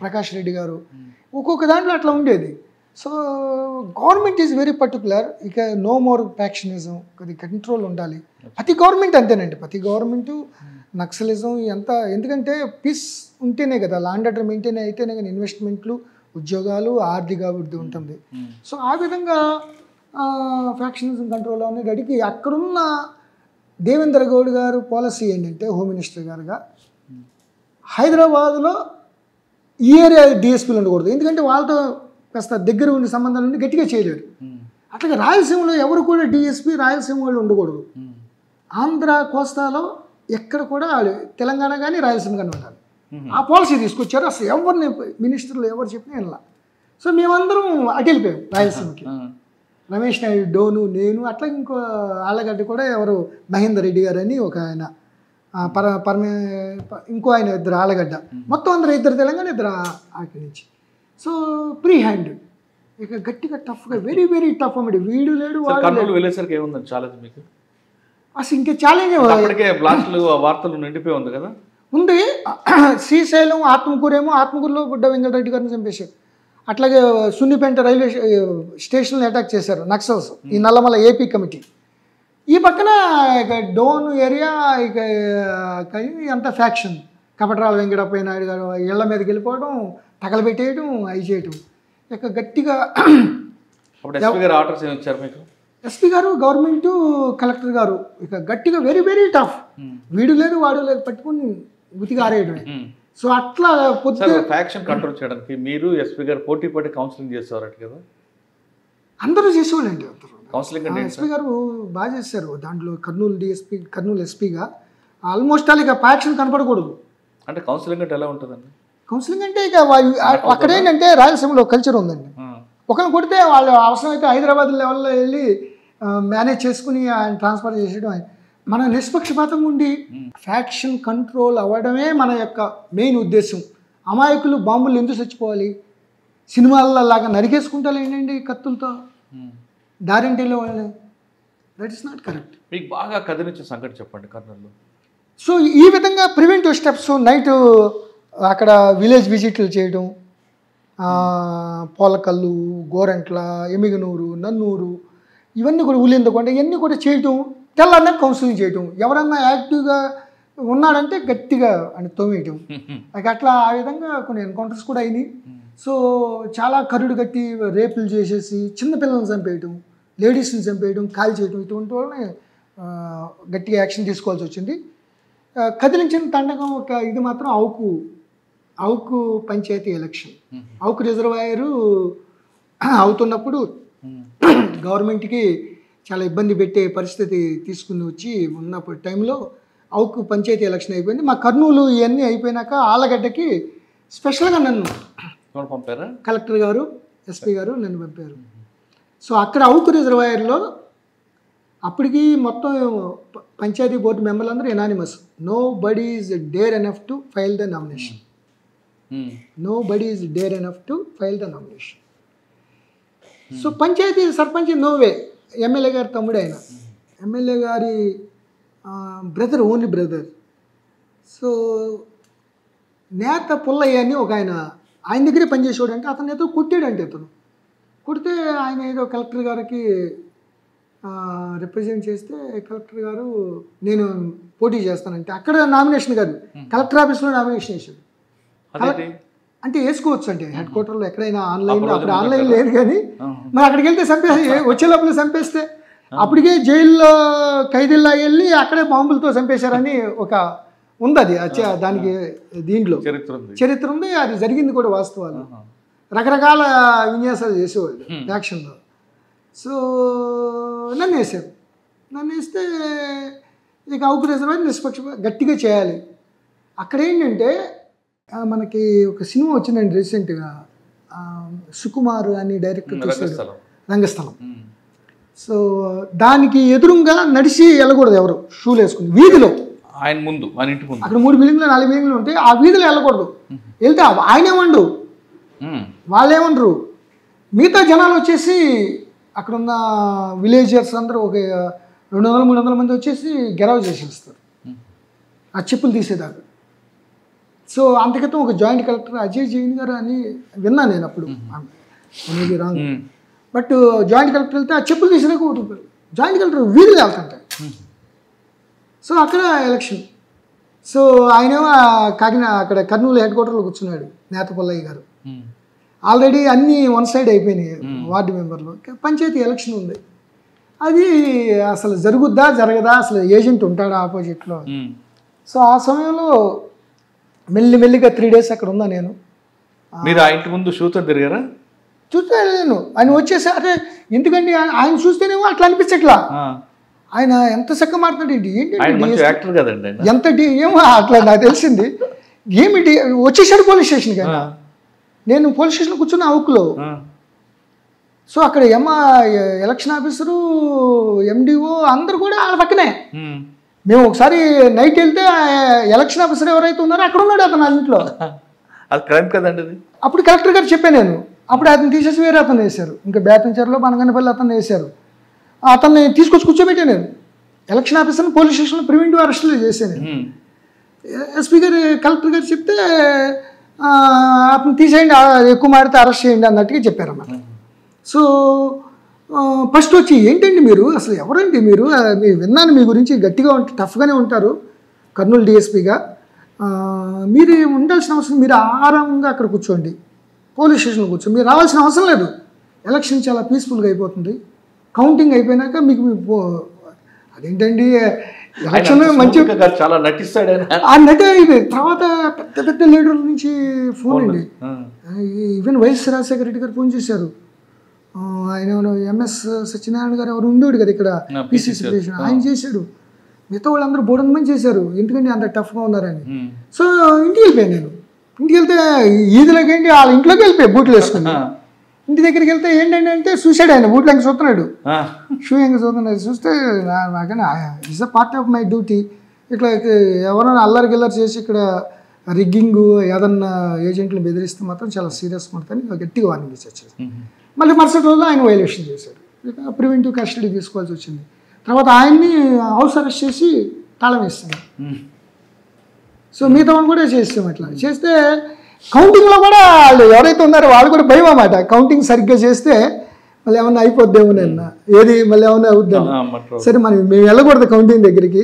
ప్రకాష్ రెడ్డి గారు, ఒక్కొక్క దాంట్లో అట్లా ఉండేది. So government is very particular. ఇక నో మోర్ ఫ్యాక్షనిజం, కొద్ది కంట్రోల్ ఉండాలి. ప్రతి గవర్నమెంట్ అంతేనండి, ప్రతి గవర్నమెంటు నక్సలిజం ఎంత, ఎందుకంటే పీస్ ఉంటేనే కదా, లాండ్ ఆర్డర్ మెయింటైన్ అయితేనే కానీ ఇన్వెస్ట్మెంట్లు, ఉద్యోగాలు, ఆర్థిక అభివృద్ధి ఉంటుంది. సో ఆ విధంగా ఫ్యాక్షనిజం కంట్రోల్ అనేది అడిగి అక్కడున్న దేవేంద్ర గౌడ్ గారు పాలసీ ఏంటంటే హోమ్ మినిస్టర్ గారుగా హైదరాబాద్లో ఈ ఏరియా డిఎస్పీలు ఉండకూడదు, ఎందుకంటే వాళ్ళతో కాస్త దగ్గర ఉండి సంబంధాలు ఉండి గట్టిగా చేయలేరు. అట్లాగే రాయలసీమలో ఎవరు కూడా డిఎస్పీ రాయలసీమ వాళ్ళు ఉండకూడదు. ఆంధ్ర కోస్తాలో ఎక్కడ కూడా తెలంగాణ కానీ రాయలసీమ కానీ ఉండాలి. ఆ పాలసీ తీసుకొచ్చారు. అసలు ఎవరిని మినిస్టర్లు ఎవరు చెప్పినా ఇలా. సో మేమందరం అటు వెళ్ళిపోయాం రాయలసీమకి. రమేష్ నాయుడు, డోను, నేను, అట్లా ఇంకో ఆళ్ళగడ్డ కూడా ఎవరు మహేందర్ రెడ్డి గారు అని ఒక ఆయన, ఇంకో ఆయన, ఇద్దరు ఆళ్ళగడ్డ, మొత్తం అందరూ ఇద్దరు తెలంగాణ, ఇద్దరు అక్కడి నుంచి. సో ప్రీ హ్యాండ్ ఇక గట్టిగా టఫ్గా, వెరీ వెరీ టఫ్ అన్నమాట. వీడు లేడు కర్నూలు వెళ్ళేసరికి ఏముందండి ఛాలెంజ్ మీకు? అసలు ఇంకా ఛాలెంజ్ బ్లాస్ట్లు వార్తలు నిండిపోయి ఉంది కదా. ఉంది. శ్రీశైలం, ఆత్మకూరేమో, ఆత్మకూరులో బుడ్డ వెంకటరెడ్డి గారిని చంపేశారు. అట్లాగే సున్నిపేంట రైల్వే స్టేషన్లో అటాక్ చేశారు నక్సల్స్, ఈ నల్లమల ఏపీ కమిటీ. ఈ పక్కన ఇక డోన్ ఏరియా, ఇక అంత ఫ్యాక్షన్, కపటరాల వెంకటప్పయ్య నాయుడు గారు ఇళ్ల మీదకి వెళ్ళిపోవడం, తగలబెట్టేయడం, అవి చేయటం. ఇక గట్టిగా ఆర్డర్స్ ఇచ్చారు మీకు ఎస్పీ గారు, గవర్నమెంటు, కలెక్టర్ గారు. ఇక గట్టిగా వెరీ వెరీ టఫ్. వీడు లేదు వాడు లేదు పట్టుకుని ఉతిగా ఆరేయడమే. సో అట్లా ఫ్యాక్షన్ కంట్రోల్ చేయడానికి మీరు ఎస్పీ గారు పోటీ పడి కౌన్సిలింగ్ చేసేవారట కదా? అందరూ చేసేవాళ్ళండి. కౌన్సిలింగ్ ఎస్పీ గారు బాగా చేశారు దాంట్లో. కర్నూలు డిఎస్పీ, కర్నూలు ఎస్పీగా ఆల్మోస్ట్ ఆల్ ఇక ఫ్యాక్షన్ కనపడకూడదు. అంటే కౌన్సిలింగ్ అంటే ఎలా ఉంటుందండి? కౌన్సిలింగ్ అంటే ఇక అక్కడేంటంటే రాయలసీమలో కల్చర్ ఉందండి. ఒకరిని కొడితే వాళ్ళు అవసరమైతే హైదరాబాద్ లెవెల్లో వెళ్ళి మేనేజ్ చేసుకుని ఆయన ట్రాన్స్ఫర్ చేసేయడం. మన నిష్పక్షపాతం ఉండి ఫ్యాక్షన్ కంట్రోల్ అవ్వడమే మన యొక్క మెయిన్ ఉద్దేశం. అమాయకులు బాంబులు ఎందుకు చచ్చిపోవాలి? సినిమాల్లో లాగా నరికేసుకుంటారు ఏంటండి కత్తులతో దారింటిలో వాళ్ళని. That is not correct. మీకు బాగా కదిలించే సంగతి చెప్పండి కర్నూలులో. సో ఈ విధంగా ప్రివెంటివ్ స్టెప్స్, నైట్ అక్కడ విలేజ్ విజిట్లు చేయడం, పోలకల్లు, గోరంట్ల, ఎమిగనూరు, నన్నూరు, ఇవన్నీ కూడా ఉలిందకొండ, ఇవన్నీ కూడా చేయటం, తెల్లన్నా కౌన్సిలింగ్ చేయటం. ఎవరన్నా యాక్టివ్గా ఉన్నాడంటే గట్టిగా అని తోమేయటం. అట్లా ఆ విధంగా కొన్ని ఎన్కౌంటర్స్ కూడా అయినాయి. సో చాలా కరుడు కట్టి రేపులు చేసేసి చిన్నపిల్లల్ని చంపేయటం, లేడీస్ని చంపేయడం, కాల్ చేయటం, ఇటువంటి వాళ్ళని గట్టిగా యాక్షన్ తీసుకోవాల్సి వచ్చింది. కదిలించిన తండకం ఒక ఇది మాత్రం అవుకు పంచాయతీ ఎలక్షన్. అవుకు రిజర్వాయరు అవుతున్నప్పుడు గవర్నమెంట్కి చాలా ఇబ్బంది పెట్టే పరిస్థితి తీసుకుని వచ్చి ఉన్నప్పుడు టైంలో అవుకు పంచాయతీ ఎలక్షన్ అయిపోయింది. మా కర్నూలు ఇవన్నీ అయిపోయినాక ఆళ్ళగడ్డకి స్పెషల్గా నన్ను పంపారా? కలెక్టర్ గారు, ఎస్పీ గారు నన్ను పంపారు. సో అక్కడ అవుకు రిజర్వాయర్లో అప్పటికి మొత్తం పంచాయతీ బోర్డు మెంబర్లు అందరూ unanimous. Nobody is dare enough to file the nomination. Nobody is dare enough to file the nomination. So panchayat sarpanch no way. MLA గారి తమ్ముడు ఆయన, ఎమ్మెల్యే గారి బ్రదర్, ఓన్లీ బ్రదర్. సో నేత పుల్లయ్య అని ఒక ఆయన దగ్గరే పనిచేసేవాడు. అంటే అతను ఏదో కొట్టాడంటే, అతను కొడితే ఆయన ఏదో కలెక్టర్ గారికి రిప్రజెంట్ చేస్తే కలెక్టర్ గారు నేను పోటీ చేస్తానంటే అక్కడ నామినేషన్ కాదు, కలెక్టర్ ఆఫీస్లో నామినేషన్ వేసాడు. అంటే వేసుకోవచ్చు అంటే హెడ్ క్వార్టర్లో ఎక్కడైనా ఆన్లైన్, అప్పుడు ఆన్లైన్ లేదు కానీ మరి అక్కడికి వెళ్తే వచ్చే లోపల చంపేస్తే అప్పటికే జైల్లో ఖైదీల్లా వెళ్ళి అక్కడే బాంబులతో చంపేశారని ఒక ఉంది. అది దానికి దీంట్లో చరిత్ర ఉంది, అది జరిగింది కూడా వాస్తవాలు. రకరకాల విన్యాసాలు చేసేవాళ్ళు యాక్షన్లో. సో నన్ను వేసారు. నన్ను వేస్తే ఇక అవకాశం నిష్పక్ష గట్టిగా చేయాలి. అక్కడ ఏంటంటే మనకి ఒక సినిమా వచ్చిందండి రీసెంట్గా, సుకుమార్ అని డైరెక్టర్ చూసాడు, రంగస్థలం. సో దానికి ఎదురుగా నడిచి వెళ్ళకూడదు ఎవరు, షూలు వేసుకుని వీధిలో. ఆయన ముందు అక్కడ 3 బిల్డింగ్లు 4 బిల్డింగ్లు ఉంటాయి, ఆ వీధిలో వెళ్ళకూడదు. వెళ్తే ఆయనేమండ్రు, వాళ్ళేమండ్రు, మిగతా జనాలు వచ్చేసి అక్కడున్న విలేజర్స్ అందరూ ఒక 200-300 మంది వచ్చేసి గెరవ చేసేస్తారు ఆ చెప్పులు తీసేదాకా. సో అంతక్రితం ఒక జాయింట్ కలెక్టర్ అజయ్ జైన్ గారు అని విన్నాను నేను అప్పుడు, అనేది రాంగ్. బట్ జాయింట్ కలెక్టర్ వెళ్తే ఆ చెప్పులు తీసేదాకా ఒకటి జాయింట్ కలెక్టర్ వీధిలో వెళ్తుంటాయి. సో అక్కడ ఎలక్షన్. సో ఆయనేమో అక్కడ కర్నూలు హెడ్ క్వార్టర్లో కూర్చున్నాడు నేత పుల్లయ్య గారు. ఆల్రెడీ అన్నీ వన్ సైడ్ అయిపోయినాయి వార్డు మెంబర్లు. పంచాయతీ ఎలక్షన్ ఉంది, అది అసలు జరుగుద్దా జరగదా, అసలు ఏజెంట్ ఉంటాడా ఆపోజిట్లో. సో ఆ సమయంలో మెల్లిగా 3 days అక్కడ ఉన్నా నేను. మీరు ఆ ఇంటి ముందు షూతో తిరిగారా? చూస్తాను నేను. ఆయన వచ్చేసి అంటే ఎందుకండి ఆయన చూస్తేనేమో అట్లా అనిపించట్లా, ఆయన ఎంత చక్కగా మాట్లాడండి, ఏంటి ఎంత ఏమో అట్లా నాకు తెలిసింది. ఏమిటి వచ్చేసాడు పోలీస్ స్టేషన్ కదా, నేను పోలీస్ స్టేషన్ కూర్చున్న అవుకులో. సో అక్కడ ఎలక్షన్ ఆఫీసరు, ఎండిఓ అందరు కూడా వాళ్ళ పక్కనే. మేము ఒకసారి నైట్ వెళ్తే ఎలక్షన్ ఆఫీసర్ ఎవరైతే ఉన్నారో అక్కడ ఉన్నాడు అతను ఇంట్లో. అది క్రైమ్ కదండి. అప్పుడు కలెక్టర్ గారు చెప్పాను నేను. అప్పుడు అతను తీసేసి వేరే అతను వేశారు, ఇంకా బేతంచెరులో బనగనపల్లి అతను వేశారు. అతన్ని తీసుకొచ్చి కూర్చోబెట్టాను నేను. ఎలక్షన్ ఆఫీసర్ని పోలీస్ స్టేషన్లో ప్రివెంటివ్ అరెస్టులు చేశాను. ఎస్పీ గారు కలెక్టర్ గారు చెప్తే అతను తీసేయండి, ఎక్కువ మాడితే అరెస్ట్ చేయండి అన్నట్టుగా చెప్పారన్నమాట. సో ఫస్ట్ వచ్చి ఏంటండి మీరు అసలు ఎవరండి మీరు విన్నాను మీ గురించి, గట్టిగా టఫ్గానే ఉంటారు కర్నూలు డిఎస్పీగా, మీరు ఉండాల్సిన అవసరం, మీరు ఆరామంగా అక్కడ కూర్చోండి, పోలీస్ స్టేషన్లో కూర్చోండి, మీరు రావాల్సిన అవసరం లేదు, ఎలక్షన్ చాలా పీస్ఫుల్గా అయిపోతుంది, కౌంటింగ్ అయిపోయినాక మీకు అదేంటండి ఎలక్షన్ మంచి చాలా నటిస్తాడు ఆ నటి ఇది. తర్వాత పెద్ద లీడర్ల నుంచి ఫోన్ అండి, ఈవెన్ వైఎస్ రాజశేఖర రెడ్డి గారు ఫోన్ చేశారు. ఆయన ఎంఎస్ సత్యనారాయణ గారు ఎవరు ఉండేవాడు కదా ఇక్కడ పిసిసి ప్రెసిడెంట్, ఆయన చేశాడు. మిగతా వాళ్ళందరూ బోర్డు మంది చేశారు, ఎందుకంటే అంత టఫ్గా ఉన్నారని. సో ఇంటికి వెళ్ళిపోయాను నేను. ఇంటికి వెళ్తే ఈదులోకి ఏంటి వాళ్ళ ఇంట్లోకి వెళ్ళిపోయాయి బూట్లు వేసుకుని. ఇంటి దగ్గరికి వెళ్తే ఏంటంటే అంటే చూసాడు ఆయన, బూట్లు ఎంక చూస్తున్నాడు, షూ ఎంక చూస్తున్నాడు. చూస్తే నాకన్నా it's a part of my duty. ఇట్లా ఎవరైనా అల్లరి గిల్లరి చేసి ఇక్కడ రిగ్గింగు ఏదన్నా ఏజెంట్లు బెదిరిస్తే మాత్రం చాలా సీరియస్ ఉంటుందని గట్టిగా వార్నింగ్ ఇచ్చారు. మళ్ళీ మరుసటి రోజుల్లో ఆయన వైలేషన్ చేశాడు, ప్రివెంటివ్ కస్టడీ తీసుకోవాల్సి వచ్చింది. తర్వాత ఆయన్ని హౌస్ అరెస్ట్ చేసి తాళం వేస్తుంది. సో మిగతా వాళ్ళు కూడా చేస్తాం. అట్లా చేస్తే కౌంటింగ్లో కూడా వాళ్ళు ఎవరైతే ఉన్నారో వాళ్ళు కూడా భయం అన్నమాట, కౌంటింగ్ సరిగ్గా చేస్తే మళ్ళీ ఏమన్నా అయిపోద్దేమోనన్నా, ఏది మళ్ళీ ఏమన్నా అవుద్దాం. సరే మేము వెళ్ళకూడదు కౌంటింగ్ దగ్గరికి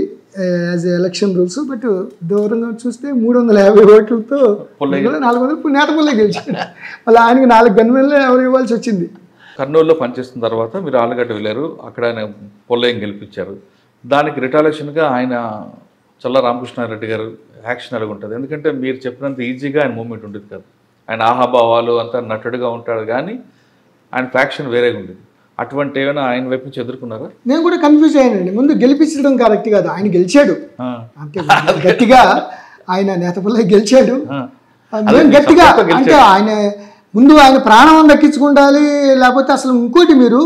యాజ్ ఎలక్షన్ రూల్స్. బట్ దూరంగా చూస్తే 350 ఓట్లతో 400 నేత పుల్లయ్య గెలిచాడు. మళ్ళీ ఆయనకి 4 గన్మెన్లు ఎవరు ఇవ్వాల్సి వచ్చింది. కర్నూలులో పనిచేస్తున్న తర్వాత మీరు ఆలగడ్డ వెళ్ళారు, అక్కడ ఆయన పుల్లయ్యని గెలిపించారు. దానికి రిటాలియేషన్గా ఆయన చల్ల రామకృష్ణారెడ్డి గారు యాక్షన్ అలాగ ఉంటుంది. ఎందుకంటే మీరు చెప్పినంత ఈజీగా ఆయన మూమెంట్ ఉండేది కాదు. ఆయన ఆహాభావాలు అంతా నటుడుగా ఉంటాడు, కానీ ఆయన ఫ్యాక్షన్ వేరేగా ఉండేది. అటువంటి ఏమైనా ఆయన వైపు నుంచి ఎదుర్కొన్నారా? నేను కూడా కన్ఫ్యూజ్ అయ్యానండి. ముందు గెలిపించడం కరెక్ట్ కాదు, ఆయన గెలిచాడు అంటే గట్టిగా, ఆయన నేత పుల్లయ్య గెలిచాడు గట్టిగా. అంటే ఆయన ముందు ఆయన ప్రాణం దక్కించుకుంటాలి, లేకపోతే అసలు ఇంకోటి మీరు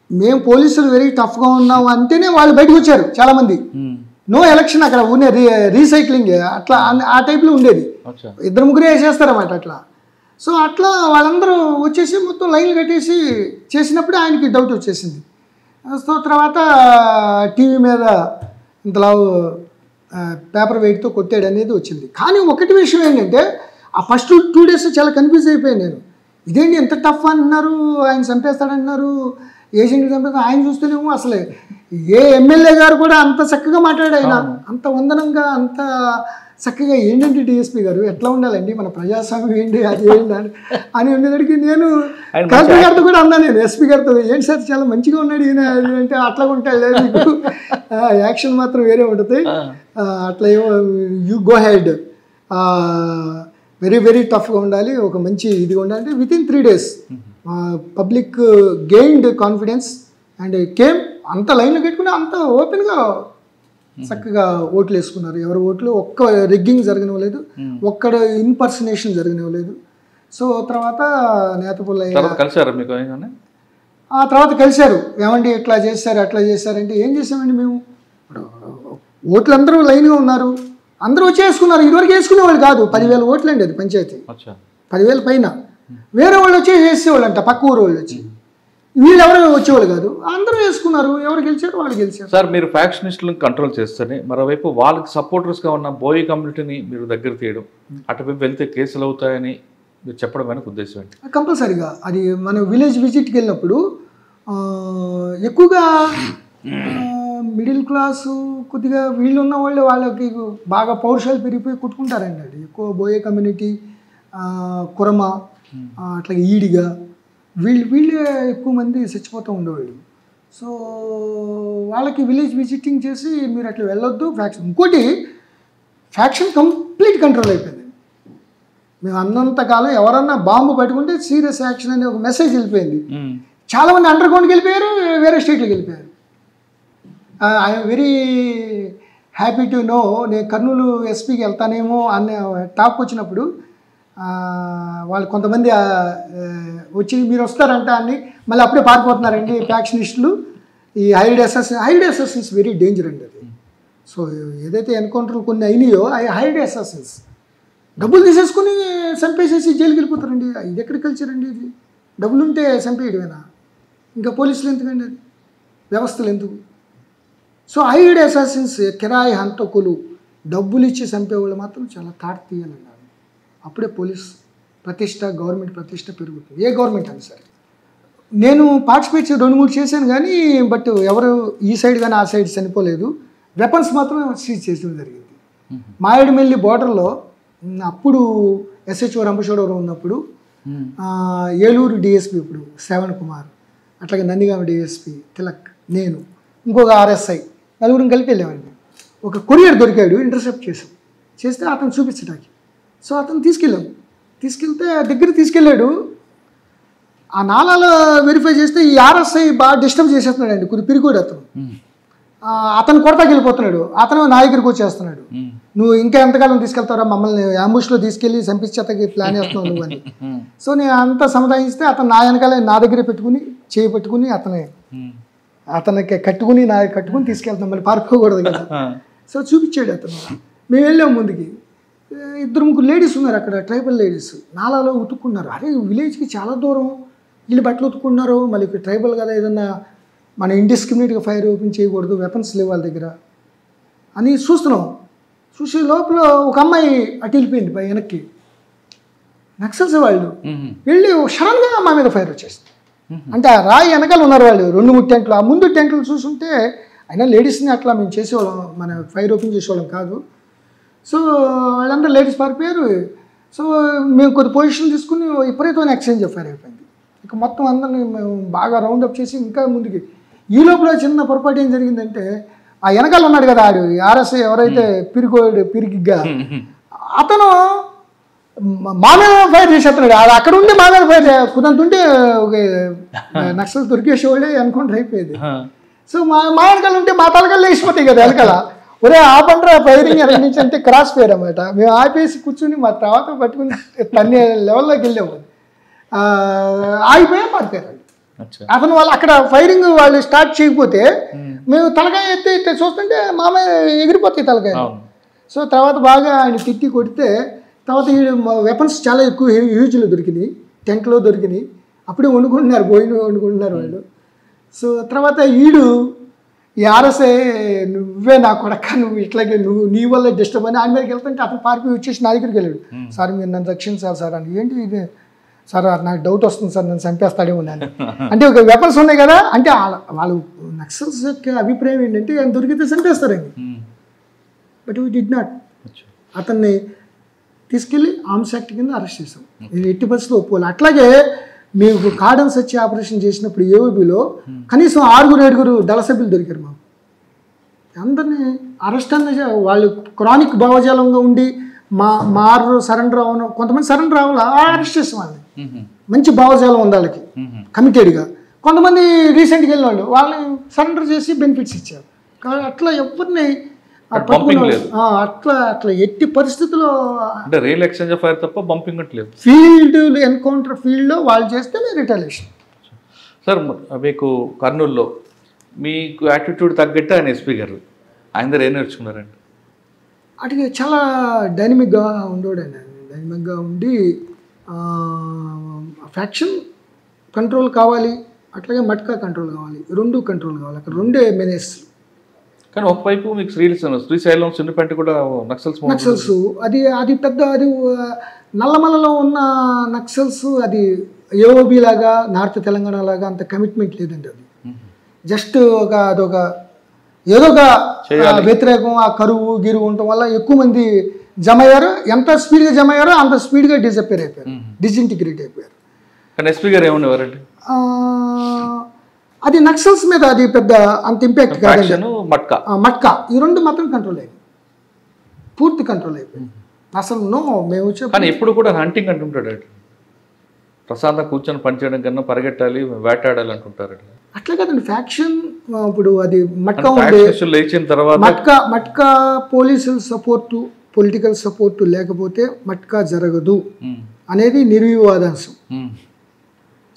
మేము పోలీసులు వెరీ టఫ్గా ఉన్నాం అంటేనే వాళ్ళు బయటకు వచ్చారు చాలామంది. నో ఎలక్షన్ అక్కడ ఉన్న రీసైక్లింగ్ అట్లా ఆ టైప్లో ఉండేది. 2-3 వేసేస్తారన్నమాట అట్లా. సో అట్లా వాళ్ళందరూ వచ్చేసి మొత్తం లైన్లు కట్టేసి చేసినప్పుడు ఆయనకి డౌట్ వచ్చేసింది. సో తర్వాత టీవీ మీద ఇంతలా పేపర్ వెయిట్తో కొట్టాడు అనేది వచ్చింది. కానీ ఒకటి విషయం ఏంటంటే ఆ ఫస్ట్ 2 days చాలా కన్ఫ్యూజ్ అయిపోయాను నేను. ఇదేంటి ఎంత టఫ్ అంటున్నారు, ఆయన చంపేస్తాడంటున్నారు, ఏజెంట్ చంపేస్తాడు. ఆయన చూస్తేనేమో అసలే ఏ ఎమ్మెల్యే గారు కూడా అంత చక్కగా మాట్లాడాడు, ఆయన అంత వందనంగా అంత చక్కగా ఏంటంటే డిఎస్పీ గారు ఎట్లా ఉండాలండి మన ప్రజాస్వామ్యం ఏంటి అది ఏంటి అని ఉండేదానికి నేను కలెక్టర్ గారితో కూడా అన్నాను. నేను ఎస్పీ గారితో ఏంటి సార్ చాలా మంచిగా ఉన్నాడు ఈయన అంటే అట్లా ఉంటాడు లేదు మీకు యాక్షన్ మాత్రం వేరే ఉంటుంది అట్లా ఏమో you go head very very టఫ్గా ఉండాలి ఒక మంచి ఇదిగా ఉండాలి. Within 3 days public gained confidence and came అంత లైన్లో పెట్టుకుని అంత ఓపెన్గా చక్కగా ఓట్లు వేసుకున్నారు. ఎవరు ఓట్లు ఒక్క రిగ్గింగ్ జరగనివ్వలేదు, ఒక్కడ ఇన్పర్సనేషన్ జరగనివ్వలేదు. సో తర్వాత నేతపుల్ల కలిసారు మీకు ఆ తర్వాత కలిశారు. ఏమండి ఇట్లా చేశారు అట్లా చేశారంటే ఏం చేసామండి మేము, ఓట్లు అందరూ లైన్గా ఉన్నారు, అందరూ వచ్చి వేసుకున్నారు. ఇదివరకు వేసుకునేవాళ్ళు కాదు, 10,000 ఓట్లు అండి అది పంచాయతీ, 10,000 పైన. వేరే వాళ్ళు వచ్చి వేసేవాళ్ళు అంట, పక్క ఊరు వాళ్ళు వచ్చి, వీళ్ళు ఎవరు వచ్చేవాళ్ళు కాదు, అందరూ వేసుకున్నారు. ఎవరు గెలిచారు వాళ్ళు గెలిచారు. సార్ మీరు ఫ్యాక్షనిస్టులను కంట్రోల్ చేస్తేనే మరోవైపు వాళ్ళకి సపోర్టర్స్గా ఉన్న బోయి కమ్యూనిటీని మీరు దగ్గర తీయడం, అటువైపు వెళ్తే కేసులు అవుతాయని మీరు చెప్పడం వెనక ఉద్దేశం ఏంటి? కంపల్సరీగా అది మనం విలేజ్ విజిట్కి వెళ్ళినప్పుడు ఎక్కువగా మిడిల్ క్లాసు కొద్దిగా వీళ్ళు ఉన్న వాళ్ళు వాళ్ళకి బాగా పౌరుషాలు పెరిగిపోయి కొట్టుకుంటారండి. అది ఎక్కువ బోయే కమ్యూనిటీ, కురమ, అట్లాగే ఈడిగా వీళ్ళే ఎక్కువ మంది చచ్చిపోతూ ఉండేవాళ్ళు. సో వాళ్ళకి విలేజ్ విజిటింగ్ చేసి మీరు అట్లా వెళ్ళొద్దు ఫ్యాక్షన్. ఇంకోటి ఫ్యాక్షన్ కంప్లీట్ కంట్రోల్ అయిపోయింది. మేము అన్నంతకాలం ఎవరన్నా బాంబు పట్టుకుంటే సీరియస్ యాక్షన్ అనే ఒక మెసేజ్ వెళ్ళిపోయింది. చాలామంది అండర్ గ్రౌండ్కి వెళ్ళిపోయారు, వేరే స్టేట్లకు వెళ్ళిపోయారు. I'm very happy to know నేను కర్నూలు ఎస్పీకి వెళ్తానేమో అనే టాక్ వచ్చినప్పుడు వాళ్ళు కొంతమంది వచ్చి మీరు వస్తారంట అని మళ్ళీ అప్పుడే పారిపోతున్నారండి ఫ్యాక్షనిస్టులు. ఈ హైడ్ అసాసిన్స్ వెరీ డేంజర్ అండి అది. సో ఏదైతే ఎన్కౌంటర్లు కొన్ని అయినాయో హైడ్ అసాసిన్స్ డబ్బులు తీసేసుకుని చంపేసేసి జైలుకి వెళ్ళిపోతారండి. ఇది ఎక్కడ కల్చర్ అండి ఇది? డబ్బులు ఉంటే చంపేయడమేనా? ఇంకా పోలీసులు ఎందుకండి, అది వ్యవస్థలు ఎందుకు? సో హైడ్ అసాసిన్స్, కిరాయి హంతకులు, డబ్బులు ఇచ్చి చంపేవాళ్ళు మాత్రం చాలా తాట తీయాలండి. అప్పుడే పోలీస్ ప్రతిష్ట, గవర్నమెంట్ ప్రతిష్ట పెరుగుతుంది, ఏ గవర్నమెంట్ అని సరే. నేను పార్టిసిపేట్ 2-3 చేశాను కానీ బట్ ఎవరు ఈ సైడ్ కానీ ఆ సైడ్ చనిపోలేదు. వెపన్స్ మాత్రం సీజ్ చేయడం జరిగింది. మారేడుమిల్లి బోర్డర్లో అప్పుడు ఎస్హెచ్ఓ రంపచోడవరం ఉన్నప్పుడు ఏలూరు డిఎస్పీ ఇప్పుడు శ్రవణ్ కుమార్, అట్లాగే నందిగామ డిఎస్పీ తిలక్, నేను ఇంకొక ఆర్ఎస్ఐ నలుగురం కలిపి వెళ్ళామండి. ఒక కొరియర్ దొరికాడు, ఇంటర్సెప్ట్ చేస్తే అతను చూపించడానికి. సో అతను తీసుకెళ్తే దగ్గర తీసుకెళ్ళాడు. ఆ నాలాలో వెరిఫై చేస్తే ఈ ఆర్ఎస్ఐ బాగా డిస్టర్బ్ చేసేస్తున్నాడు అండి, కొద్ది పిరికోడు అతను. అతను కొడతాకి వెళ్ళిపోతున్నాడు, అతను నా దగ్గరికి వచ్చేస్తున్నాడు. నువ్వు ఇంకా ఎంతకాలం తీసుకెళ్తారా, మమ్మల్ని అంబుష్లో తీసుకెళ్ళి చంపించేతకి ప్లాన్ చేస్తున్నావు నువ్వు అని. సో నేను అంతా సముదాయిస్తే అతను నా వెనకాలే నా దగ్గరే పెట్టుకుని చేయి పెట్టుకుని అతనికి కట్టుకుని తీసుకెళ్తాం, మళ్ళీ పారిపోకూడదు కదా. సో చూపించాడు అతను. మేము వెళ్ళాము ముందుకి. 2-3 లేడీస్ ఉన్నారు అక్కడ, ట్రైబల్ లేడీస్ నాలాలో ఉతుక్కున్నారు. అరే విలేజ్కి చాలా దూరం వీళ్ళు బట్టలు ఉతుక్కున్నారు, మళ్ళీ ట్రైబల్ కదా, ఏదన్నా మన ఇండిస్క్రిమినేట్గా ఫైర్ ఓపెన్ చేయకూడదు, వెపన్స్ లేవు వాళ్ళ దగ్గర అని చూస్తున్నాం. చూసే లోపల ఒక అమ్మాయి అటు వెళ్ళిపోయింది వెనక్కి. నక్సల్స్ వాళ్ళు వెళ్ళి సడన్గా మా మీద ఫైర్ వచ్చేసింది. అంటే ఆ రాయి వెనకాల ఉన్నారు వాళ్ళు, 2-3 టెంట్లు. ఆ ముందు టెంట్లు చూస్తుంటే అయినా లేడీస్ని అట్లా మేము చేసేవాళ్ళం, మన ఫైర్ ఓపెన్ చేసేవాళ్ళం కాదు. సో వాళ్ళందరూ లేడీస్ పారిపోయారు. సో మేము కొద్ది పొజిషన్ తీసుకుని విపరీతమైన ఎక్స్చేంజ్ ఫైర్ అయిపోయింది. ఇక మొత్తం అందరినీ మేము బాగా రౌండప్ చేసి ఇంకా ముందుకి. ఈ లోపల చిన్న పొరపాటు ఏం జరిగిందంటే ఆ వెనకాల ఉన్నాడు కదా ఆడు ఆర్ఎస్ఐ ఎవరైతే పిరిగిగ్గా, అతను మా మీద ఫైర్ చేసేస్తున్నాడు. అది అక్కడ ఉండి మా మీద ఫైర్ కుదంతుంటే ఒక నక్సల్ దొరికేసేవాళ్ళే ఎన్కౌంటర్ అయిపోయేది. సో మా వెనకాల ఉంటే మా తలకాలు వేసిపోతాయి కదా వెనకాల. ఒరే ఆపండ్రా ఫైరింగ్ ఎక్కడి నుంచి అంటే క్రాస్ ఫైర్ అన్నమాట. మేము ఆపేసి కూర్చుని మా తర్వాత పట్టుకుని తన్ని లెవెల్లోకి వెళ్ళాము. ఆగిపోయా పారిపోయారు. అతను వాళ్ళు అక్కడ ఫైరింగ్ వాళ్ళు స్టార్ట్ చేయకపోతే మేము తలకాయ ఎత్తి చూస్తుంటే మామయ్య ఎగిరిపోతాయి తలకాయ. సో తర్వాత బాగా ఆయన తిట్టి కొడితే తర్వాత వెపన్స్ చాలా ఎక్కువ హ్యూజ్లో దొరికినాయి, టెంట్లో దొరికినాయి. అప్పుడే వండుకుంటున్నారు, వండుకుంటున్నారు వాళ్ళు. సో తర్వాత ఈ ఆర్ఎస్ఐ నువ్వే నా కొడక, నువ్వు ఇట్లాగే నీ వల్ల డిస్టర్బ్ అని ఆయన మీదకి వెళ్తుంటే అతను పార్టీ వచ్చేసి నా దగ్గరికి వెళ్ళాడు. సార్ మీరు నన్ను రక్షించాలి సార్ అని. ఏంటి ఇది సార్, నాకు డౌట్ వస్తుంది సార్, నన్ను చంపేస్తాడేమో నన్ను. అంటే ఒక వెపన్స్ ఉన్నాయి కదా, అంటే వాళ్ళు నక్సల్స్ యొక్క అభిప్రాయం ఏంటంటే ఆయన దొరికితే చంపేస్తారండి. But we did not. అతన్ని తీసుకెళ్ళి ఆర్మ్స్ యాక్ట్ కింద అరెస్ట్ చేసాం. ఇది ఎట్టి పరిస్థితుల్లో ఒప్పుకోవాలి. అట్లాగే మీకు కార్డన్ సర్చ్ ఆపరేషన్ చేసినప్పుడు ఏఓబిలో కనీసం 6-7 దళ సభ్యులు దొరికారు మాకు. అందరినీ అరెస్ట్ అన్న వాళ్ళు క్రానిక్ భావజాలంగా ఉండి మారు సరెండర్ అవ్వను, కొంతమంది సరెండర్ అవ్వాలి, అరెస్ట్ చేసాం వాళ్ళని. మంచి భావజాలం ఉంది వాళ్ళకి కమిటెడ్గా. కొంతమంది రీసెంట్గా వెళ్ళిన వాళ్ళని సరెండర్ చేసి బెనిఫిట్స్ ఇచ్చారు. కానీ అట్లా ఎవరిని అట్లా ఎట్టి పరిస్థితుల్లో రియల్ ఎక్స్చేంజ్ ఆఫ్ ఫైర్ తప్ప బంపింగ్ లేదు. ఫీల్డ్ ఎన్కౌంటర్ ఫీల్డ్లో వాళ్ళు చేస్తే రిటాలియేషన్. సార్ మీకు కర్నూలులో మీకు యాటిట్యూడ్ తగ్గట్టు ఆయన ఎస్పీ గారు, ఆయన దగ్గర ఏం నేర్చుకున్నారండి? అటు చాలా డైనమిక్గా ఉండేవాడు ఆయన. డైనమిక్గా ఉండి ఫ్యాక్షన్ కంట్రోల్ కావాలి, అట్లాగే మట్కా కంట్రోల్ కావాలి, రెండు కంట్రోల్ కావాలి. అక్కడ రెండే మెనేస్. కానీ ఒకవైపు మీకు శ్రీశైలం సిన్నిపేట కూడా నక్సల్స్ అది పెద్ద అది నల్లమలలో ఉన్న నక్సల్స్ అది ఏఓబి లాగా నార్త్ తెలంగాణ లాగా అంత కమిట్మెంట్ లేదండి. అది జస్ట్ అదొక ఏదో ఒక వ్యతిరేకం, ఆ కరువు గిరువు ఉండటం వల్ల ఎక్కువ మంది జమ అయ్యారు. ఎంత స్పీడ్గా జమ అయ్యారో అంత స్పీడ్గా డిసప్పేర్ అయిపోయారు, డిజింటిగ్రేట్ అయిపోయారు. కానీ ఎస్పీ గారు ఏమనేవారండి? అది నక్సల్స్ మీద అది పెద్ద అంత ఇంపాక్ట్ కాదండి. మట్కా ఈ రెండు మాత్రం కంట్రోల్ అయ్యింది, పూర్తి కంట్రోల్ అయిపోయింది. అసలు మేము కానీ ఎప్పుడు కూడా హంటింగ్ అంటుంటాడు, ప్రశాంతంగా కూర్చొని పనిచేయడం కన్నా పరిగెట్టాలి, వేటాడాలి అంటుంటారు. అట్లా కదండి ఫ్యాక్షన్. ఇప్పుడు అది మట్కా లేచిన తర్వాత మట్కా పోలీసుల సపోర్టు, పొలిటికల్ సపోర్టు లేకపోతే మట్కా జరగదు అనేది నిర్వివాదాంశం.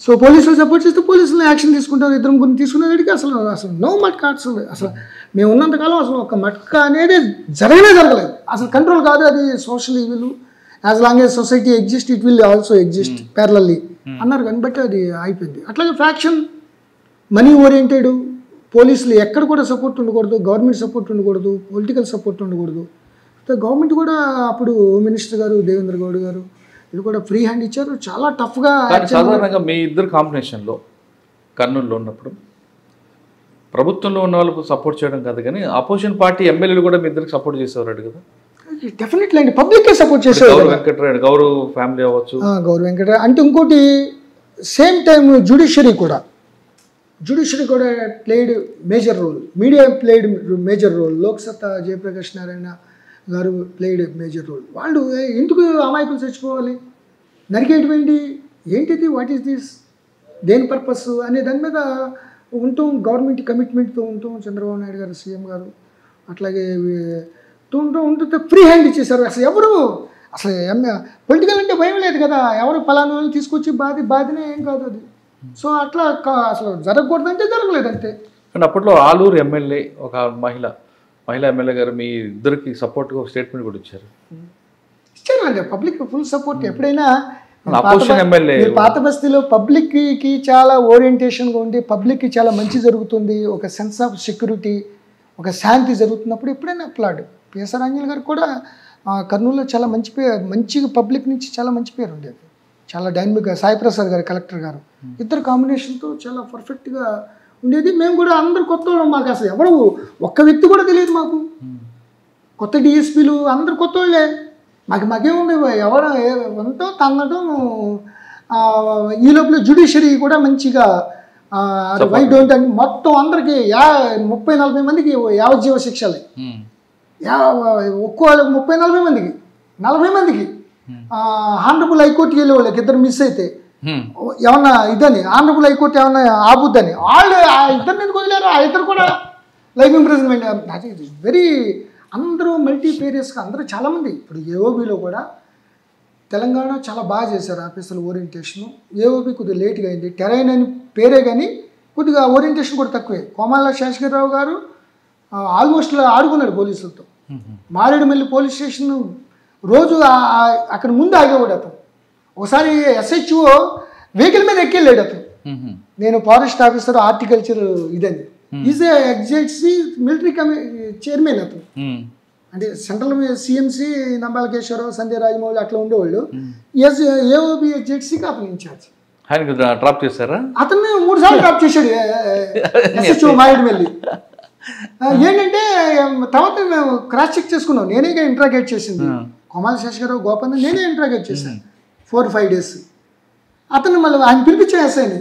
సో పోలీసులు సపోర్ట్ చేస్తే పోలీసులు యాక్షన్ తీసుకుంటారు. ఇద్దరు ముగ్గురు తీసుకునేటికి అసలు నో మట్కా. అసలు మేము ఉన్నంతకాలం అసలు ఒక మట్కా అనేది జరగలేదు. అసలు కంట్రోల్ కాదు, అది social evil. As long as society exist it will also exist parallelly అన్నారు. కానీ బట్టి అది అయిపోయింది. అట్లాగే ఫ్యాక్షన్, మనీ ఓరియంటెడ్, పోలీసులు ఎక్కడ కూడా సపోర్ట్ ఉండకూడదు, గవర్నమెంట్ సపోర్ట్ ఉండకూడదు, పొలిటికల్ సపోర్ట్ ఉండకూడదు. గవర్నమెంట్ కూడా అప్పుడు హోమ్ మినిస్టర్ గారు దేవేంద్ర గౌడ్ గారు ఇది కూడా ఫ్రీ హ్యాండ్ ఇచ్చారు. చాలా టఫ్గా. సాధారణంగా మీ ఇద్దరు కాంబినేషన్లో కర్నూలులో ఉన్నప్పుడు ప్రభుత్వంలో ఉన్న వాళ్ళకు సపోర్ట్ చేయడం కాదు, కానీ అపోజిషన్ పార్టీ ఎమ్మెల్యేలు కూడా మీ ఇద్దరికి సపోర్ట్ చేసేవారు కదా? డెఫినెట్లీ అండి, పబ్లిక్కే సపోర్ట్ చేసేవారు. వెంకటరాయ్ గౌరవ్ ఫ్యామిలీ అవ్వచ్చు, గౌరవ్ వెంకటరాయ్ అంటే. ఇంకోటి సేమ్ టైం జ్యుడిషియరీ కూడా played major role, media played major role, Loksatta Jayaprakash Narayana garu played major role. వాళ్ళు ఎందుకు అమాయకులు చచ్చిపోవాలి, నరికేటువంటి ఏంటిది, వాట్ ఈస్ దిస్, దేని పర్పస్ అనే దాని మీద ఉంటాం. గవర్నమెంట్ కమిట్మెంట్తో ఉంటాం. చంద్రబాబు నాయుడు గారు సీఎం గారు అట్లాగే ఉంటుంటే ఫ్రీ హ్యాండ్ ఇచ్చేసారు. అసలు ఎవరు పొలిటికల్ అంటే భయం లేదు కదా, ఎవరు పలానా వాళ్ళు తీసుకొచ్చి బాధినే ఏం కాదు అది. సో అట్లా అసలు జరగకూడదంటే జరగలేదు అంతే. కానీ అప్పట్లో ఆలూరు ఎమ్మెల్యే ఒక మహిళా ఎమ్మెల్యే గారు మీ ఇద్దరికి సపోర్ట్గా ఒక స్టేట్మెంట్ కూడా ఇచ్చారు. ఇచ్చారండి, పబ్లిక్ ఫుల్ సపోర్ట్. ఎప్పుడైనా ఎమ్మెల్యే పాత బస్తీలో పబ్లిక్కి చాలా ఓరియంటేషన్గా ఉండి పబ్లిక్కి చాలా మంచి జరుగుతుంది, ఒక సెన్స్ ఆఫ్ సెక్యూరిటీ, ఒక శాంతి జరుగుతున్నప్పుడు ఎప్పుడైనా అప్లాడ్. పిఎస్ఆర్ ఆంజనేయులు గారు కూడా కర్నూలులో చాలా మంచిగా పబ్లిక్ నుంచి చాలా మంచి పేరు ఉండేది. చాలా డైనమిక్గా సాయి ప్రసాద్ గారు కలెక్టర్ గారు ఇద్దరు కాంబినేషన్తో చాలా పర్ఫెక్ట్గా ఉండేది. మేము కూడా అందరు కొత్త వాళ్ళం, మాకు అసలు ఎవరు ఒక్క వ్యక్తి కూడా తెలియదు మాకు. కొత్త డిఎస్పీలు అందరు కొత్త వాళ్ళే. మాకేముంది, ఎవరు ఎంతో తన్నడం. ఈ లోపల జ్యుడిషియరీ కూడా మంచిగా వై డోంట్ అని మొత్తం అందరికీ 30-40 మందికి యావజ్జీవ శిక్షలే. ఒక్కో 30-40 మందికి 40 మందికి ఆనరబుల్ హైకోర్టుకి వెళ్ళే వాళ్ళకి ఇద్దరు మిస్ అయితే ఏమన్నా ఇదని ఆనరబుల్ హైకోర్టు ఏమన్నా ఆపుద్దని వాళ్ళు ఆ ఇద్దరిని ఎందుకు వదిలేరు. ఆ ఇద్దరు కూడా లైఫ్ ఇంప్రిజన్మెంట్. అది వెరీ అందరూ మల్టీపేరియస్గా అందరూ చాలామంది. ఇప్పుడు ఏఓబీలో కూడా తెలంగాణ చాలా బాగా చేశారు ఆఫీసర్ల ఓరియంటేషను. ఏఓపి కొద్దిగా లేట్గా అయింది. టెరైన్ అని పేరే కానీ కొద్దిగా ఓరియంటేషన్ కూడా తక్కువే. కోమాల శేషగిరిరావు గారు ఆల్మోస్ట్ ఆడుకున్నాడు పోలీసులతో. మారేడుమిల్లి పోలీస్ స్టేషన్ రోజు అక్కడ ముందు ఆగేవాడు అతను. ఒకసారి SHO వెహికల్ మీద ఎక్కెళ్ళాడు అతను. నేను ఫారెస్ట్ ఆఫీసర్ హార్టికల్చర్ ఇదని. ఈజ్ ఎగ్జైట్సీ మిలిటరీ చైర్మన్ అతను. అంటే సెంట్రల్ CMC నంబాలకేశ్వరరావు, సంజయ్ రాజమౌళి అట్లా ఉండేవాళ్ళు. ఏఓబి జెడ్సీకి అతను ఇన్ఛార్జ్. డ్రాప్ చేశారా? అతన్ని 3 సార్లు డ్రాప్ చేశాడు SHO మారేడుమిల్లి. ఏంటంటే తర్వాత మేము క్రాస్ చెక్ చేసుకున్నాం. నేనే ఇంట్రాగేట్ చేసింది కోమాల శేషగిరిరావు గోపన్న, నేనే ఇంట్రాగేట్ చేశాను 4-5 days. అతను మళ్ళీ ఆయన పిలిపించాను ఎస్ఐని.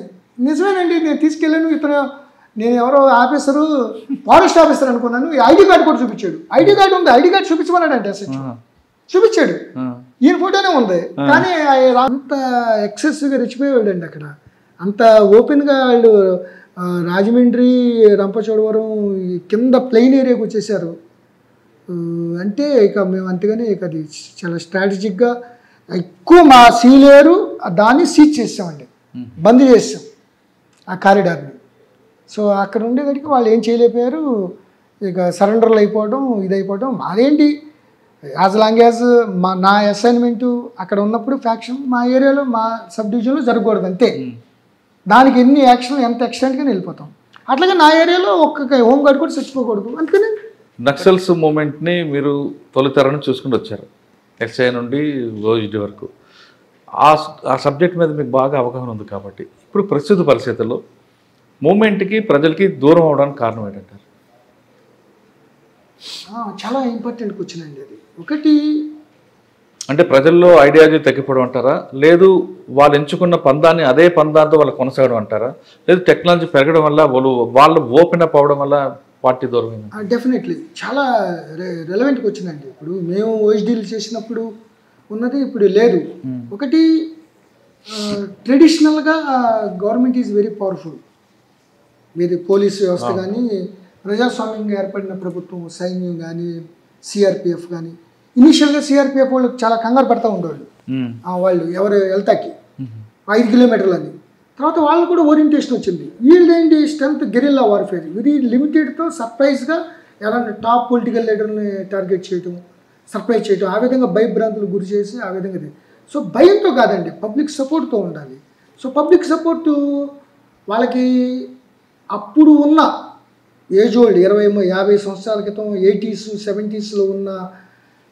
నిజమేనండి నేను తీసుకెళ్ళాను, ఇతను నేను ఎవరో ఆఫీసరు ఫారెస్ట్ ఆఫీసర్ అనుకున్నాను. ID కార్డు కూడా చూపించాడు. ID కార్డు ఉంది, ID కార్డు చూపించమన్నాడు అంటే SHO చూపించాడు. ఈయన ఫోటోనే ఉంది. కానీ అంత ఎక్సెసివ్గా రెచ్చిపోయేవాడు అండి అక్కడ. అంత ఓపెన్గా వాళ్ళు రాజమండ్రి, రంపచోడవరం కింద ప్లెయిన్ ఏరియాకి వచ్చేసారు అంటే ఇక మేము అంతేగాని ఇక అది చాలా స్ట్రాటజిక్గా ఎక్కువ మా సీలేరు దాన్ని సీజ్ చేసామండి, బంద్ చేసాం ఆ కారిడార్ని. సో అక్కడ ఉండేదానికి వాళ్ళు ఏం చేయలేకపోయారు. ఇక సరెండర్లు అయిపోవడం ఇదైపోవడం. మాదేంటి యాజ్ లాంగ్ యాజ్ నా అసైన్మెంటు అక్కడ ఉన్నప్పుడు ఫ్యాక్షన్ మా ఏరియాలో మా సబ్ డివిజన్లో జరగకూడదు అంతే. దానికి ఎన్ని యాక్షన్లు ఎంత ఎక్స్టెంట్గా వెళ్ళిపోతాం. అట్లాగే నా ఏరియాలో ఒక్క హోంగార్డ్ కూడా చచ్చిపోకూడదు. అందుకని నక్సల్స్ మూమెంట్ని మీరు తొలితరని చూసుకుంటూ వచ్చారు, SI నుండి OSD వరకు. ఆ సబ్జెక్ట్ మీద మీకు బాగా అవగాహన ఉంది కాబట్టి ఇప్పుడు ప్రస్తుత పరిస్థితుల్లో మూమెంట్కి ప్రజలకి దూరం అవడానికి కారణం ఏంటంటారు? చాలా ఇంపార్టెంట్ క్వశ్చన్ అండి అది. ఒకటి అంటే ప్రజల్లో ఐడియాలజీ తగ్గిపోవడం అంటారా, లేదు వాళ్ళు ఎంచుకున్న పందాన్ని అదే పందాంతో వాళ్ళు కొనసాగడం అంటారా, లేదు టెక్నాలజీ పెరగడం వల్ల వాళ్ళు ఓపెన్ అప్ అవ్వడం వల్ల పార్టీ దూరమైంది? డెఫినెట్లీ చాలా రెలవెంట్ క్వశ్చన్ అండి. ఇప్పుడు మేము OSDలు చేసినప్పుడు ఉన్నది ఇప్పుడు లేదు. ఒకటి ట్రెడిషనల్గా గవర్నమెంట్ ఈజ్ వెరీ పవర్ఫుల్. మీది పోలీసు వ్యవస్థ కానీ, ప్రజాస్వామ్యంగా ఏర్పడిన ప్రభుత్వం, సైన్యం కానీ, CRPF కానీ. ఇనీషియల్గా CRPF వాళ్ళు చాలా కంగారు పడతా ఉండేవాళ్ళు. వాళ్ళు ఎవరు వెళ్తాకి 5 కిలోమీటర్లని. తర్వాత వాళ్ళు కూడా ఓరియంటేషన్ వచ్చింది. వీళ్ళేంటి స్ట్రెంత్ గెరిల్లా వార్ఫేర్, వెరీ లిమిటెడ్తో సర్ప్రైజ్గా ఎవరైనా టాప్ పొలిటికల్ లీడర్ని టార్గెట్ చేయటం, సర్ప్రైజ్ చేయటం, ఆ విధంగా భయభ్రాంతులు గురి చేసి ఆ విధంగా. సో భయంతో కాదండి, పబ్లిక్ సపోర్ట్తో ఉండాలి. సో పబ్లిక్ సపోర్టు వాళ్ళకి అప్పుడు ఉన్న ఏజ్ ఓల్డ్ 20-50 సంవత్సరాల క్రితం 80s 70sలో ఉన్న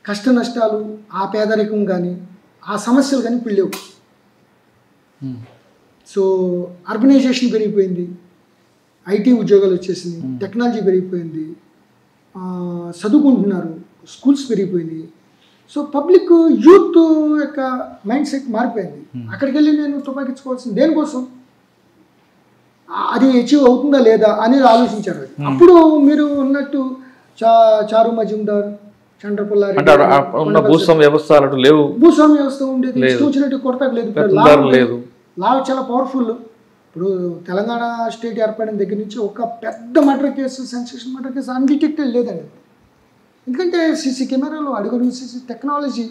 కష్ట నష్టాలు, ఆ పేదరికం కానీ ఆ సమస్యలు కానీ ఇప్పుడు లేవు. సో అర్బనైజేషన్ పెరిగిపోయింది, IT ఉద్యోగాలు వచ్చేసింది, టెక్నాలజీ పెరిగిపోయింది, చదువుకుంటున్నారు, స్కూల్స్ పెరిగిపోయినాయి. సో పబ్లిక్ యూత్ యొక్క మైండ్ సెట్ మారిపోయింది. అక్కడికి వెళ్ళి నేను తుపాకించుకోవాల్సింది దేనికోసం, అది అచీవ్ అవుతుందా లేదా అనేది ఆలోచించారు. అప్పుడు మీరు ఉన్నట్టు చారు మజుందార్, చంద్రపుల్లారెడ్డి, భూస్వామ్య వ్యవస్థ లేవు, భూస్వామ్య వ్యవస్థ ఉండేది, ఇష్టం వచ్చినట్టు కొరత లేదు. లా చాలా పవర్ఫుల్. ఇప్పుడు తెలంగాణ స్టేట్ ఏర్పడిన దగ్గర నుంచి ఒక పెద్ద murder case, sensation murder case undetected లేదండి. ఎందుకంటే CC కెమెరాలు, అడుగుడు CC టెక్నాలజీ,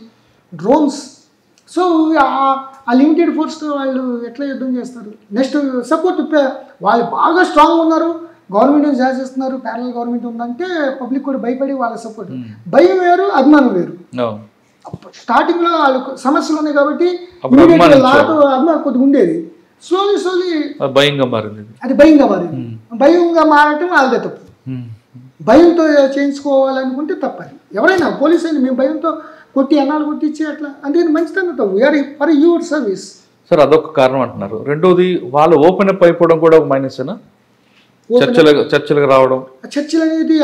డ్రోన్స్. సో ఆ లిమిటెడ్ ఫోర్స్తో వాళ్ళు ఎట్లా యుద్ధం చేస్తారు? నెక్స్ట్ సపోర్ట్ వాళ్ళు బాగా స్ట్రాంగ్ ఉన్నారు, గవర్నమెంట్ చేస్తున్నారు, ప్యారల్ గవర్నమెంట్ ఉందంటే పబ్లిక్ కూడా భయపడి వాళ్ళ సపోర్ట్. భయం వేరు, అభిమానం వేరు. స్టార్టింగ్లో వాళ్ళకు సమస్యలు ఉన్నాయి కాబట్టి లాతో అభిమానం కొద్దిగా ఉండేది. స్లోలీ భయంగా మారింది. అది భయంగా మారటం వాళ్ళదే తప్పు. భయంతో చేయించుకోవాలనుకుంటే తప్పది. ఎవరైనా పోలీసు అయినా మేము భయంతో కొట్టి అన్నాలు కొట్టించి అట్లా, అందుకని మంచితనం we're for your service. Sir అదొక కారణం అంటున్నారు. రెండోది వాళ్ళు ఓపెన్ అప్ అయిపోవడం కూడా ఒక మైనసేనా? చర్చలకు రావడం, చర్చలు అనేది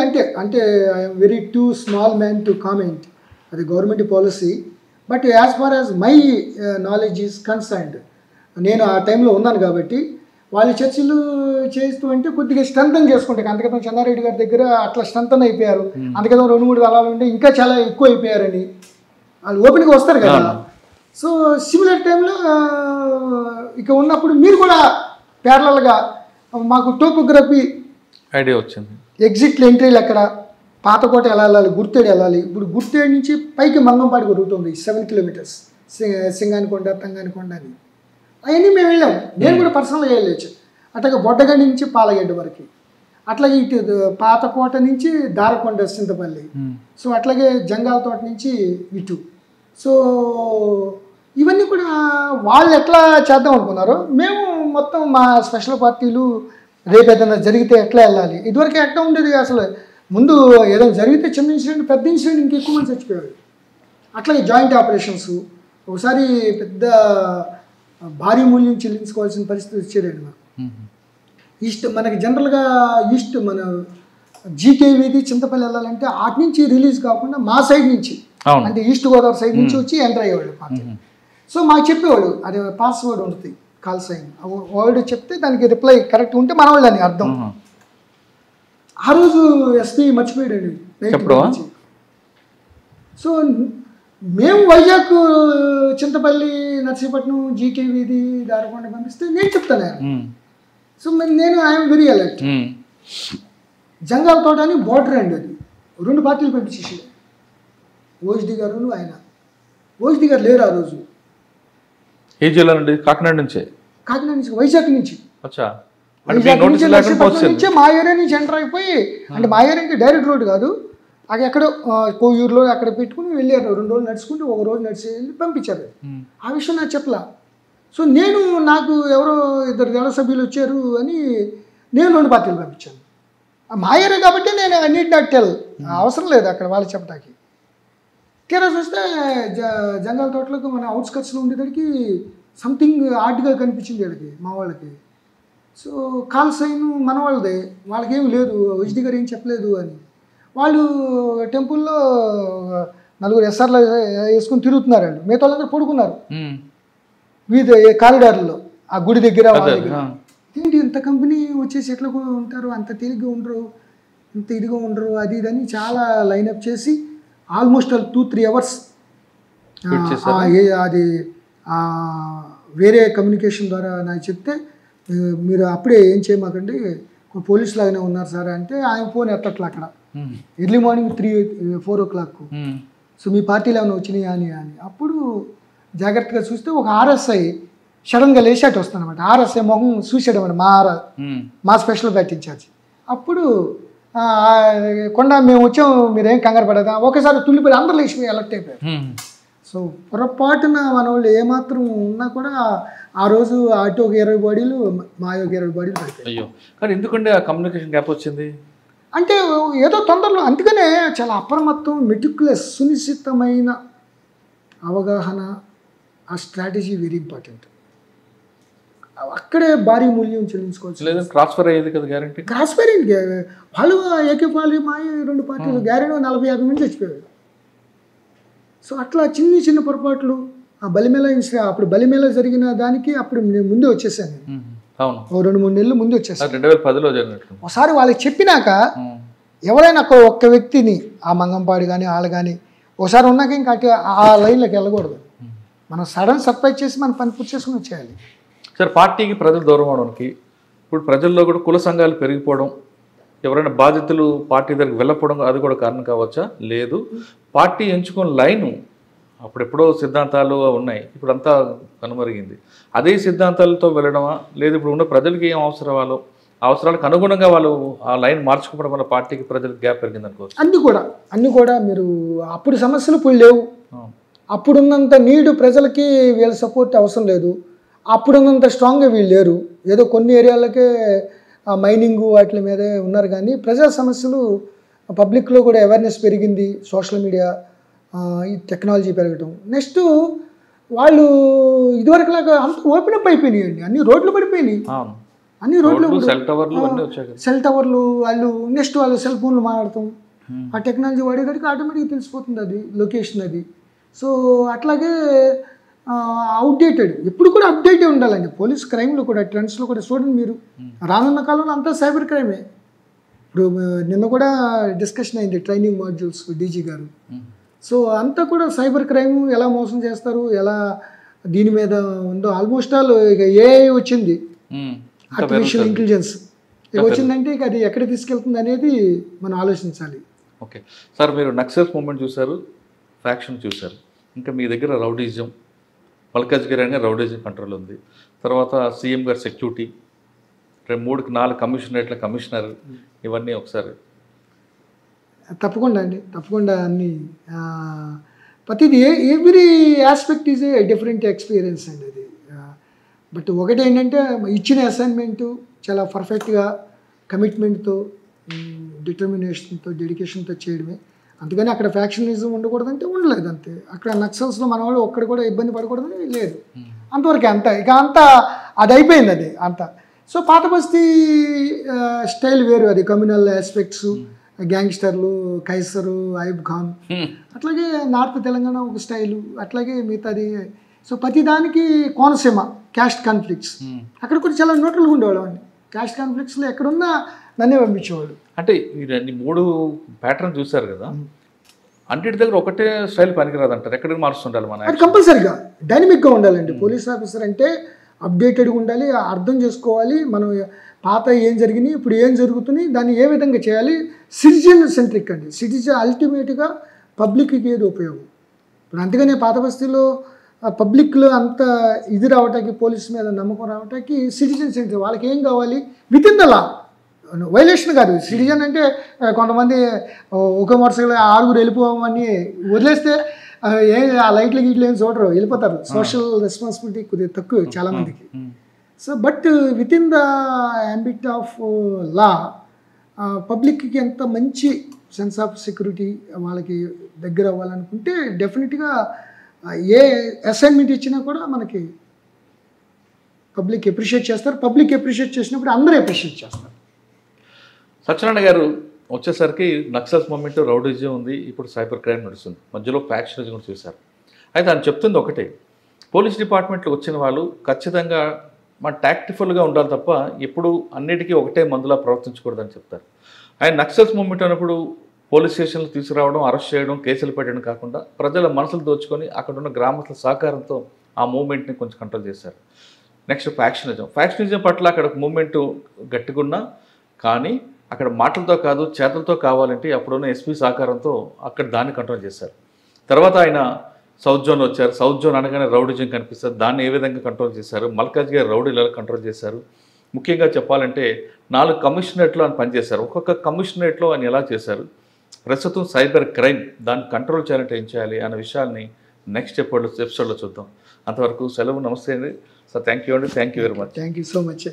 అంటే I'm very too small man to comment. అది government policy. But as far as my knowledge is concerned, నేను ఆ టైంలో ఉన్నాను కాబట్టి వాళ్ళు చర్చలు చేస్తూ అంటే కొద్దిగా స్ట్రెంథన్ చేసుకుంటారు. అంతక్రితం చెన్నారెడ్డి గారి దగ్గర అట్లా స్ట్రెంథన్ అయిపోయారు, అంతక్రితం 2-3 దళాలు ఉంటే ఇంకా చాలా ఎక్కువ అయిపోయారని వాళ్ళు ఓపెన్గా వస్తారు కదా. సో సిమిలర్ టైంలో ఇక ఉన్నప్పుడు మీరు కూడా ప్యారలల్గా మాకు టోపోగ్రఫీ ఐడియా వచ్చింది. ఎగ్జిట్లు ఎంట్రీలు ఎక్కడ, పాతకోట ఎలా వెళ్ళాలి, గుర్తేడు వెళ్ళాలి. ఇప్పుడు గుర్తేడు నుంచి పైకి మంగంపాడికి రూట్ ఉంది 7 kilometers. సింగానికొండ, తంగానికొండ అని అవన్నీ మేము వెళ్ళాం. నేను కూడా పర్సనల్గా వెళ్ళొచ్చు. అట్లాగే బొడ్డగడ్డ నుంచి పాలగడ్డ వరకు, అట్లాగే ఇటు పాతకోట నుంచి దారకొండ చింతపల్లి, సో అట్లాగే జంగాల తోట నుంచి ఇటు. సో ఇవన్నీ కూడా వాళ్ళు ఎట్లా చేద్దాం అనుకున్నారో మేము మొత్తం మా స్పెషల్ పార్టీలు రేపు ఏదైనా జరిగితే ఎట్లా వెళ్ళాలి. ఇదివరకు ఎట్లా ఉండేది అసలు, ముందు ఏదైనా జరిగితే చిన్న ఇన్సిడెంట్, పెద్ద ఇన్సిడెంట్ ఇంకెక్కువ మంది చచ్చిపోయాడు. అట్లాగే జాయింట్ ఆపరేషన్స్, ఒకసారి పెద్ద భారీ మూల్యం చెల్లించుకోవాల్సిన పరిస్థితి వచ్చేదండి మాకు. ఈస్ట్ మనకి జనరల్గా ఈస్ట్ మన జీకేవీది చింతపల్లి వెళ్ళాలంటే అటు నుంచి రిలీజ్ కాకుండా మా సైడ్ నుంచి, అంటే ఈస్ట్ గోదావరి సైడ్ నుంచి వచ్చి ఎంటర్ అయ్యేవాళ్ళు పార్టీ. సో మాకు చెప్పేవాడు అది పాస్వర్డ్ ఉంటుంది, కాల్ సైన్ వర్డ్ చెప్తే దానికి రిప్లై కరెక్ట్ ఉంటే మన వాళ్ళు అని అర్థం. ఆ రోజు ఎస్పీ మర్చిపోయాడు. సో మేము వైజాగ్, చింతపల్లి, నర్సీపట్నం, జీకేవీది, దారకొండ పంపిస్తే నేను చెప్తాను. సో నేను ఐఎమ్ వెరీ అలర్ట్. జంగాల తోట అని బోర్డర్ అండి, అది 2 పార్టీలు పంపించేసి, ఓజిడి గారు ఆయన. ఓజిడి గారు లేరు ఆ రోజు. ఏ జిల్లా నుండి? కాకినాడ నుంచి. కాకినాడ నుంచి, వైజాగ్ నుంచి. వైజాగ్ నుంచి నర్సీపట్నం నుంచి మా ఏరియా నుంచి ఎంటర్ అయిపోయి, అంటే మా ఏరియాకి డైరెక్ట్ రోడ్ కాదు, అది ఎక్కడో కోయూరులో అక్కడ పెట్టుకుని వెళ్ళారు. 2 రోజులు నడుచుకుంటూ 1 రోజు నడిచి వెళ్ళి పంపించారు. ఆ విషయం నాకు చెప్పలా. సో నేను నాకు ఎవరో 2 దళ సభ్యులు వచ్చారు అని నేను 2 పార్టీలు పంపించాను. మా ఏరియా కాబట్టి నేను నీడ్ నాట్ టెల్, అవసరం లేదు అక్కడ వాళ్ళు చెప్పడానికి. తీరా చూస్తే జంగాల తోటలకు మన అవుట్స్కట్స్లో ఉండేదానికి సంథింగ్ ఆర్ట్గా కనిపించింది వీళ్ళకి, మా వాళ్ళకి. సో కాల్ సైన్ మన వాళ్ళదే, వాళ్ళకేం లేదు, ఓజిడి గారు ఏం చెప్పలేదు అని. వాళ్ళు టెంపుల్లో 4 ఎస్ఆర్లు వేసుకుని తిరుగుతున్నారు. వాళ్ళు మిగతా వాళ్ళందరూ పడుకున్నారు వీధి కారిడార్లో, ఆ గుడి దగ్గర. ఏంటి ఇంత కంపెనీ వచ్చేసి ఎట్లా ఉంటారు, అంత తేలిగ్గా ఉండరు, ఇంత ఇదిగా ఉండరు, అది ఇది అని చాలా లైనప్ చేసి ఆల్మోస్ట్ 2-3 అవర్స్ అది వేరే కమ్యూనికేషన్ ద్వారా నాకు చెప్తే, మీరు అప్పుడే ఏం చేయమాకండి, పోలీసు లాగానే ఉన్నారు సార్ అంటే, ఆయన ఫోన్ ఎత్తట్లా అక్కడ. Early morning 3-4 o'clock. సో మీ పార్టీలో ఏమైనా వచ్చినాయా అని. అప్పుడు జాగ్రత్తగా చూస్తే ఒక ఆర్ఎస్ఐ సడన్గా లేచాటి వస్తాను అనమాట. ఆర్ఎస్ఐ మొహం చూసాడు అనమాట, మా స్పెషల్ బ్యాట్ ఇన్ఛార్జ్. అప్పుడు కొండ మేము వచ్చాం, మీరేం కంగారు పడదా, ఒకసారి తుల్లిపోయి అందరూ లేచిపోయి అలర్ట్ అయిపోయారు. సో పొరపాటున మన వాళ్ళు ఏమాత్రం ఉన్నా కూడా ఆ రోజు అటు ఒక 20 బాడీలు, మా ఒక 20 బాడీలు పడిపోయాయి. అయ్యో, కానీ ఎందుకంటే ఆ కమ్యూనికేషన్ గ్యాప్ వచ్చింది అంటే ఏదో తొందరలో. అందుకనే చాలా అప్రమత్తం, మెటిక్యులస్, సునిశ్చితమైన అవగాహన, ఆ స్ట్రాటజీ వెరీ ఇంపార్టెంట్. అక్కడే భారీ మూల్యం చెల్లించుకోవచ్చు. లేదా ట్రాన్స్ఫర్ అయ్యేది కదా గ్యారంటీ. ట్రాన్స్ఫర్ ఏంటి, వాళ్ళు ఏకేపాలి మా 2 పార్టీలు గ్యారెంటీ 40-50 మంది చచ్చిపోయారు. సో అట్లా చిన్న పొరపాట్లు. ఆ బలిమేళ ఇన్సిడెంట్, అప్పుడు బలిమేళ జరిగిన దానికి అప్పుడు నేను ముందే వచ్చేసాను. అవును, 2-3 నెలలు ముందే వచ్చేసాను. 2010లో జరిగినట్టు. ఒకసారి వాళ్ళకి చెప్పినాక ఎవరైనా ఒక్క వ్యక్తిని, ఆ మంగంపాడు కానీ వాళ్ళు కానీ ఒకసారి ఉన్నాక ఇంకా ఆ లైన్లోకి వెళ్ళకూడదు. మనం సడన్ సర్ప్రైజ్ చేసి మనం పని పూర్తి చేసుకుని వచ్చేయాలి. సార్, పార్టీకి ప్రజలు దూరం అవడానికి ఇప్పుడు ప్రజల్లో కూడా కుల సంఘాలు పెరిగిపోవడం, ఎవరైనా బాధితులు పార్టీ దగ్గరికి వెళ్ళకపోవడం, అది కూడా కారణం కావచ్చా? లేదు, పార్టీ ఎంచుకున్న లైను అప్పుడెప్పుడో సిద్ధాంతాలు ఉన్నాయి, ఇప్పుడు అంతా కనుమరిగింది. అదే సిద్ధాంతాలతో వెళ్ళడమా, లేదు ఇప్పుడు ఉన్న ప్రజలకి ఏం అవసరాలో అవసరాలకు అనుగుణంగా వాళ్ళు ఆ లైన్ మార్చుకోవడం వల్ల పార్టీకి ప్రజలకు గ్యాప్ పెరిగింది అనుకోవచ్చు? అన్నీ కూడా మీరు అప్పుడు సమస్యలు ఇప్పుడు లేవు. అప్పుడున్నంత నీడు ప్రజలకి వీళ్ళ సపోర్ట్ అవసరం లేదు. అప్పుడున్నంత స్ట్రాంగ్గా వీళ్ళు లేరు. ఏదో కొన్ని ఏరియాలకే మైనింగ్ వాటి మీదే ఉన్నారు, కానీ ప్రజా సమస్యలు పబ్లిక్లో కూడా అవేర్నెస్ పెరిగింది. సోషల్ మీడియా, ఈ టెక్నాలజీ పెరగటం. నెక్స్ట్ వాళ్ళు ఇదివరకులాగా అంత ఓపెన్ అప్ అయిపోయినాయండి. అన్ని రోడ్లు పడిపోయినాయి, అన్ని రోడ్లు, సెల్ టవర్లు. వాళ్ళు నెక్స్ట్ వాళ్ళు సెల్ ఫోన్లు మాట్లాడతాం, ఆ టెక్నాలజీ వాడేదానికి ఆటోమేటిక్గా తెలిసిపోతుంది అది లొకేషన్ అది. సో అట్లాగే అవుట్డేటెడ్, ఎప్పుడు కూడా అప్డేటే ఉండాలండి. పోలీస్ క్రైమ్లో కూడా, ట్రెండ్స్లో కూడా చూడండి మీరు, రానున్న కాలంలో అంతా సైబర్ క్రైమే. ఇప్పుడు నిన్న కూడా డిస్కషన్ అయింది ట్రైనింగ్ మాడ్యూల్స్ డీజీ గారు. సో అంతా కూడా సైబర్ క్రైమ్ ఎలా మోసం చేస్తారు, ఎలా దీని మీద ఉందో. ఆల్మోస్ట్ ఆల్ ఇక ఏఐ వచ్చింది, ఆర్టిఫిషియల్ ఇంటెలిజెన్స్ ఇక వచ్చిందంటే ఇక అది ఎక్కడ తీసుకెళ్తుంది అనేది మనం ఆలోచించాలి. ఓకే సార్, మీరు నక్సల్స్ మూమెంట్ చూశారు, ఫ్యాక్షన్ చూశారు, ఇంకా మీ దగ్గర రౌడీజం, మల్కాజ్గిరి అనగా రౌడీజం కంట్రోల్ ఉంది. తర్వాత సీఎం గారి సెక్యూరిటీ, 3-4 కమిషనరేట్ల కమిషనర్, ఇవన్నీ ఒకసారి. తప్పకుండా అండి, తప్పకుండా అన్ని ప్రతిది every aspect is a different experience అండి అది. బట్ ఒకటి ఏంటంటే ఇచ్చిన అసైన్మెంటు చాలా పర్ఫెక్ట్గా కమిట్మెంట్తో, డిటర్మినేషన్తో, డెడికేషన్తో చేయడమే. అందుకని అక్కడ ఫ్యాక్షనిజం ఉండకూడదంటే ఉండలేదు అంతే. అక్కడ నక్సల్స్లో మన వాళ్ళు ఒక్కడు కూడా ఇబ్బంది పడకూడదని లేదు, అంతవరకే. అంత ఇక అంతా అది అయిపోయింది అది అంతా. సో పాత బస్తీ స్టైల్ వేరు, అది కమ్యూనల్ ఆస్పెక్ట్స్, గ్యాంగ్స్టర్లు, కైసరు, అయూబ్ ఖాన్, అట్లాగే నార్త్ తెలంగాణ ఒక స్టైలు, అట్లాగే మిగతాది. సో ప్రతిదానికి కోనసీమ క్యాస్ట్ కాన్ఫ్లిక్ట్స్, అక్కడ కూడా చాలా న్యూట్రల్గా ఉండేవాళ్ళు అండి. క్యాస్ట్ కాన్ఫ్లిక్ట్స్లో ఎక్కడున్నా నన్నే పంపించేవాళ్ళు. అంటే ఈ 3 ప్యాటర్న్ చూసారు కదా, అన్నిటి దగ్గర ఒకటే స్టైల్ పనికిరాదు అంటారు, ఎక్కడికి మారుస్తుండాలి మన? అది కంపల్సరీగా డైనమిక్గా ఉండాలండి. పోలీస్ ఆఫీసర్ అంటే అప్డేటెడ్గా ఉండాలి, అర్థం చేసుకోవాలి మనం పాత ఏం జరిగినాయి, ఇప్పుడు ఏం జరుగుతుంది, దాన్ని ఏ విధంగా చేయాలి. సిటిజన్ సెంట్రిక్ అండి. సిటిజన్ అల్టిమేట్గా పబ్లిక్కి ఏది ఉపయోగం. ఇప్పుడు అందుకనే పాత బస్తీలో పబ్లిక్లో అంత ఇది రావటానికి, పోలీస్ మీద నమ్మకం రావటానికి సిటిజన్ సెంట్రిక్. వాళ్ళకి ఏం కావాలి, with in the law, violation కాదు. సిటిజన్ అంటే కొంతమంది ఒక మోటార్ సైకిల్ 6 వెళ్ళిపోవని వదిలేస్తే ఆ లైట్లు గీట్లు ఏం చూడరు, వెళ్ళిపోతారు. సోషల్ రెస్పాన్సిబిలిటీ కొద్దిగా తక్కువ చాలామందికి. So but with in the ambit of law పబ్లిక్కి ఎంత మంచి సెన్స్ ఆఫ్ సెక్యూరిటీ వాళ్ళకి దగ్గర అవ్వాలనుకుంటే డెఫినెట్గా ఏ అసైన్మెంట్ ఇచ్చినా కూడా మనకి పబ్లిక్ ఎప్రిషియేట్ చేస్తారు. పబ్లిక్ ఎప్రిషియేట్ చేసినప్పుడు అందరూ ఎప్రిషియేట్ చేస్తారు. సత్యనారాయణ గారు వచ్చేసరికి నక్సల్స్ మూమెంట్, రౌడీజం ఉంది, ఇప్పుడు సైబర్ క్రైమ్ నడుస్తుంది, మధ్యలో ఫ్యాక్షనిజం కూడా చూశారు. అయితే ఆయన చెప్తుంది ఒకటే, పోలీస్ డిపార్ట్మెంట్లో వచ్చిన వాళ్ళు ఖచ్చితంగా మన టాక్టిఫుల్గా ఉండాలి తప్ప ఎప్పుడు అన్నిటికీ ఒకటే మందులా ప్రవర్తించకూడదని చెప్తారు. ఆయన నక్సల్స్ మూమెంట్ అన్నప్పుడు పోలీస్ స్టేషన్లు తీసుకురావడం, అరెస్ట్ చేయడం, కేసులు పెట్టడం కాకుండా ప్రజల మనసులు దోచుకొని అక్కడ ఉన్న గ్రామస్తుల సహకారంతో ఆ మూమెంట్ని కొంచెం కంట్రోల్ చేశారు. నెక్స్ట్ ఫ్యాక్షనిజం పట్ల అక్కడ మూమెంట్ గట్టిగున్నా కానీ అక్కడ మాటలతో కాదు చేతులతో కావాలంటే అప్పుడున్న ఎస్పీ సహకారంతో అక్కడ దాన్ని కంట్రోల్ చేశారు. తర్వాత ఆయన సౌత్ జోన్ వచ్చారు. సౌత్ జోన్ అనగానే రౌడీజం కనిపిస్తారు, దాన్ని ఏ విధంగా కంట్రోల్ చేశారు, మల్కాజ్గిరి రౌడీలలో కంట్రోల్ చేశారు. ముఖ్యంగా చెప్పాలంటే 4 కమిషనరేట్లో ఆయన పనిచేశారు. ఒక్కొక్క కమిషనరేట్లో ఆయన ఎలా చేశారు, ప్రస్తుతం సైబర్ క్రైమ్ దాన్ని కంట్రోల్ చేయాలంటే ఏం చేయాలి అనే విషయాల్ని నెక్స్ట్ ఎపిసోడ్లో చూద్దాం. అంతవరకు సెలవు. నమస్తే అండి సార్. థ్యాంక్ యూ అండి. Thank you very much. Thank you so much.